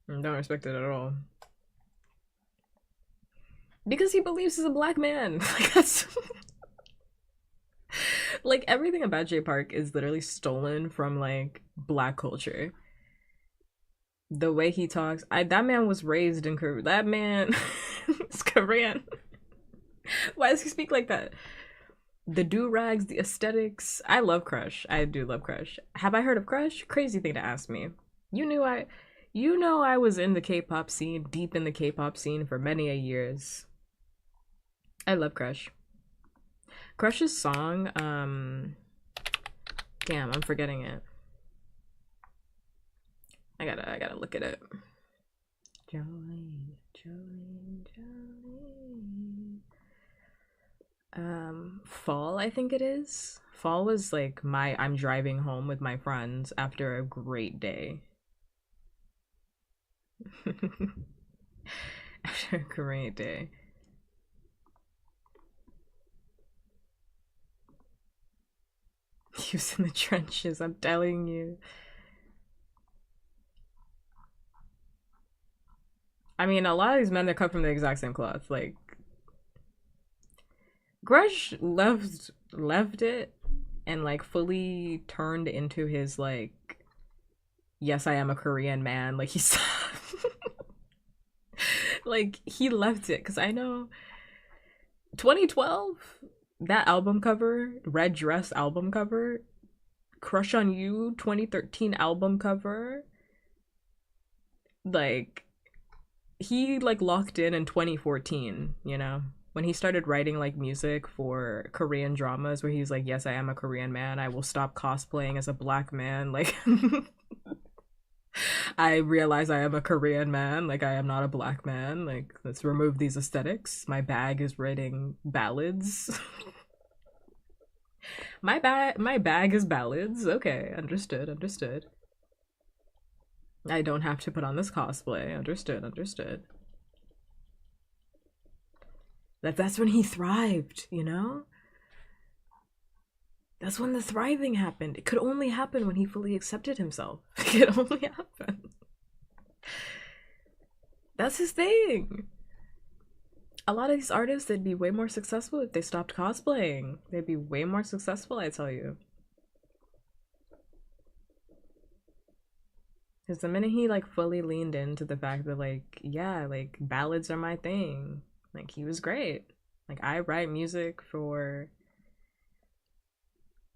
I don't respect it at all. Because he believes he's a black man. Like that's Like everything about Jay Park is literally stolen from like black culture. The way he talks, that man was raised in Korea. That man is Korean. Why does he speak like that? The do rags, the aesthetics. I love Crush. I do love Crush. Have I heard of Crush? Crazy thing to ask me. You knew I, you know, I was in the K-pop scene, deep in the K-pop scene for many a years. I love Crush. Crush's song, damn, I'm forgetting it. I gotta look at it. Jolene, Jolene, Jolene. Fall, I think it is. Fall was like I'm driving home with my friends after a great day. After a great day. He was in the trenches, I'm telling you. I mean, a lot of these men that cut from the exact same cloth. Like, Grush left it and like fully turned into his like, yes, I am a Korean man. Like he's like he left it because I know 2012 that album cover, red dress album cover, Crush on You 2013 album cover, like he like locked in 2014, you know, when he started writing like music for Korean dramas where he's like, yes, I am a Korean man, I will stop cosplaying as a black man, like I realize I am a Korean man, like I am not a black man, like let's remove these aesthetics. My bag is writing ballads. My bag is ballads. Okay, understood, understood. I don't have to put on this cosplay. Understood, understood. That's when he thrived, you know? That's when the thriving happened. It could only happen when he fully accepted himself. It could only happen. That's his thing. A lot of these artists, they'd be way more successful if they stopped cosplaying. They'd be way more successful, I tell you. Because the minute he like fully leaned into the fact that like, yeah, like ballads are my thing. Like he was great. Like I write music for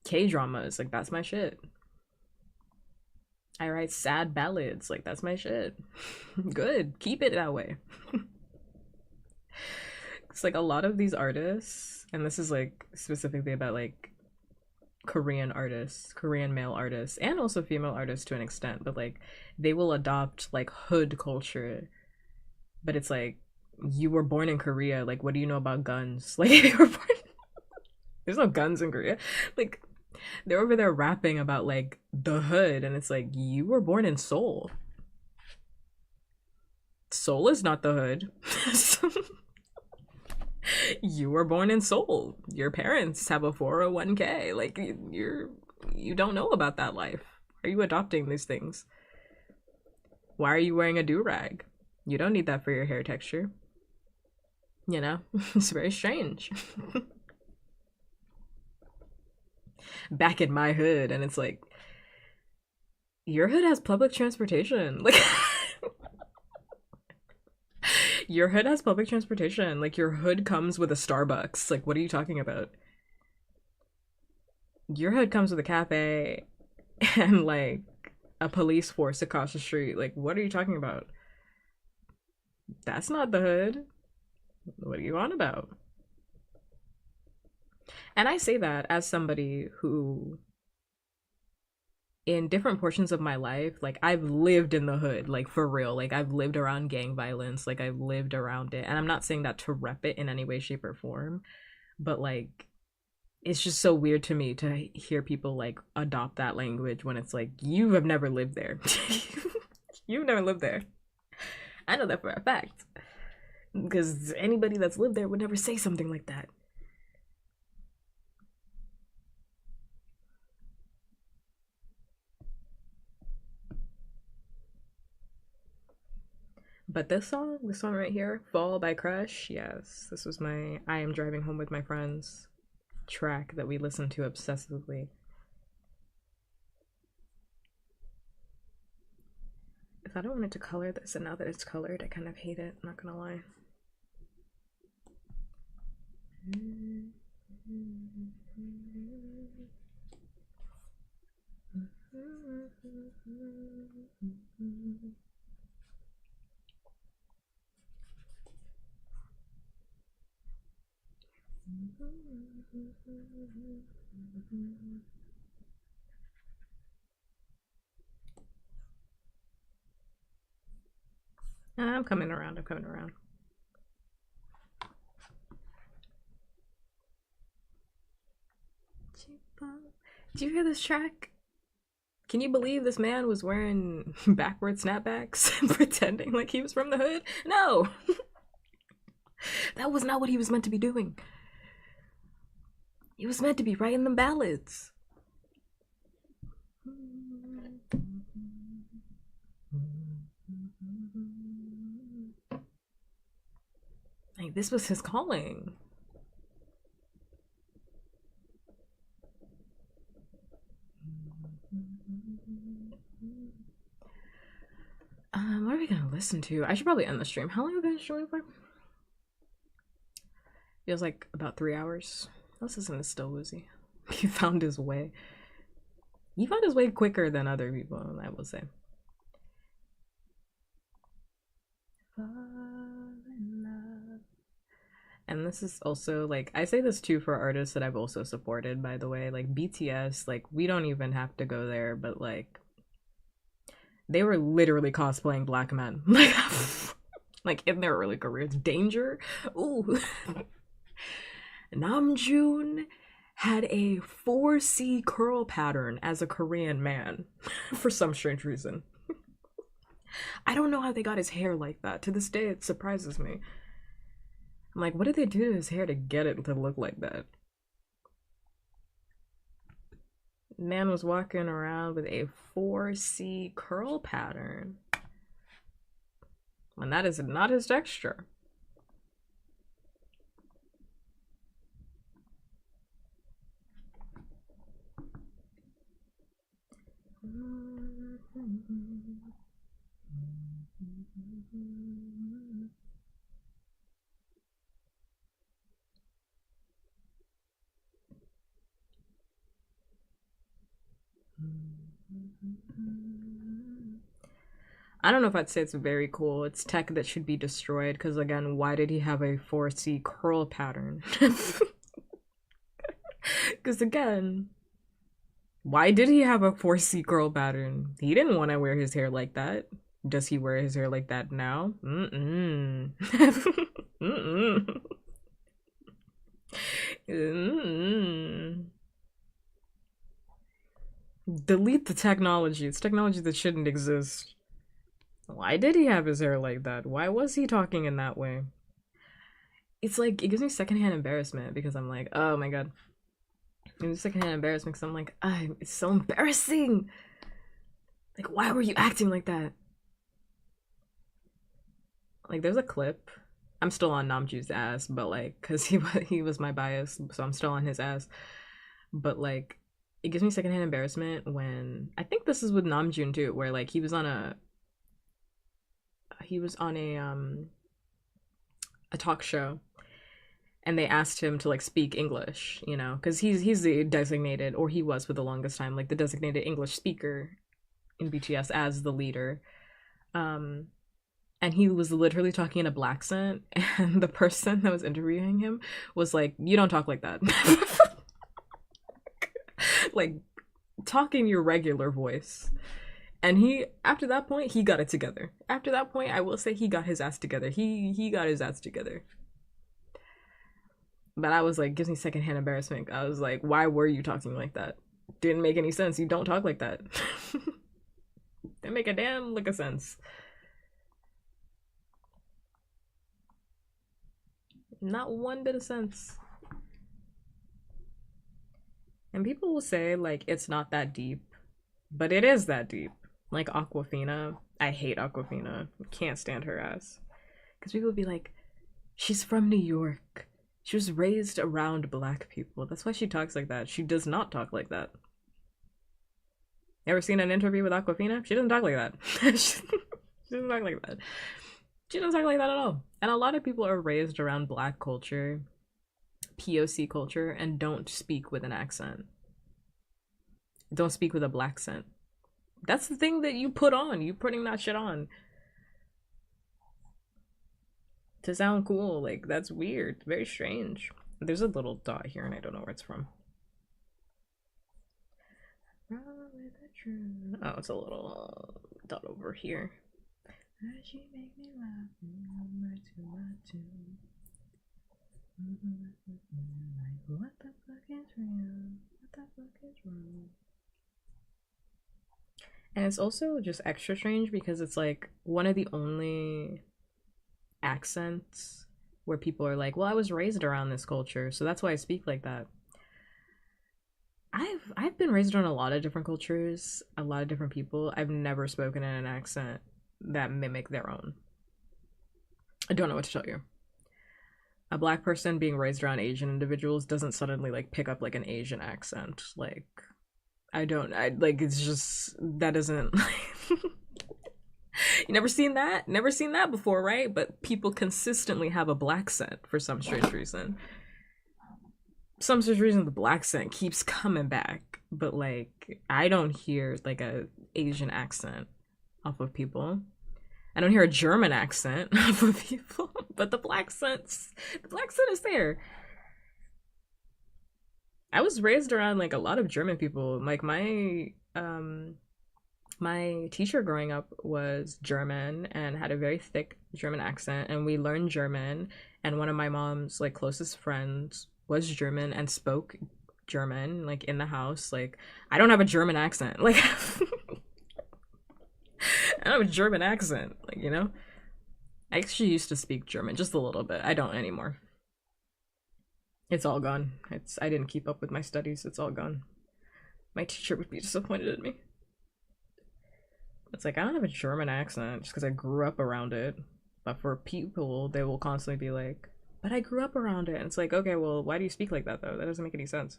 K-dramas, like that's my shit. I write sad ballads, like that's my shit. Good. Keep it that way. It's like a lot of these artists, and this is like specifically about like Korean artists, Korean male artists, and also female artists to an extent, but like they will adopt like hood culture. But it's like you were born in Korea, like what do you know about guns? Like you were born there's no guns in Korea. Like they're over there rapping about like the hood, and it's like you were born in Seoul. Seoul is not the hood. You were born in Seoul. Your parents have a 401k. Like you don't know about that life. Are you adopting these things? Why are you wearing a do-rag? You don't need that for your hair texture. You know? It's very strange. Back in my hood, and it's like your hood has public transportation. Like your hood has public transportation. Like your hood comes with a Starbucks. Like what are you talking about? Your hood comes with a cafe and like a police force across the street. Like what are you talking about? That's not the hood. What are you on about? And I say that as somebody who in different portions of my life, like I've lived in the hood, like for real. Like I've lived around gang violence, like I've lived around it. And I'm not saying that to rep it in any way, shape, or form, but like it's just so weird to me to hear people like adopt that language when it's like you have never lived there. You've never lived there. I know that for a fact. Because anybody that's lived there would never say something like that. But this song right here, Fall by Crush, yes, this was my I am driving home with my friends track that we listen to obsessively. If I don't want it to color this, and now that it's colored, I kind of hate it, not gonna lie. I'm coming around, I'm coming around. Did you hear this track? Can you believe this man was wearing backward snapbacks and pretending like he was from the hood? No! That was not what he was meant to be doing. He was meant to be writing them ballads. Like, this was his calling. What are we gonna listen to? I should probably end the stream. How long have we been streaming for? Feels like about 3 hours. Let's listen to Still Woozy. He found his way. He found his way quicker than other people, I will say. And this is also, like, I say this too for artists that I've also supported, by the way. Like, BTS, like, we don't even have to go there, but, like, they were literally cosplaying black men. Like in their early careers. Danger? Ooh. Namjoon had a 4C curl pattern as a Korean man for some strange reason. I don't know how they got his hair like that. To this day, it surprises me. I'm like, what did they do to his hair to get it to look like that? Man was walking around with a 4C curl pattern. And that is not his texture. I don't know if I'd say it's very cool. It's tech that should be destroyed because, again, why did he have a 4C curl pattern? Because, again, why did he have a 4C curl pattern? He didn't want to wear his hair like that. Does he wear his hair like that now? Mm-mm. Mm-mm. Mm-mm. Delete the technology. It's technology that shouldn't exist. Why did he have his hair like that? Why was he talking in that way? It's like, it gives me secondhand embarrassment because I'm like, oh my god. It gives me secondhand embarrassment because I'm like, it's so embarrassing. Like, why were you acting like that? Like, there's a clip. I'm still on Namjoon's ass, but like, cause he was my bias, so I'm still on his ass. But like, it gives me secondhand embarrassment when I think this is with Namjoon too, where like he was on a talk show and they asked him to like speak English, you know, because he's the designated, or he was for the longest time, like the designated English speaker in BTS as the leader. And he was literally talking in a black accent, and the person that was interviewing him was like, you don't talk like that. Like, talking your regular voice. And he, after that point, he got it together. After that point, I will say he got his ass together. He got his ass together. But I was like, gives me secondhand embarrassment. I was like, why were you talking like that? Didn't make any sense. You don't talk like that. Didn't make a damn lick of sense. Not one bit of sense. And people will say, like, it's not that deep. But it is that deep. Like Aquafina. I hate Aquafina. Can't stand her ass. Because people will be like, she's from New York. She was raised around black people. That's why she talks like that. She does not talk like that. Ever seen an interview with Aquafina? She doesn't talk like that. She doesn't talk like that. She doesn't talk like that at all. And a lot of people are raised around black culture, POC culture, and don't speak with an accent. Don't speak with a black accent. That's the thing that you put on. You putting that shit on to sound cool. Like, that's weird. Very strange. There's a little dot here and I don't know where it's from. Oh, it's a little dot over here. She make me laugh. What the fuck is real? What the fuck is wrong? And it's also just extra strange because it's like one of the only accents where people are like, well, I was raised around this culture, so that's why I speak like that. I've been raised around a lot of different cultures, a lot of different people. I've never spoken in an accent that mimic their own. I don't know what to tell you. A black person being raised around Asian individuals doesn't suddenly like pick up like an Asian accent. Like I like it's just that doesn't You never seen that? Never seen that before, right? But people consistently have a black scent for some strange reason. Some strange reason the black scent keeps coming back, but like I don't hear like a Asian accent off of people. I don't hear a German accent off of people, but the black scent is there. I was raised around like a lot of German people. Like my teacher growing up was German and had a very thick German accent, and we learned German, and one of my mom's like closest friends was German and spoke German like in the house. Like I don't have a German accent. Like I don't have a German accent, like, you know? I actually used to speak German just a little bit. I don't anymore. It's all gone. I didn't keep up with my studies. It's all gone. My teacher would be disappointed in me. It's like I don't have a German accent just because I grew up around it. But for people, they will constantly be like, but I grew up around it. And it's like, okay, well, why do you speak like that though? That doesn't make any sense.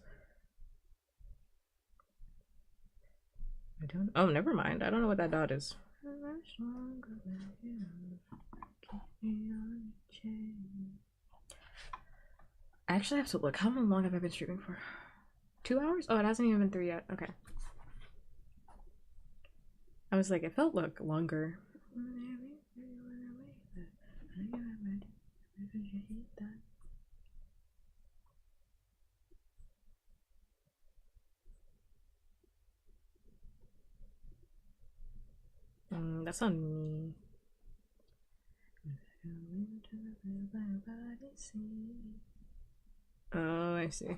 I don't. Oh, never mind. I don't know what that dot is. I actually have to look. How long have I been streaming for? 2 hours? Oh, it hasn't even been 3 yet. Okay. I was like, it felt like longer. That's on me. Oh, I see.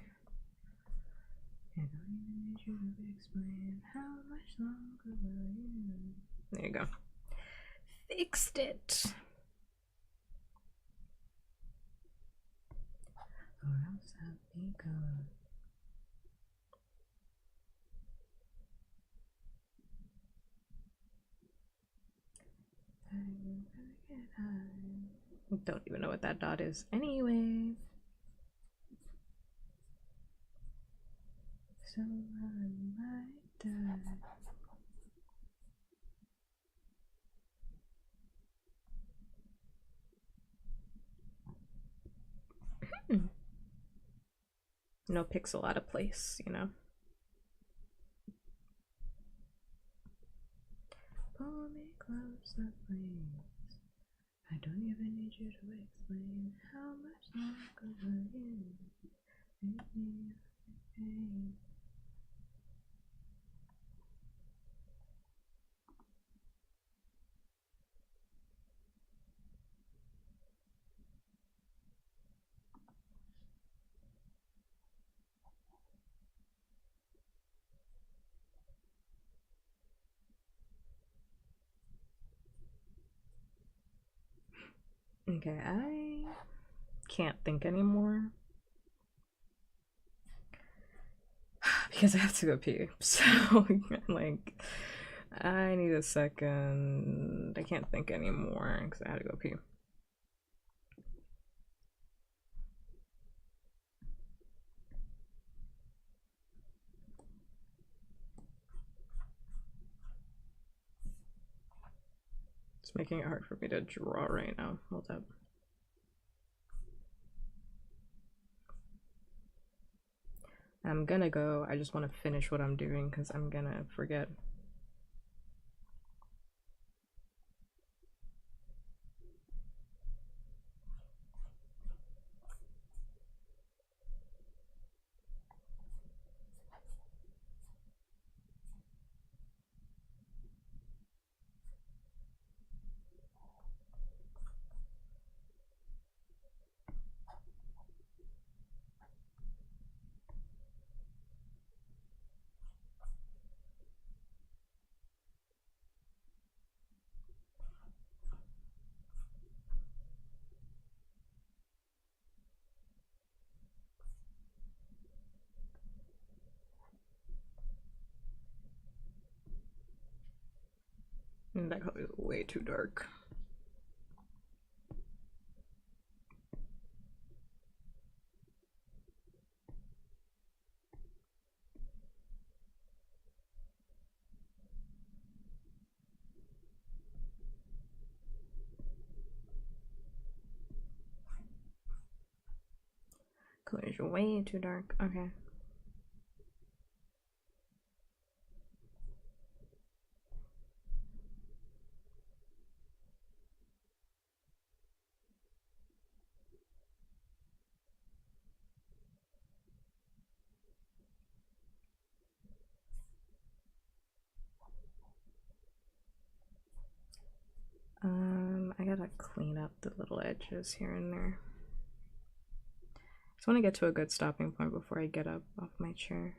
There you go. Fixed it. Don't even know what that dot is. Anyway. So I might die. No pixel out of place, you know? Pull me closer, please. I don't even need you to explain how much longer will you make me pain. Okay, I can't think anymore because I have to go pee. So, like, I need a second. I can't think anymore because I had to go pee. It's making it hard for me to draw right now. Hold up. I'm gonna go. I just want to finish what I'm doing because I'm gonna forget. And that color is way too dark. Color is way too dark. Okay. I gotta clean up the little edges here and there. Just want to get to a good stopping point before I get up off my chair.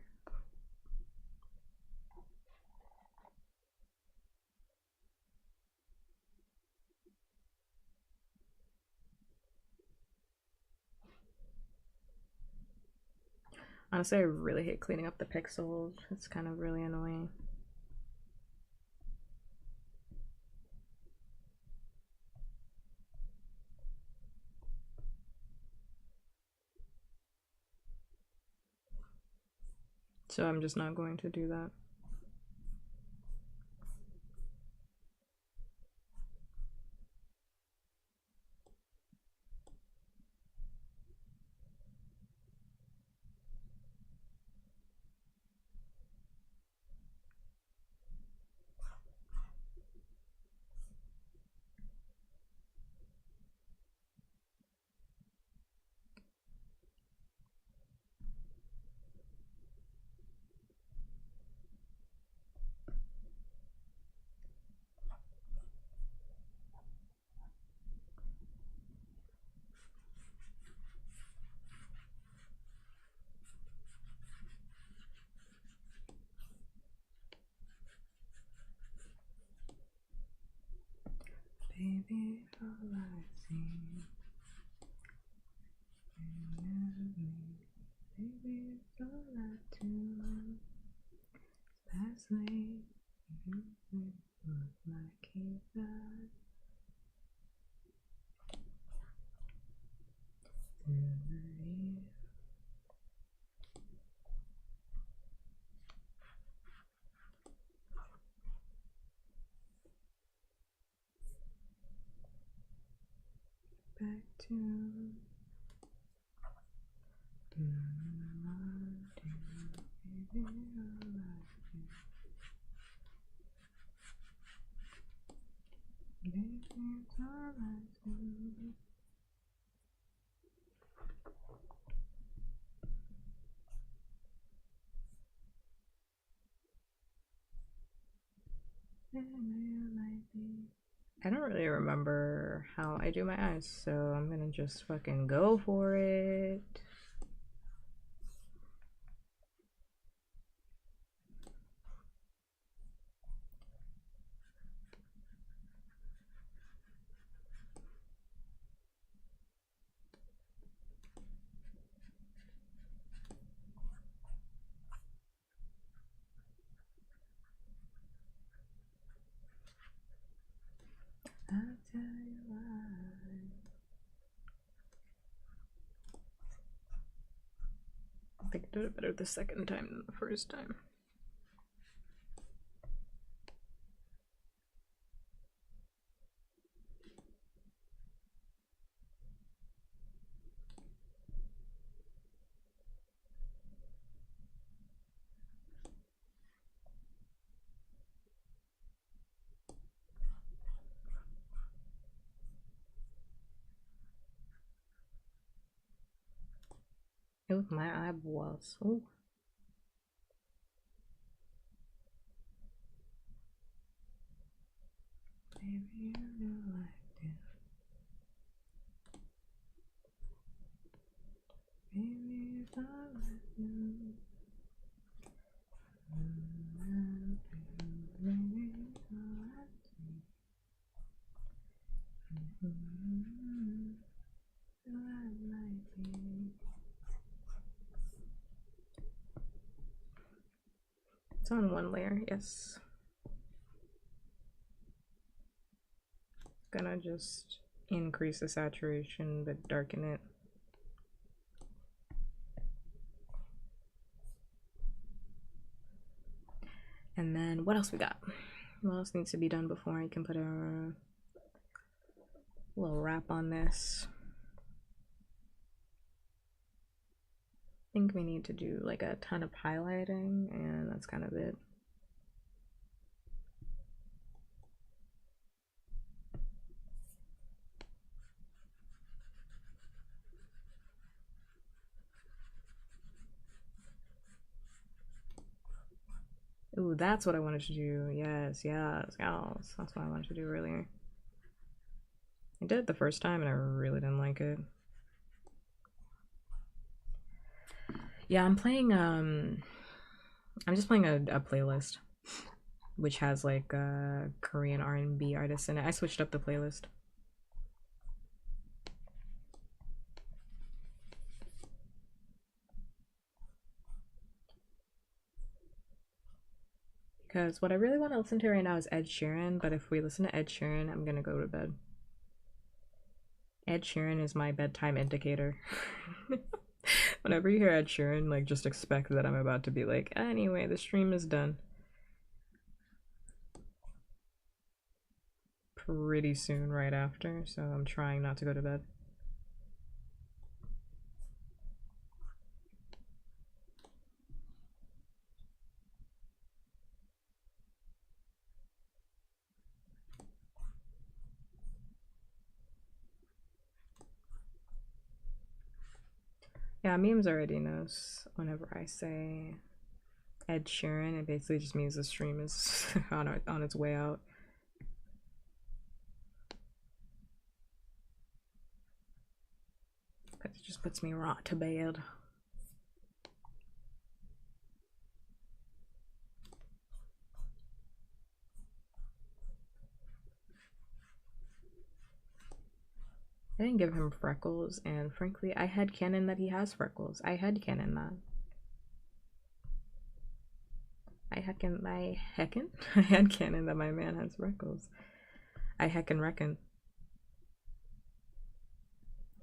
Honestly, I really hate cleaning up the pixels. It's kind of really annoying. So I'm just not going to do that. Baby, all I see. Baby, it's all I do. Past late, look like he died. Through the years. Back to I don't really remember how I do my eyes, so I'm gonna just fucking go for it. I'll tell you why. I think I did it better the second time than the first time. Ooh, my eyeballs. Ooh. Baby, you know I do. Baby, if I let you. It's on one layer, yes. Gonna just increase the saturation but darken it. And then what else we got? What else needs to be done before I can put a little wrap on this? I think we need to do like a ton of highlighting, and that's kind of it. Ooh, that's what I wanted to do. Yes, yes, yes. That's what I wanted to do earlier. I did it the first time and I really didn't like it. Yeah, I'm just playing a playlist which has like Korean R&B artists in it. I switched up the playlist. Because what I really want to listen to right now is Ed Sheeran, but if we listen to Ed Sheeran, I'm gonna go to bed. Ed Sheeran is my bedtime indicator. Whenever you hear Ed Sheeran, like, just expect that I'm about to be like, anyway, the stream is done. Pretty soon right after, so I'm trying not to go to bed. Yeah, memes already knows whenever I say Ed Sheeran, it basically just means the stream is on its way out. Because it just puts me right to bed. I didn't give him freckles, and frankly, I headcanon that he has freckles. I headcanon that. I headcanon that my man has freckles. I heckin' reckon.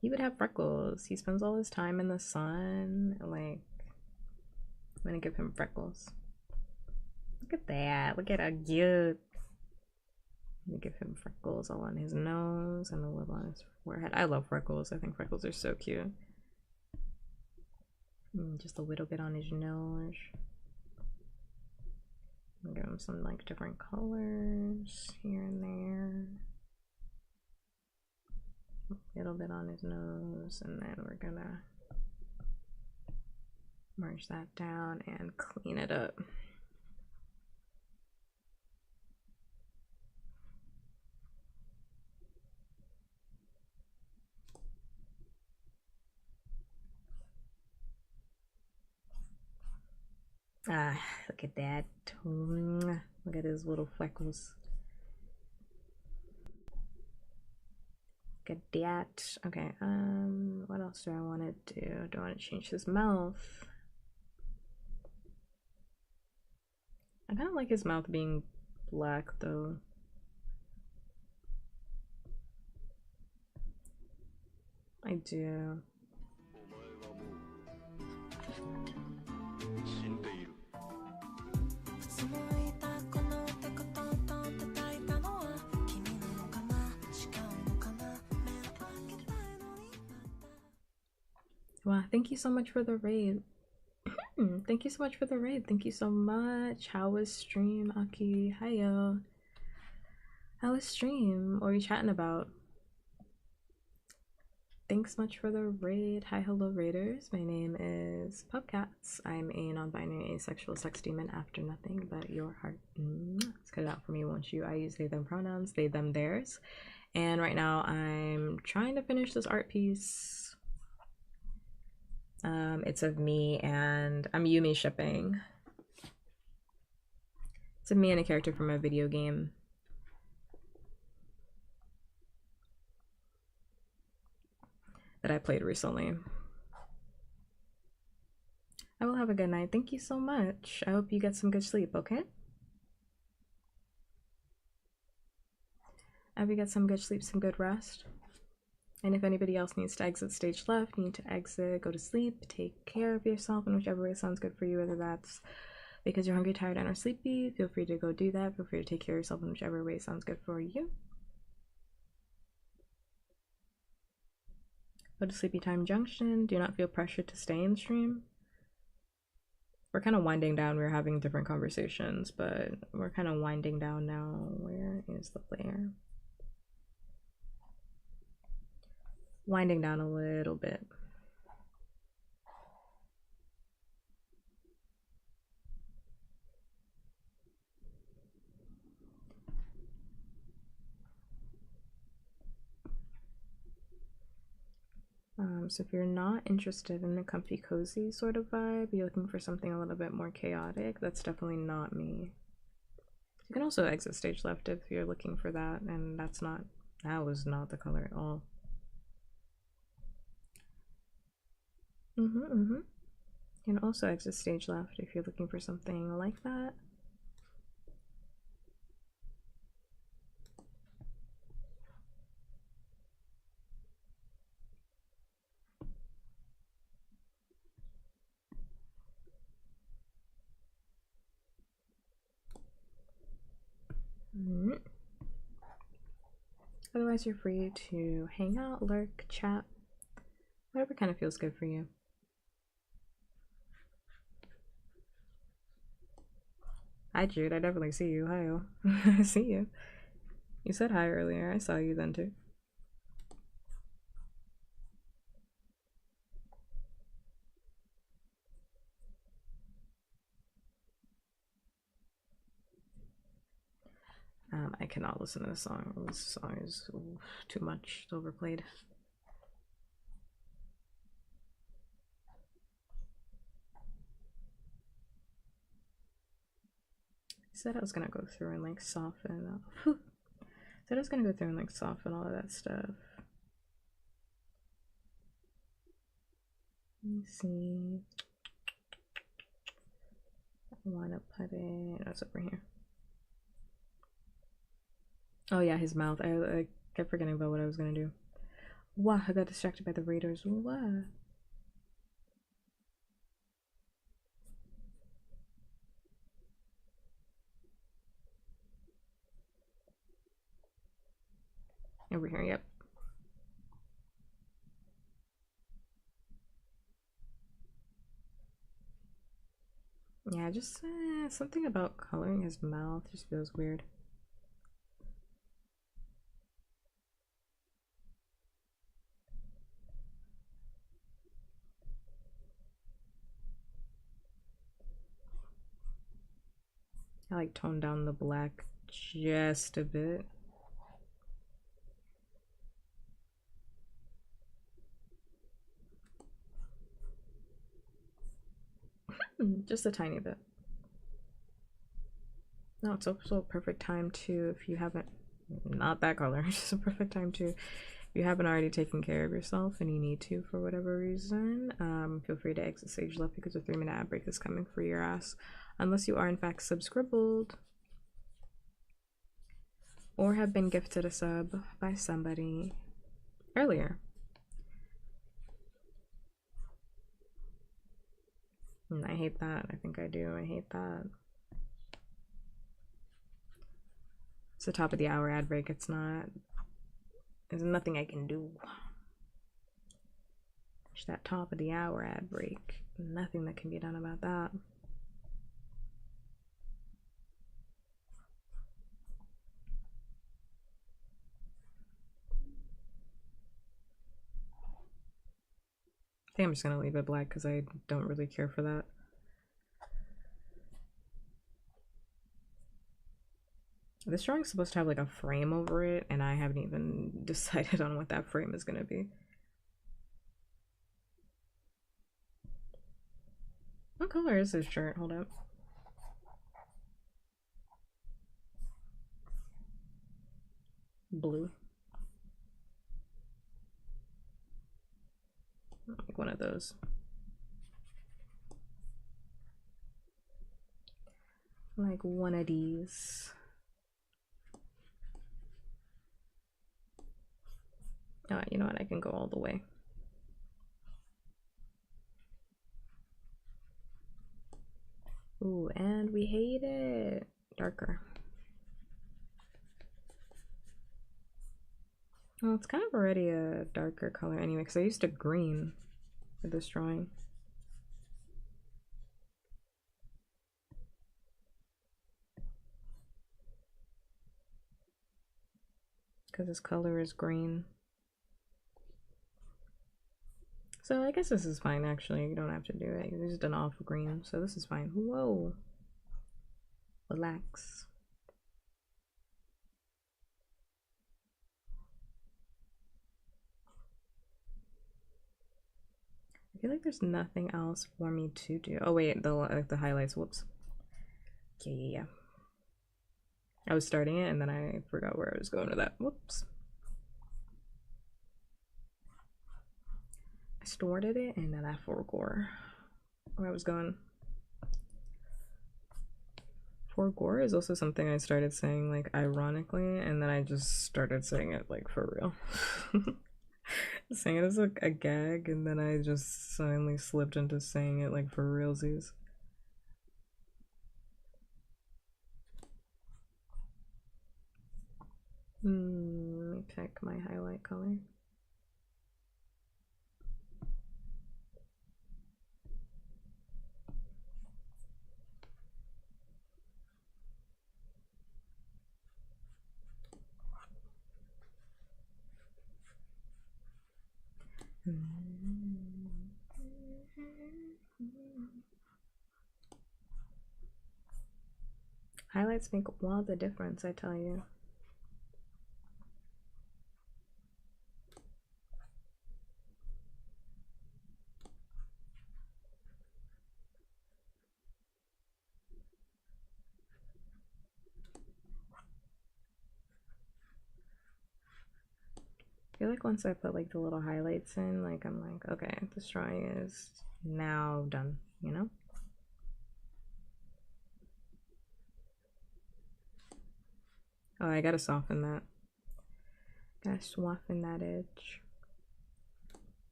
He would have freckles. He spends all his time in the sun. Like, I'm gonna give him freckles. Look at that. Look at how cute. I'm gonna give him freckles all on his nose and a little on his forehead. I love freckles. I think freckles are so cute. Just a little bit on his nose. I'll give him some like different colors here and there. A little bit on his nose, and then we're gonna merge that down and clean it up. Ah, look at that. Look at his little freckles. Look at that. Okay, what else do I want to do? Do I want to change his mouth? I kind of like his mouth being black though. I do. Wow, thank you so much for the raid. Thank you so much for the raid. Thank you so much. How was stream, Aki? Hiyo. How was stream? What are you chatting about? thanks much for the raid. Hi, hello, raiders. My name is Puppkats. I'm a non-binary asexual sex demon after nothing but your heart. Let's cut it out for me, won't you? I use they, them pronouns, they, them, theirs. And right now I'm trying to finish this art piece. It's of me and I'm Yumi shipping. It's of me and a character from a video game. That I played recently. I will have a good night. Thank you so much. I hope you get some good sleep, okay? I hope you get some good sleep, some good rest. And if anybody else needs to exit stage left, you need to exit, go to sleep, take care of yourself in whichever way sounds good for you, whether that's because you're hungry, tired, and are sleepy, feel free to go do that. Feel free to take care of yourself in whichever way sounds good for you. Go to Sleepy Time Junction. Do not feel pressured to stay in stream. We're kind of winding down. We're having different conversations, but we're kind of winding down now. Where is the player? Winding down a little bit. So if you're not interested in a comfy cozy sort of vibe, you're looking for something a little bit more chaotic, that's definitely not me. You can also exit stage left if you're looking for that, and that was not the color at all. You can also exit stage left if you're looking for something like that. Otherwise, you're free to hang out, lurk, chat, whatever kind of feels good for you. Hi, Jude. I definitely see you. Hi, I see you. You said hi earlier. I saw you then too. I cannot listen to this song. This song is too much. It's overplayed. I said I was gonna go through and like soften. Said I was gonna go through and like soften all of that stuff. Let me see. I wanna put it. That's over here. Oh yeah, his mouth. I kept forgetting about what I was gonna do. Wow, I got distracted by the raiders. What? Over here, yep. Yeah, just something about coloring his mouth just feels weird. I like toned down the black just a bit. Just a tiny bit. No, it's also a perfect time to, if you haven't, not that color, just a perfect time to, if you haven't already taken care of yourself and you need to for whatever reason, feel free to exit stage left because a 3-minute ad break is coming for your ass. Unless you are in fact subscribbled or have been gifted a sub by somebody earlier. And I hate that. I think I do. I hate that. It's the top of the hour ad break. It's not. There's nothing I can do. It's that top of the hour ad break. Nothing that can be done about that. I think I'm just gonna leave it black because I don't really care for that. This drawing's supposed to have like a frame over it, and I haven't even decided on what that frame is gonna be. What color is this shirt? Hold up. Blue. Like one of those. Like one of these. You know what? I can go all the way. Ooh, and we hate it. Darker. Well, it's kind of already a darker color anyway, because I used a green for this drawing. Because this color is green. So I guess this is fine, actually. You don't have to do it. You used an off green, so this is fine. Whoa. Relax. I feel like there's nothing else for me to do. Oh wait, the highlights. Whoops. Yeah. I was starting it and then I forgot where I was going with that. Whoops. I started it and then I forgot where I was going. Forgore is also something I started saying like ironically, and then I just started saying it like for real. Saying it as like a gag, and then I just suddenly slipped into saying it like for realsies. Let me pick my highlight color. Highlights make all the difference, I tell you. I feel like once I put like the little highlights in, like I'm like, okay, this drawing is now done, you know? Oh, I gotta soften that. Gotta soften that edge.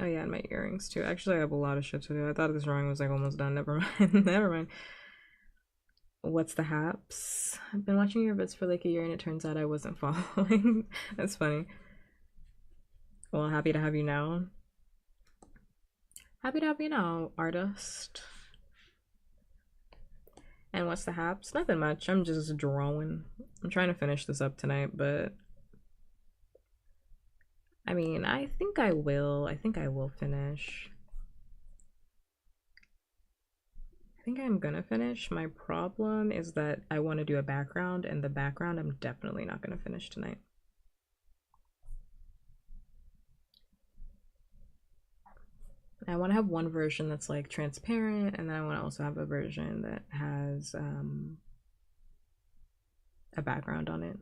Oh yeah, and my earrings too. Actually, I have a lot of shit to do. I thought this drawing was like almost done. Never mind. Never mind. What's the haps? I've been watching your vids for like a year and it turns out I wasn't following. That's funny. Well, happy to have you now. Happy to have you now, artist. And what's the haps? Nothing much. I'm just drawing. I'm trying to finish this up tonight, but I mean, I think I will. I think I will finish. I think I'm gonna finish. My problem is that I want to do a background, and the background I'm definitely not gonna finish tonight. I want to have one version that's like transparent, and then I want to also have a version that has a background on it.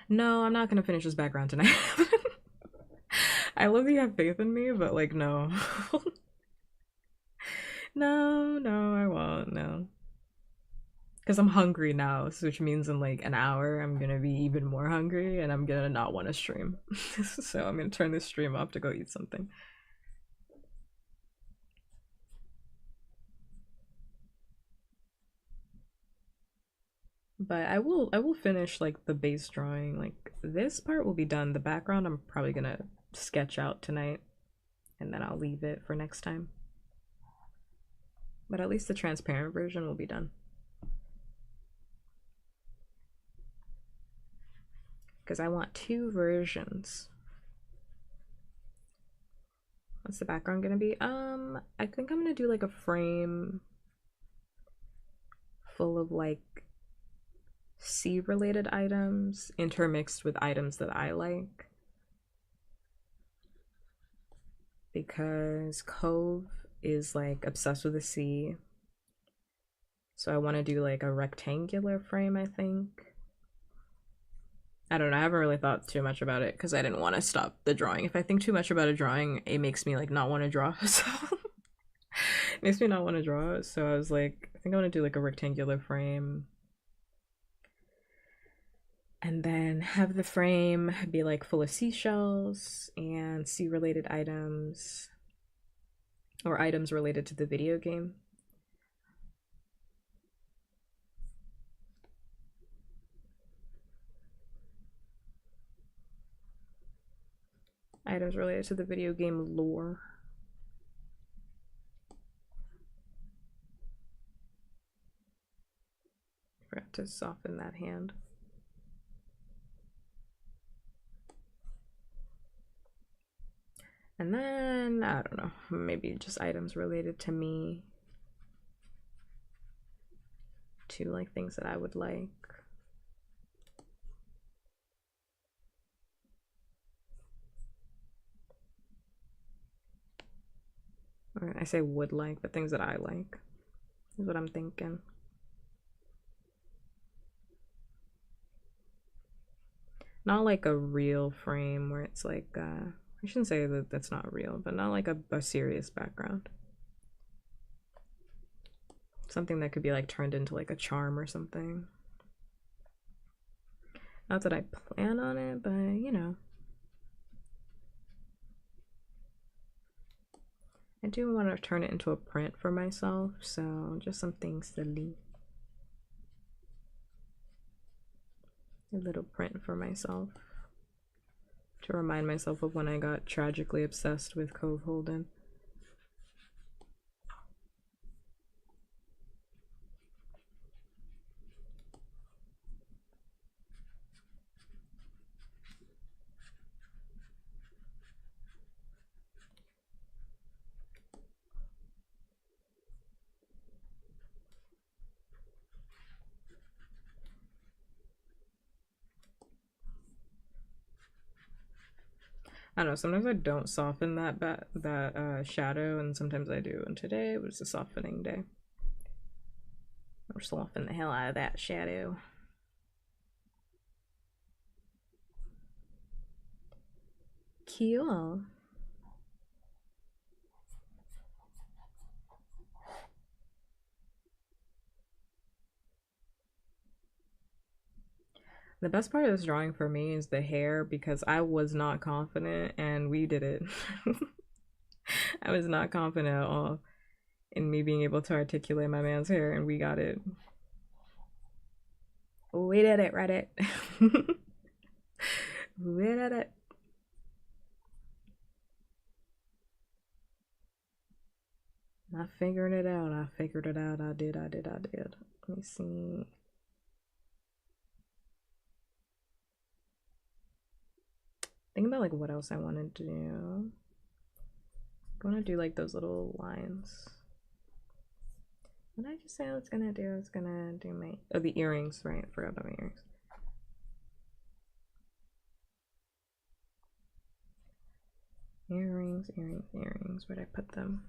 No, I'm not gonna finish this background tonight. I love that you have faith in me, but like, no. No, I won't, no. Because I'm hungry now, which means in like an hour I'm gonna be even more hungry and I'm gonna not want to stream. So I'm gonna turn this stream off to go eat something. But I will finish like the base drawing. Like this part will be done. The background I'm probably gonna sketch out tonight and then I'll leave it for next time. But at least the transparent version will be done. Because I want two versions. What's the background gonna be? I think I'm gonna do like a frame full of like sea related items intermixed with items that I like. Because Cove is like obsessed with the sea. So I want to do like a rectangular frame, I think. I don't know, I haven't really thought too much about it because I didn't want to stop the drawing. If I think too much about a drawing, it makes me like not want to draw. So it makes me not want to draw. So I was like, I think I want to do like a rectangular frame. And then have the frame be like full of seashells and sea related items or items related to the video game. Items related to the video game lore. Forgot to soften that hand. And then, I don't know, maybe just items related to me. To like things that I would like. Or I say would like, but things that I like is what I'm thinking. Not like a real frame where it's like, I shouldn't say that that's not real, but not like a serious background. Something that could be like turned into like a charm or something. Not that I plan on it, but you know. I do want to turn it into a print for myself, so just something silly. A little print for myself. To remind myself of when I got tragically obsessed with Cove Holden. I don't know, sometimes I don't soften that shadow, and sometimes I do, and today was a softening day. Or soften the hell out of that shadow. Cool. The best part of this drawing for me is the hair because I was not confident and we did it. I was not confident at all in me being able to articulate my man's hair and we got it. We did it, Reddit. We did it. I figured it out. I figured it out. I did. Let me see. Think about like what else I want to do. I want to do like those little lines. What did I just say I was gonna do? I was gonna do my the earrings, right? I forgot about my earrings. Earrings. Where'd I put them?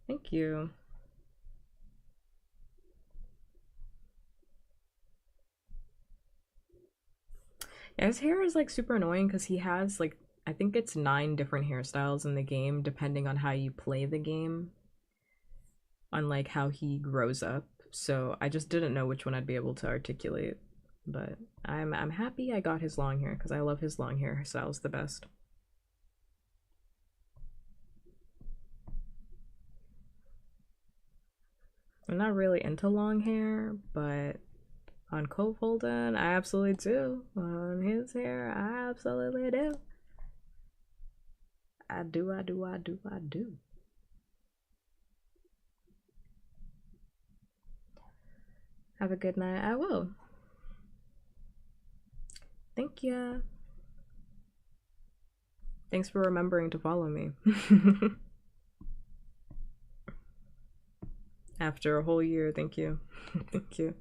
Thank you. Yeah, his hair is like super annoying because he has like I think it's 9 different hairstyles in the game depending on how you play the game. On like how he grows up. So I just didn't know which one I'd be able to articulate. But I'm happy I got his long hair because I love his long hairstyles the best. I'm not really into long hair, but on Cole Holden, I absolutely do. On his hair, I absolutely do. I do, I do, I do, I do. Have a good night. I will. Thank you. Thanks for remembering to follow me. After a whole year, thank you. Thank you.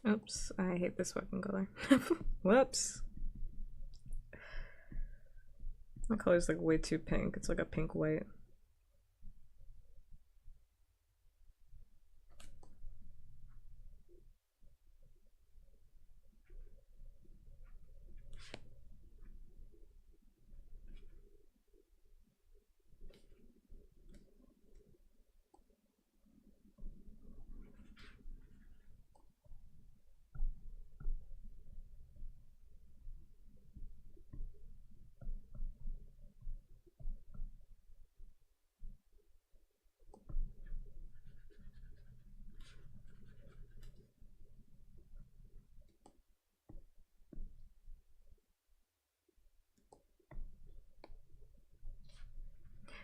Oops, I hate this fucking color. Whoops. My color's like way too pink. It's like a pink white.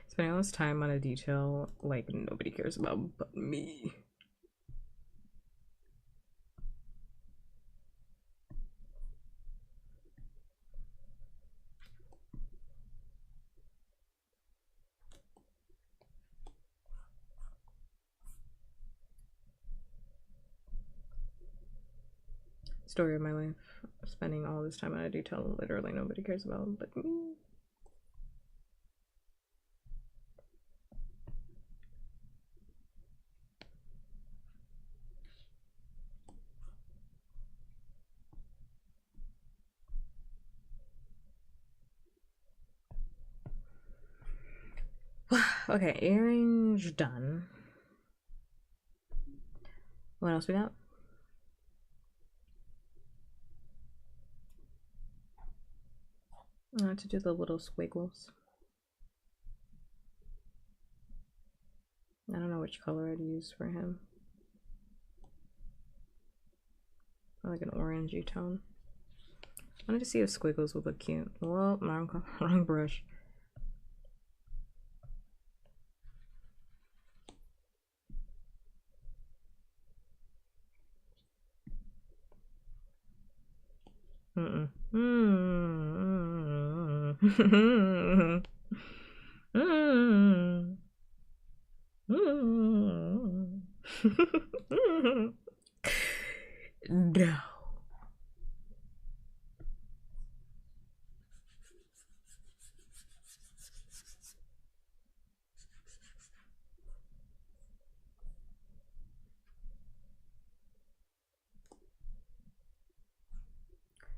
Spending all this time on a detail like nobody cares about but me. Story of my life. Spending all this time on a detail literally nobody cares about but me. Okay, earrings done. What else we got? I have to do the little squiggles. I don't know which color I'd use for him. I like an orangey tone. I wanted to see if squiggles would look cute. Well, wrong brush. Mm-mm. Mm-mm. Mm-mm. Mm-mm. No.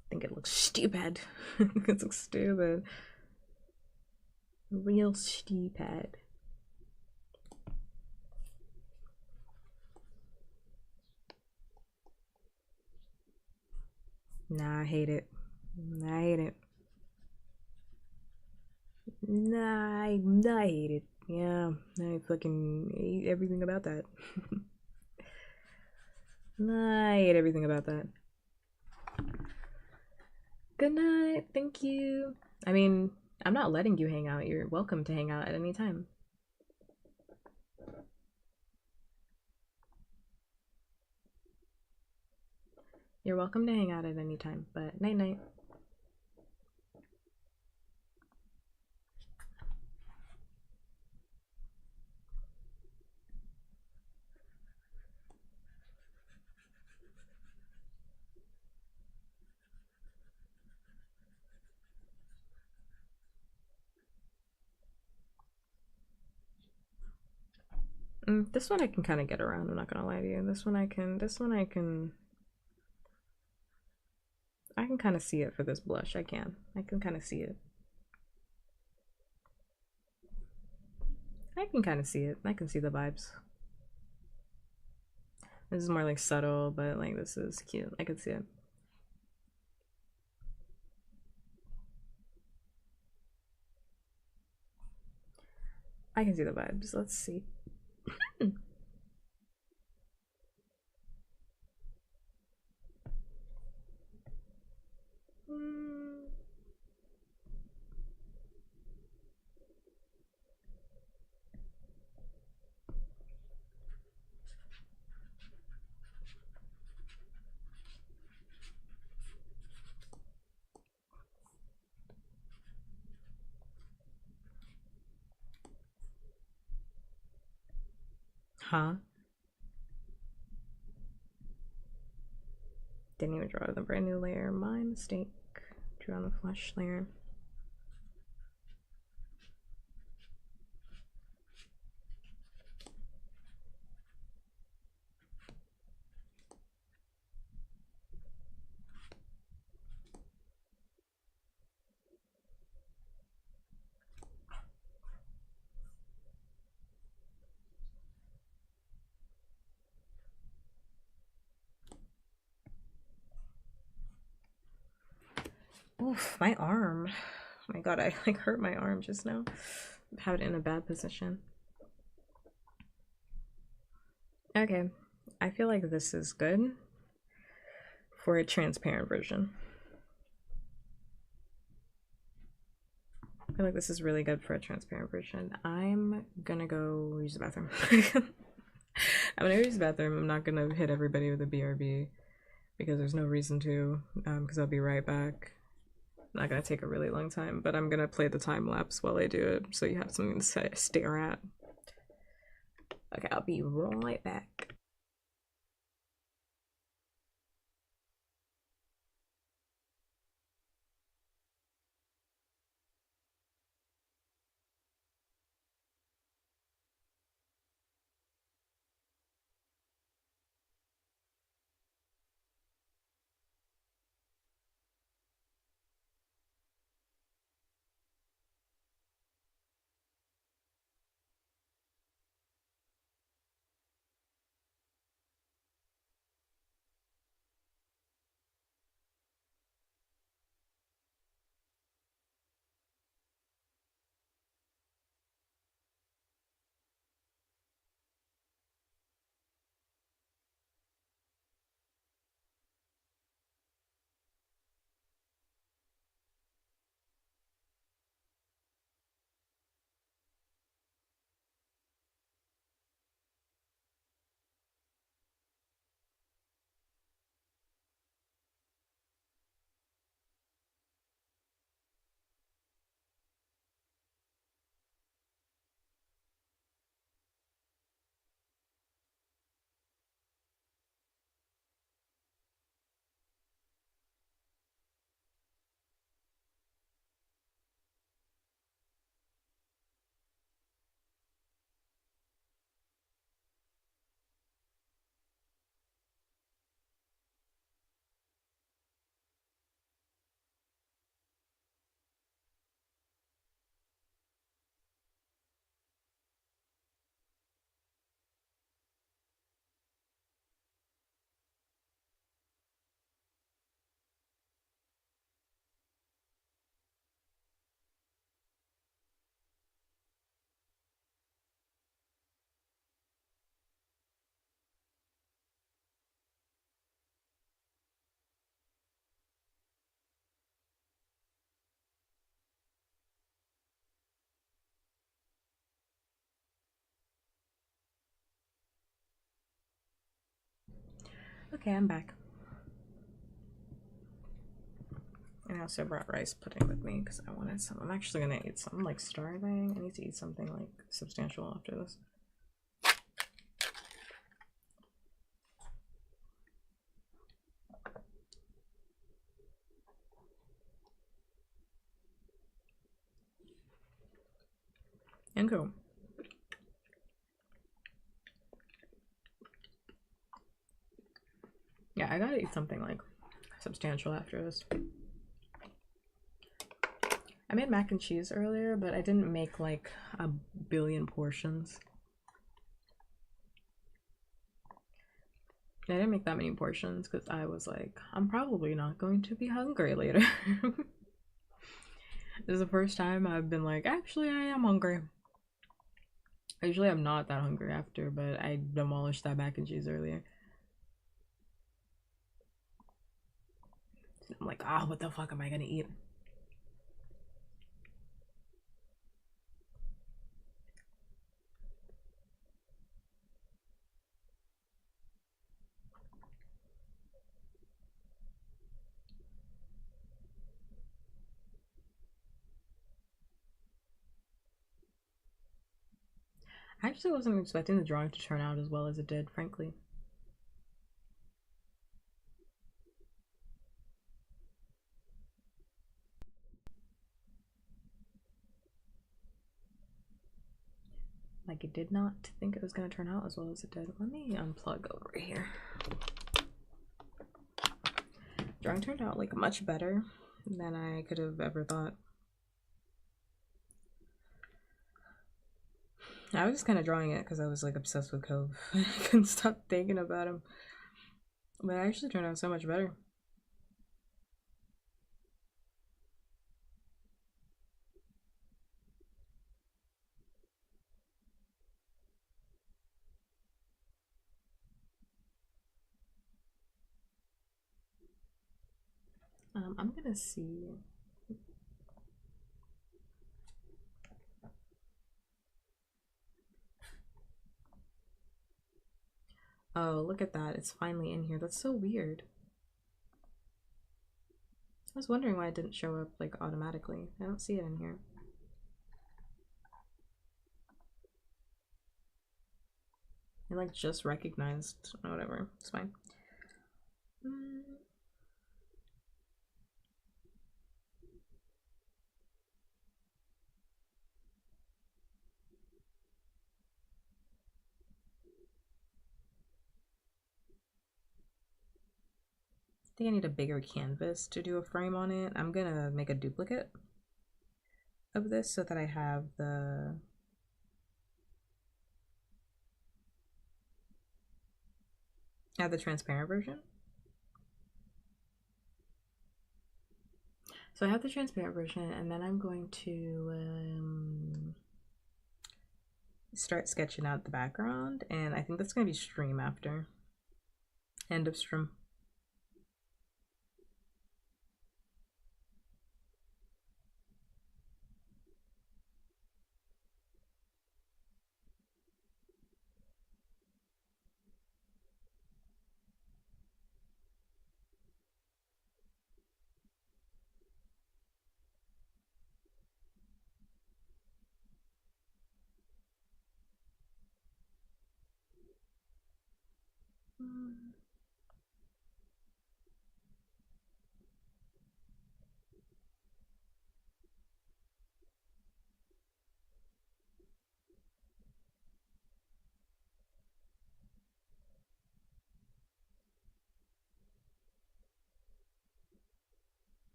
I think it looks stupid. It looks stupid. Real stupid. Nah, I hate it. I hate it. Nah, I hate it. Yeah, I fucking hate everything about that. Nah, I hate everything about that. Good night. Thank you. I mean, I'm not letting you hang out. You're welcome to hang out at any time. You're welcome to hang out at any time, but night night. This one I can kind of get around. I'm not gonna lie to you. This one I can. This one I can. I can kind of see it for this blush. I can. I can kind of see it. I can kind of see it. I can see the vibes. This is more like subtle, but like this is cute. I can see it. I can see the vibes. Let's see. Huh? Didn't even draw the brand new layer. My mistake. Drew on the flesh layer. Oof, my arm. Oh my god, I like hurt my arm just now. Have it in a bad position. Okay, I feel like this is good for a transparent version. I feel like this is really good for a transparent version. I'm gonna go use the bathroom. I'm gonna use the bathroom. I'm not gonna hit everybody with a BRB because there's no reason to, because I'll be right back. Not gonna take a really long time, but I'm gonna play the time lapse while I do it so you have something to stare at. Okay, I'll be right back. Okay, I'm back. And I also brought rice pudding with me because I wanted some. I'm actually gonna eat some. I'm like starving. I need to eat something like substantial after this. And cool. Yeah, I gotta eat something like substantial after this. I made mac and cheese earlier, but I didn't make like a billion portions. I didn't make that many portions because I was like, I'm probably not going to be hungry later. This is the first time I've been like, actually, I am hungry. Usually I'm not that hungry after, but I demolished that mac and cheese earlier. I'm like, ah, what the fuck am I gonna eat? I actually wasn't expecting the drawing to turn out as well as it did, frankly. Like, it did not think it was gonna turn out as well as it did. Let me unplug over here. Drawing turned out like much better than I could have ever thought. I was just kind of drawing it because I was like obsessed with Cove. I couldn't stop thinking about him. But it actually turned out so much better. I'm gonna see. Oh, look at that. It's finally in here. That's so weird. I was wondering why it didn't show up like automatically. I don't see it in here. It like just recognized. Whatever. It's fine. I think I need a bigger canvas to do a frame on it. I'm gonna make a duplicate of this so that I have the transparent version. So I have the transparent version, and then I'm going to start sketching out the background, and I think that's going to be stream after. End of stream.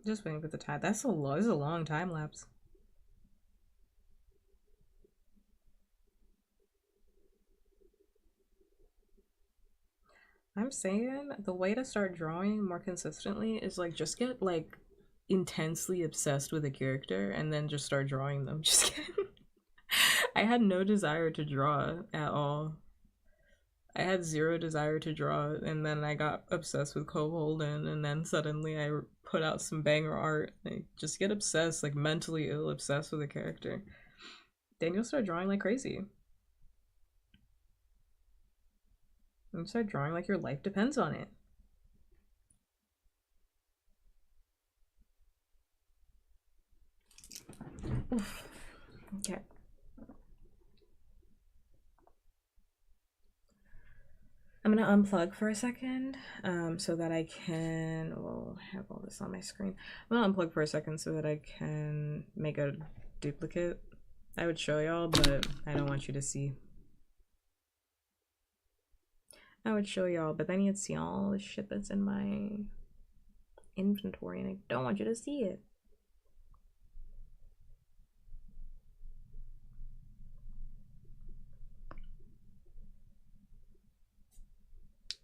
Just waiting for the time. This is a long time lapse. I'm saying the way to start drawing more consistently is like just get like intensely obsessed with a character and then just start drawing them. Just kidding. I had no desire to draw at all. I had zero desire to draw, and then I got obsessed with Cole Holden, and then suddenly I put out some banger art. Like, just get obsessed, like mentally ill obsessed with a character. Then you'll start drawing like crazy. And start drawing like your life depends on it. Oof. Okay. I'm gonna unplug for a second so that I can, well, have all this on my screen. I'm gonna unplug for a second so that I can make a duplicate. I would show y'all, but I don't want you to see. I would show y'all, but then you'd see all the shit that's in my inventory and I don't want you to see it.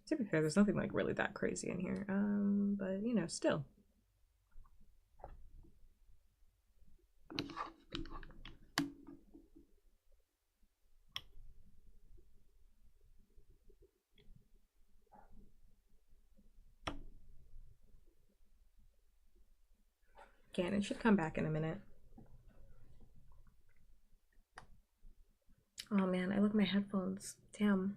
To be fair, there's nothing like really that crazy in here. But you know, still. Again, it should come back in a minute. Oh man, I left my headphones. Damn.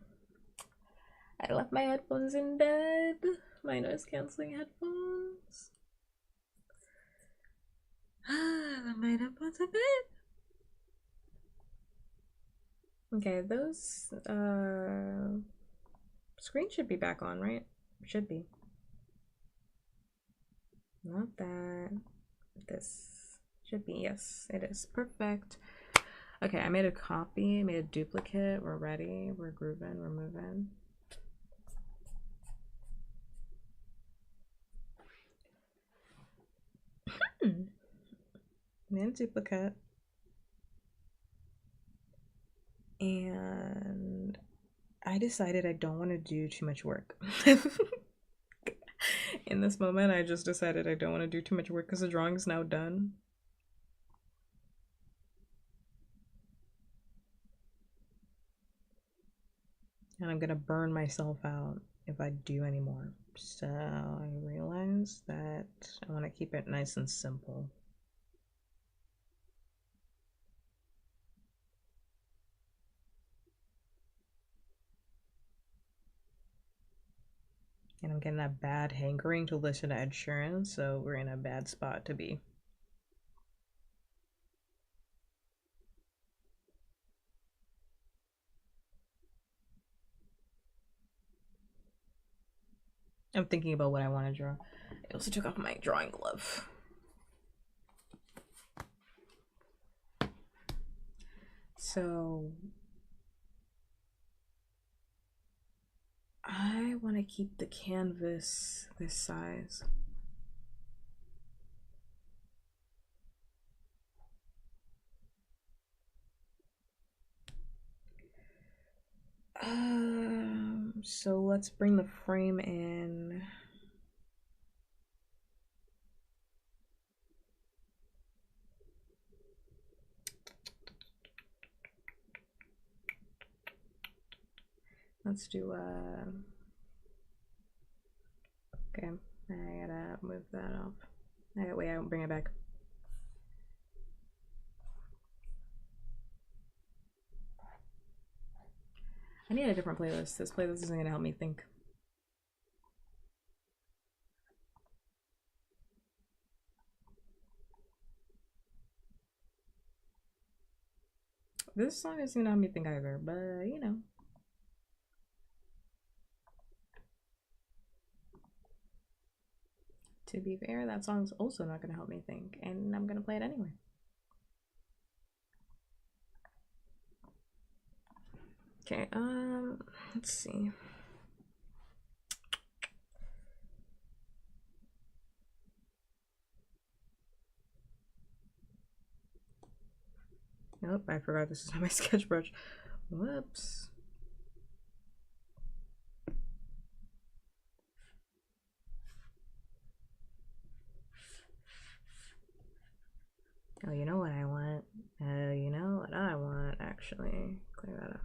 I left my headphones in bed. My noise canceling headphones. I left my headphones in bed. Okay, those screen should be back on, right? Should be. Not that. This should be, yes, it is. Perfect. Okay, I made a copy, made a duplicate. We're ready. We're grooving, we're moving. Made a duplicate. And I decided I don't want to do too much work. In this moment, I just decided I don't want to do too much work because the drawing is now done. And I'm gonna burn myself out if I do any more. So I realized that I want to keep it nice and simple. And I'm getting a bad hankering to listen to Ed Sheeran, so we're in a bad spot to be. I'm thinking about what I want to draw. I also took off my drawing glove. So I want to keep the canvas this size. So let's bring the frame in. Let's do okay, I gotta move that off. Wait, I won't bring it back. I need a different playlist. This playlist isn't gonna help me think. This song isn't gonna help me think either, but you know. To be fair, that song's also not gonna help me think, and I'm gonna play it anyway. Okay, let's see. Nope, I forgot this is on my sketch brush. Whoops. actually clear that up.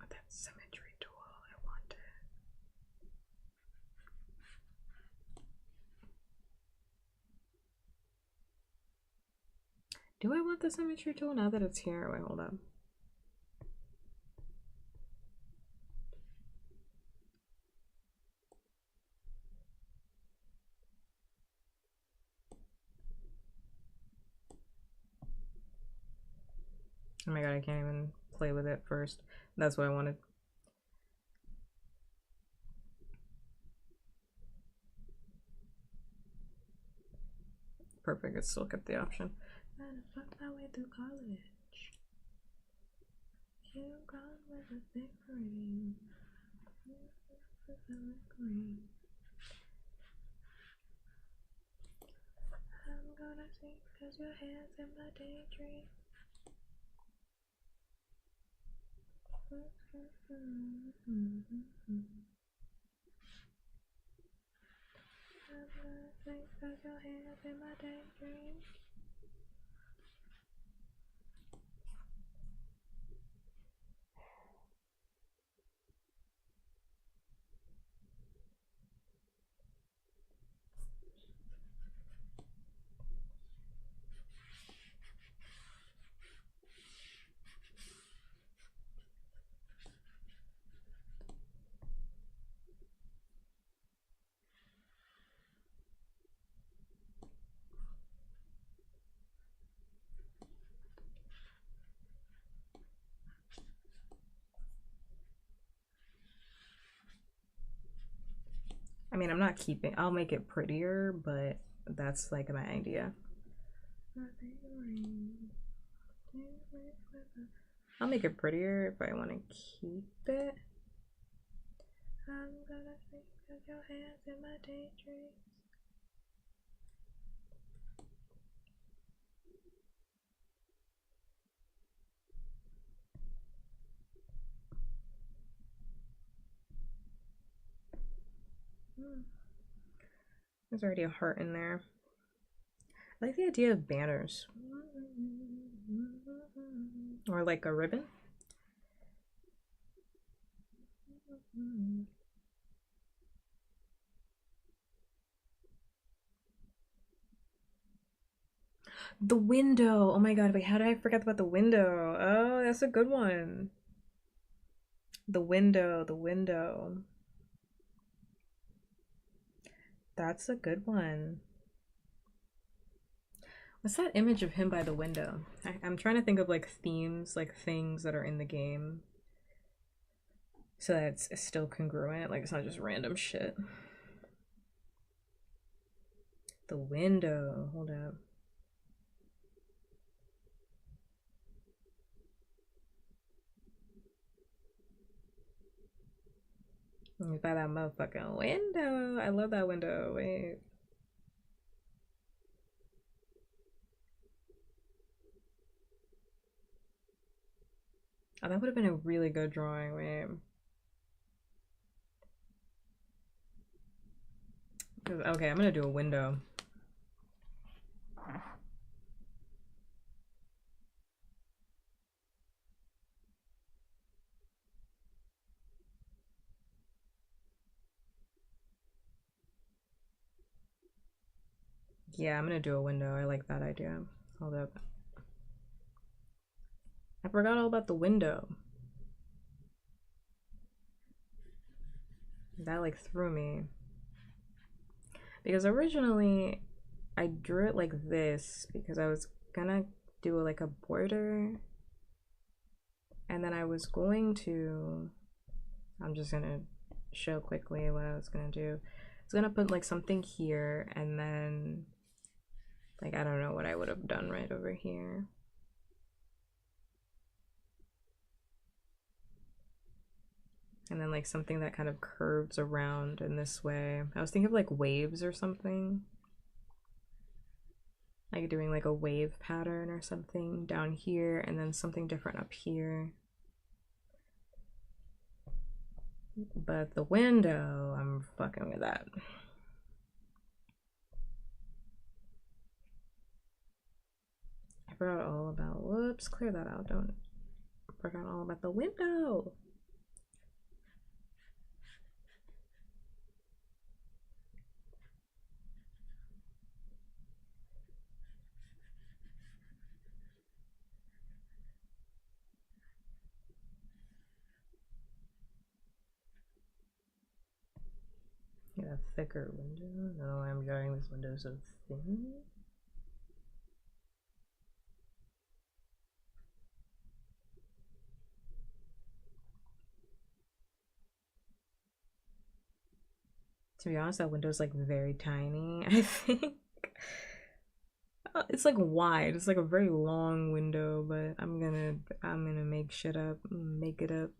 Oh, that symmetry tool, I want it. Do I want the symmetry tool now that it's here? Wait, hold up. Oh my god, I can't even play with it first. That's what I wanted. Perfect, it still kept the option. Trying to fuck my way through college. You gone with a big ring. I'm gonna sing cause your hands in my daydream. Your hands in my daydream. I mean, I'm not keeping, I'll make it prettier, but that's like my idea. I'll make it prettier if I want to keep it. I'm gonna think of your hands in my daydreams. There's already a heart in there. I like the idea of banners. Or like a ribbon. The window. Oh my god, wait, how did I forget about the window? Oh, that's a good one. The window, the window. That's a good one. What's that image of him by the window? I'm trying to think of like themes, like things that are in the game. So that it's still congruent, like it's not just random shit. The window, hold up. By that motherfucking window. I love that window. Wait. Oh, that would have been a really good drawing. Wait. Okay, I'm gonna do a window. Yeah, I'm gonna do a window. I like that idea. Hold up. I forgot all about the window. That like threw me. Because originally I drew it like this because I was gonna do like a border. And then I was going to, I'm just gonna show quickly what I was gonna do. I was gonna put like something here and then like I don't know what I would have done right over here. And then like something that kind of curves around in this way. I was thinking of like waves or something. Like doing like a wave pattern or something down here and then something different up here. But the window, I'm fucking with that. forgot all about, whoops, clear that out, don't, forgot all about the window. Yeah, thicker window. No, I'm drawing this window so thin. To be honest, that window's like very tiny, I think. It's like wide. It's like a very long window, but I'm gonna make shit up, make it up.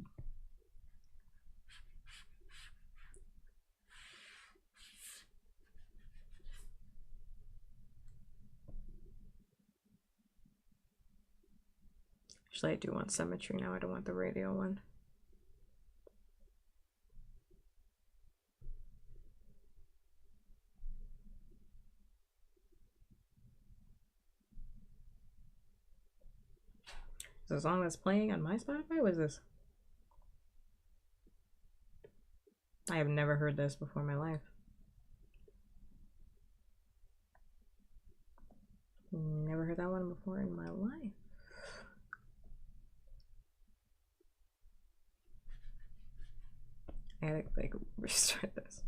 Actually, I do want symmetry now. I don't want the radial one. Is the song that's playing on my Spotify? What is this? I have never heard this before in my life. Never heard that one before in my life. I gotta like restart this.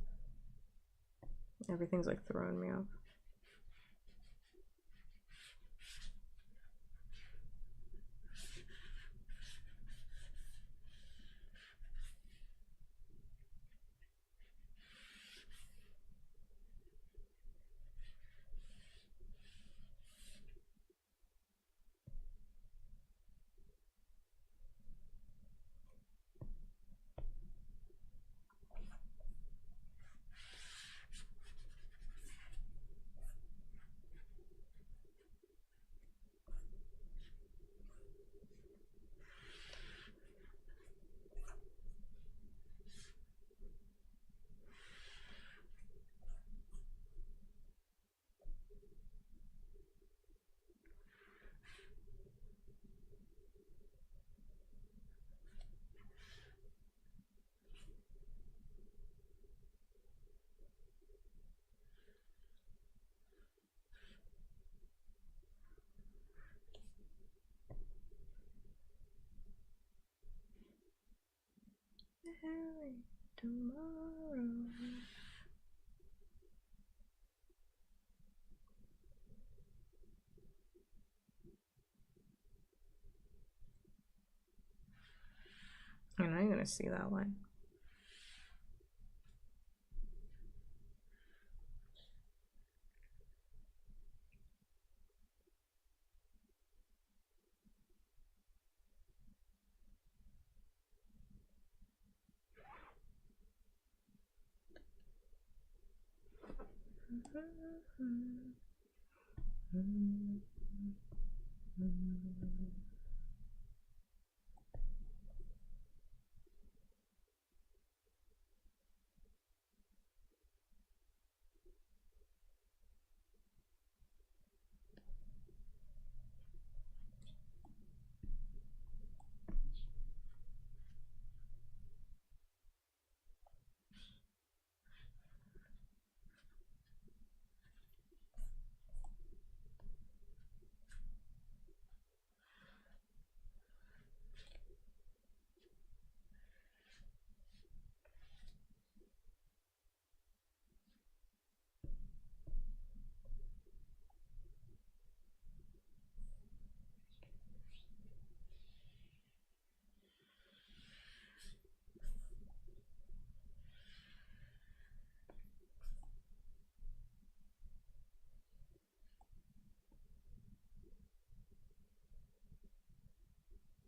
Everything's like throwing me off. Tomorrow. I know you're gonna see that one.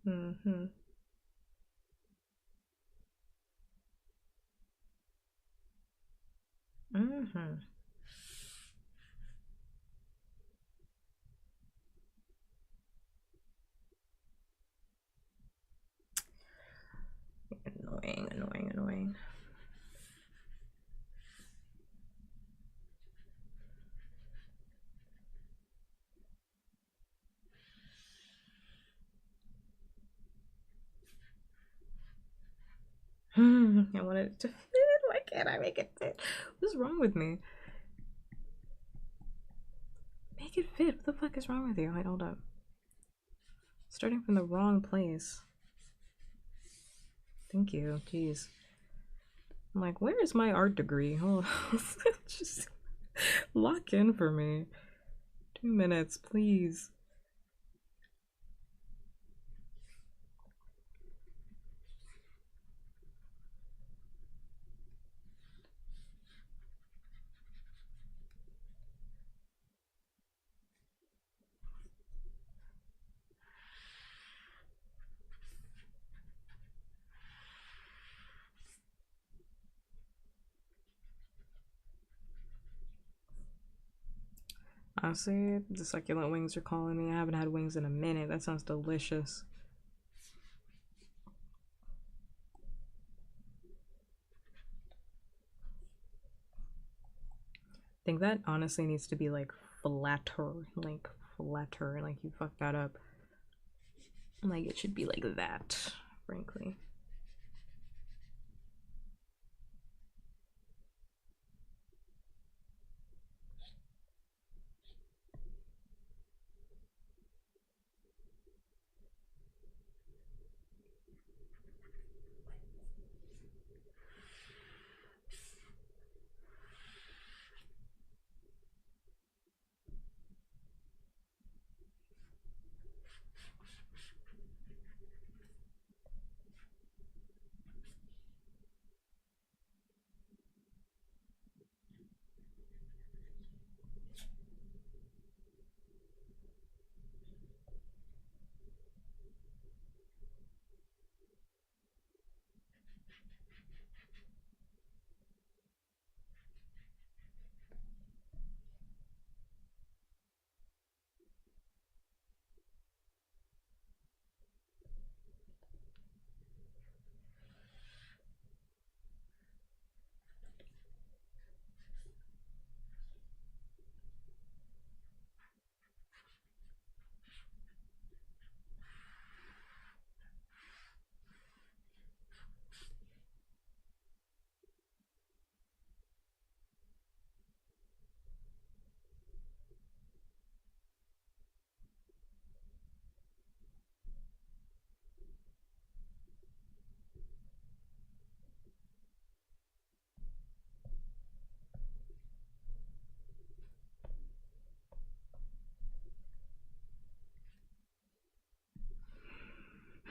Mm-hmm. Mm-hmm. Annoying, annoying, annoying. I wanted it to fit. Why can't I make it fit? What's wrong with me? Make it fit. What the fuck is wrong with you? Wait, hold up. Starting from the wrong place. Thank you. Jeez. I'm like, where is my art degree? Hold on. Just lock in for me. 2 minutes, please. Honestly, the succulent wings are calling me. I haven't had wings in a minute. That sounds delicious. I think that honestly needs to be like flatter. Like flatter. Like you fucked that up. Like it should be like that, frankly.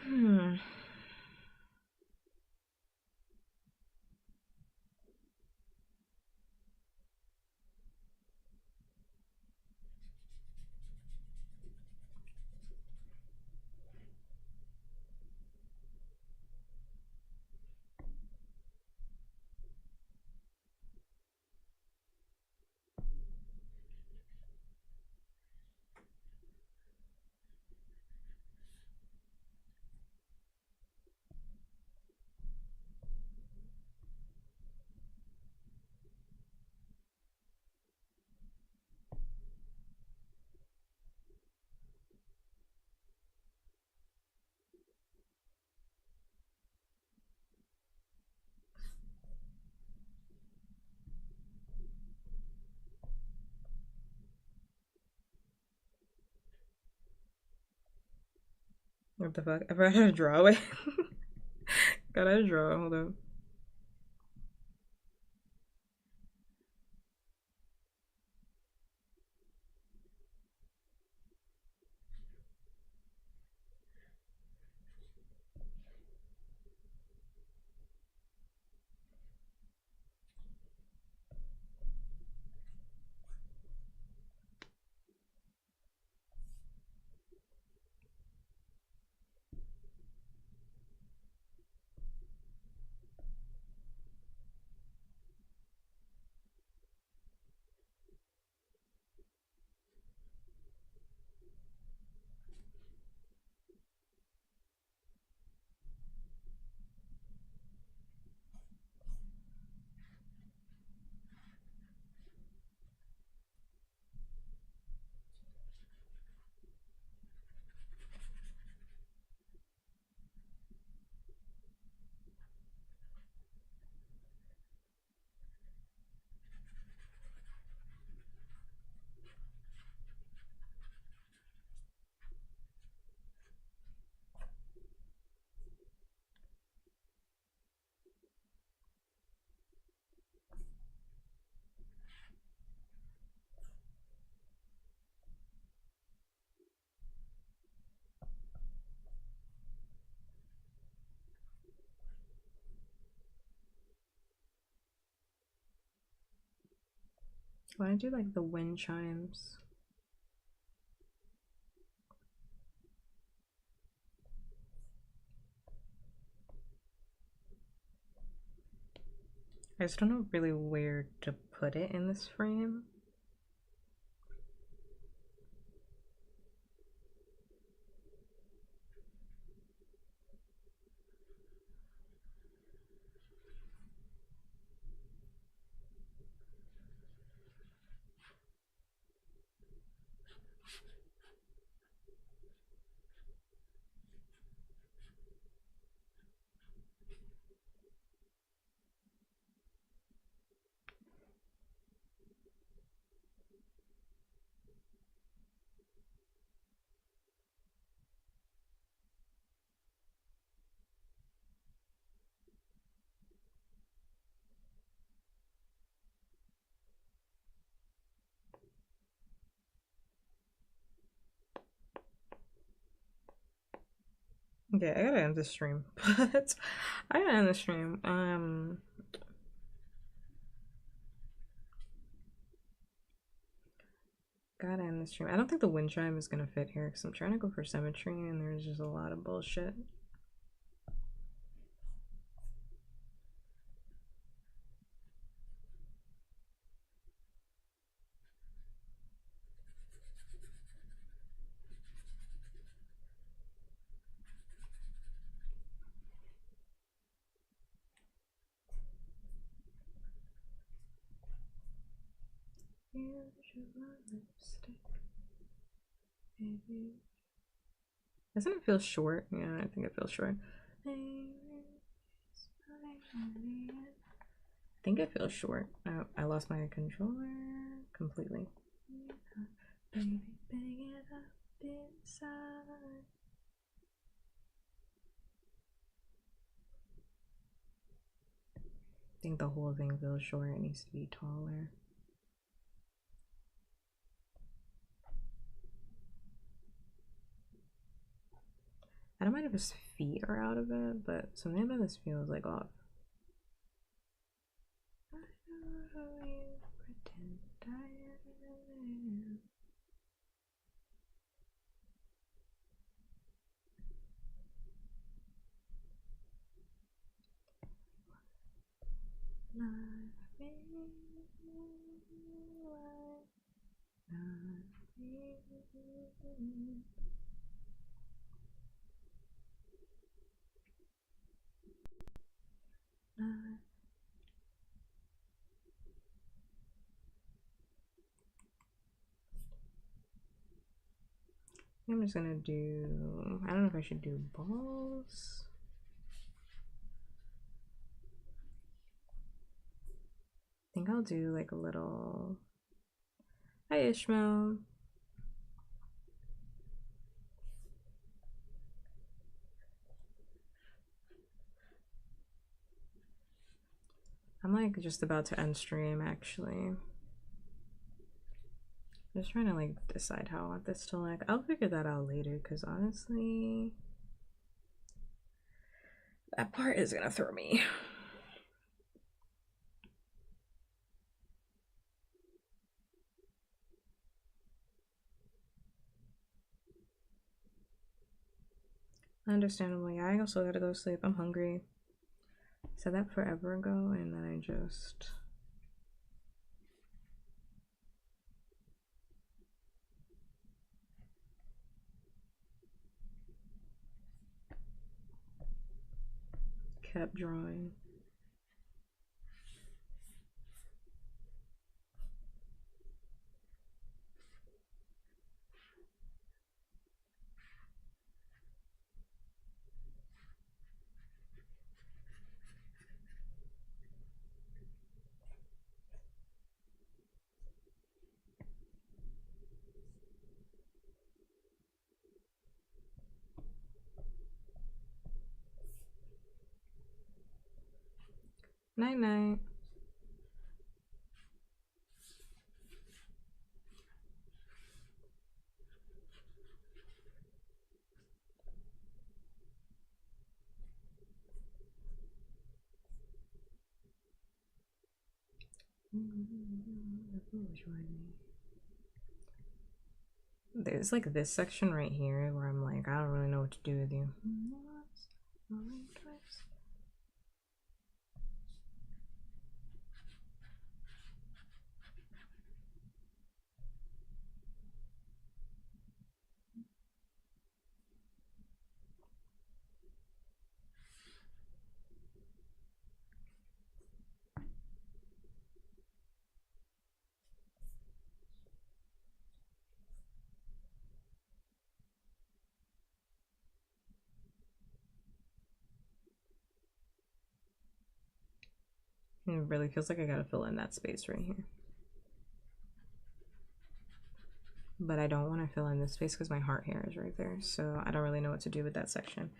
Hmm. What the fuck? I forgot how to draw. Wait. Got how to draw. Hold up. Why don't I do like the wind chimes? I just don't know really where to put it in this frame. Okay, I gotta end the stream, but I gotta end the stream. Gotta end the stream. I don't think the wind chime is gonna fit here because I'm trying to go for symmetry and there's just a lot of bullshit. Doesn't it feel short? Yeah, I think it feels short. I think it feels short. Oh, I lost my controller completely. Baby, bang it up inside. I think the whole thing feels short. It needs to be taller. I don't mind if his feet are out of it, but something about this feels like off. I know how you pretend I am. Not me, not me. I'm just gonna do, I don't know if I should do balls. I think I'll do like a little, hi Ishmael. I'm like just about to end stream actually. Just trying to like decide how I want this to look. I'll figure that out later because honestly, that part is gonna throw me. Understandably, I also gotta go sleep. I'm hungry. Said that forever ago, and then I just kept drawing. Night night. There's like this section right here where I'm like, I don't really know what to do with you. It really feels like I gotta fill in that space right here. But I don't want to fill in this space because my heart hair is right there. So I don't really know what to do with that section.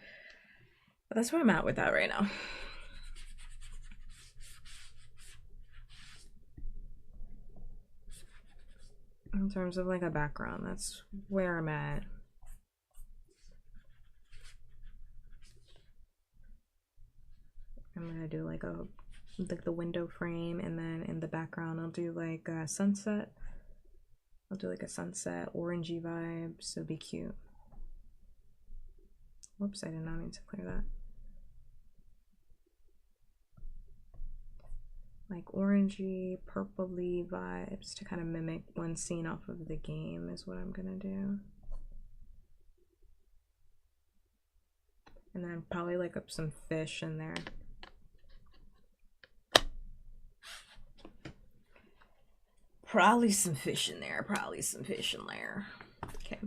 But that's where I'm at with that right now. In terms of like a background, that's where I'm at. I'm gonna do like the window frame, and then in the background I'll do like a sunset. I'll do like a sunset orangey vibe, so it'll be cute. Whoops, I did not mean to clear that. Like orangey, purpley vibes to kind of mimic one scene off of the game is what I'm gonna do. And then probably like up some fish in there. Probably some fish in there, Okay.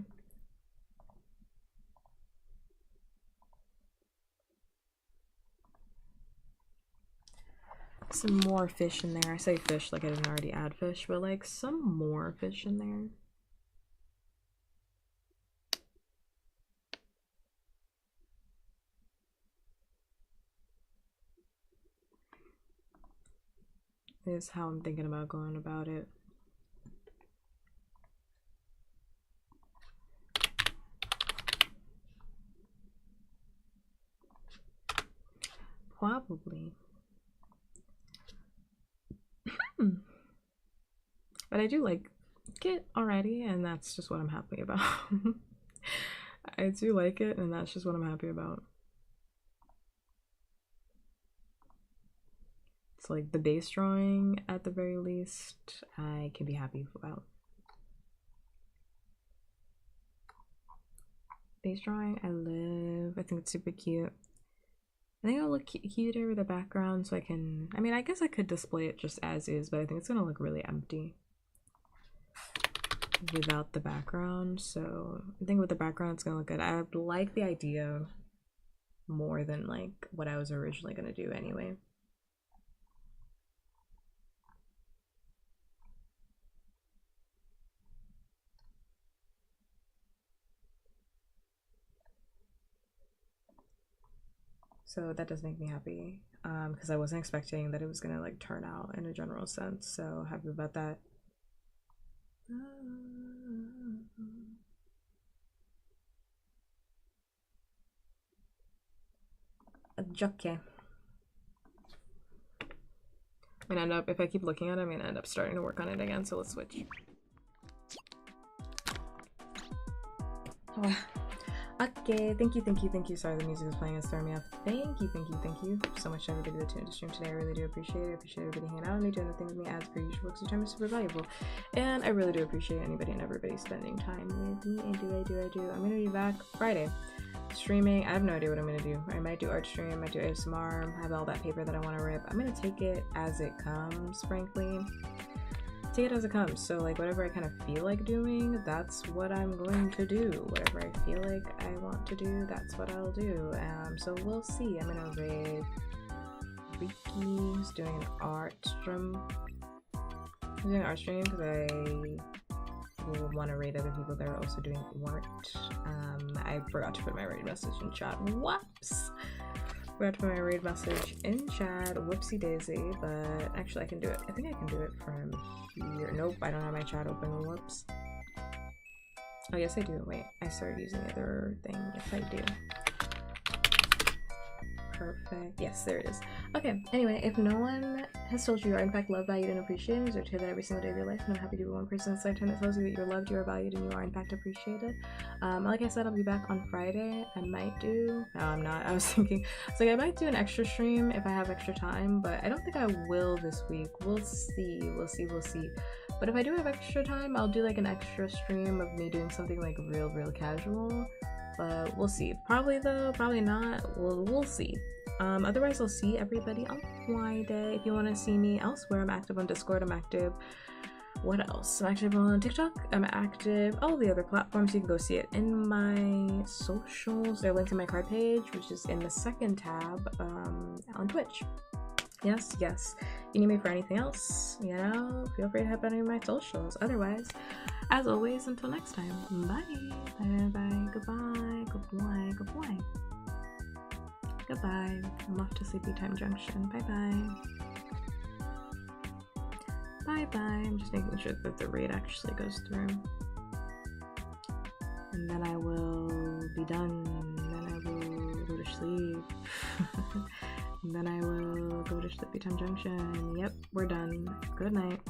Some more fish in there. I say fish like I didn't already add fish, but like some more fish in there. Is how I'm thinking about going about it. Probably. But I do like it already, and that's just what I'm happy about. I do like it, and that's just what I'm happy about. It's like the base drawing, at the very least, I can be happy about. Base drawing, I live. I think it's super cute. I think it'll look cuter with the background, so I can, I mean, I guess I could display it just as is, but I think it's gonna look really empty without the background. So I think with the background it's gonna look good. I like the idea more than like what I was originally gonna do anyway. So that does make me happy, because I wasn't expecting that it was gonna like turn out in a general sense, so happy about that. Okay. I'm gonna end up, if I keep looking at it, I'm gonna end up starting to work on it again, so let's switch. Oh. Okay, thank you. Sorry, the music is playing, it's throwing me off. Thank you so much to everybody that tuned into stream today. I really do appreciate it. I appreciate everybody hanging out with me, doing the thing with me as per usual, because your time is super valuable. And I really do appreciate anybody and everybody spending time with me. And I do. I'm gonna be back Friday. Streaming, I have no idea what I'm gonna do. I might do art stream, I might do ASMR, I have all that paper that I want to rip. I'm gonna take it as it comes, frankly. Take it as it comes. So like whatever I kind of feel like doing, that's what I'm going to do. Whatever I feel like I want to do, that's what I'll do. So we'll see. I'm gonna raid Ricky, who's doing an art stream. I'm doing an art stream because I will want to raid other people that are also doing art. I forgot to put my raid message in chat. Whoops! Forgot to put my raid message in chat. Whoopsie daisy, but actually I can do it. I think I can do it from here. Nope, I don't have my chat open. Whoops. Oh yes I do. Wait, I started using the other thing. Yes I do. Perfect. Yes, there it is. Okay, anyway, if no one has told you you are in fact loved, valued, and appreciated, deserve to hear that every single day of your life, and I'm happy to be one person in this lifetime that tells you that you're loved, you are valued, and you are in fact appreciated. Like I said, I'll be back on Friday. I might do... No, I'm not. I was thinking... It's like I might do an extra stream if I have extra time, but I don't think I will this week. We'll see. We'll see. We'll see. But if I do have extra time, I'll do like an extra stream of me doing something like real casual. But we'll see. Probably though, probably not. We'll see. Otherwise, I'll see everybody on Friday. If you want to see me elsewhere, I'm active on Discord. I'm active. What else? I'm active on TikTok. I'm active all the other platforms. You can go see it in my socials. They're linked in my card page, which is in the second tab on Twitch. Yes. If you need me for anything else, you know, feel free to hop on any of my socials. Otherwise, as always, until next time, bye. Bye. Goodbye. Goodbye. I'm off to Sleepy Time Junction. Bye. I'm just making sure that the raid actually goes through. And then I will be done. Then I will go to sleep. And then I will go to Sleepy Time Junction. Yep, we're done. Good night.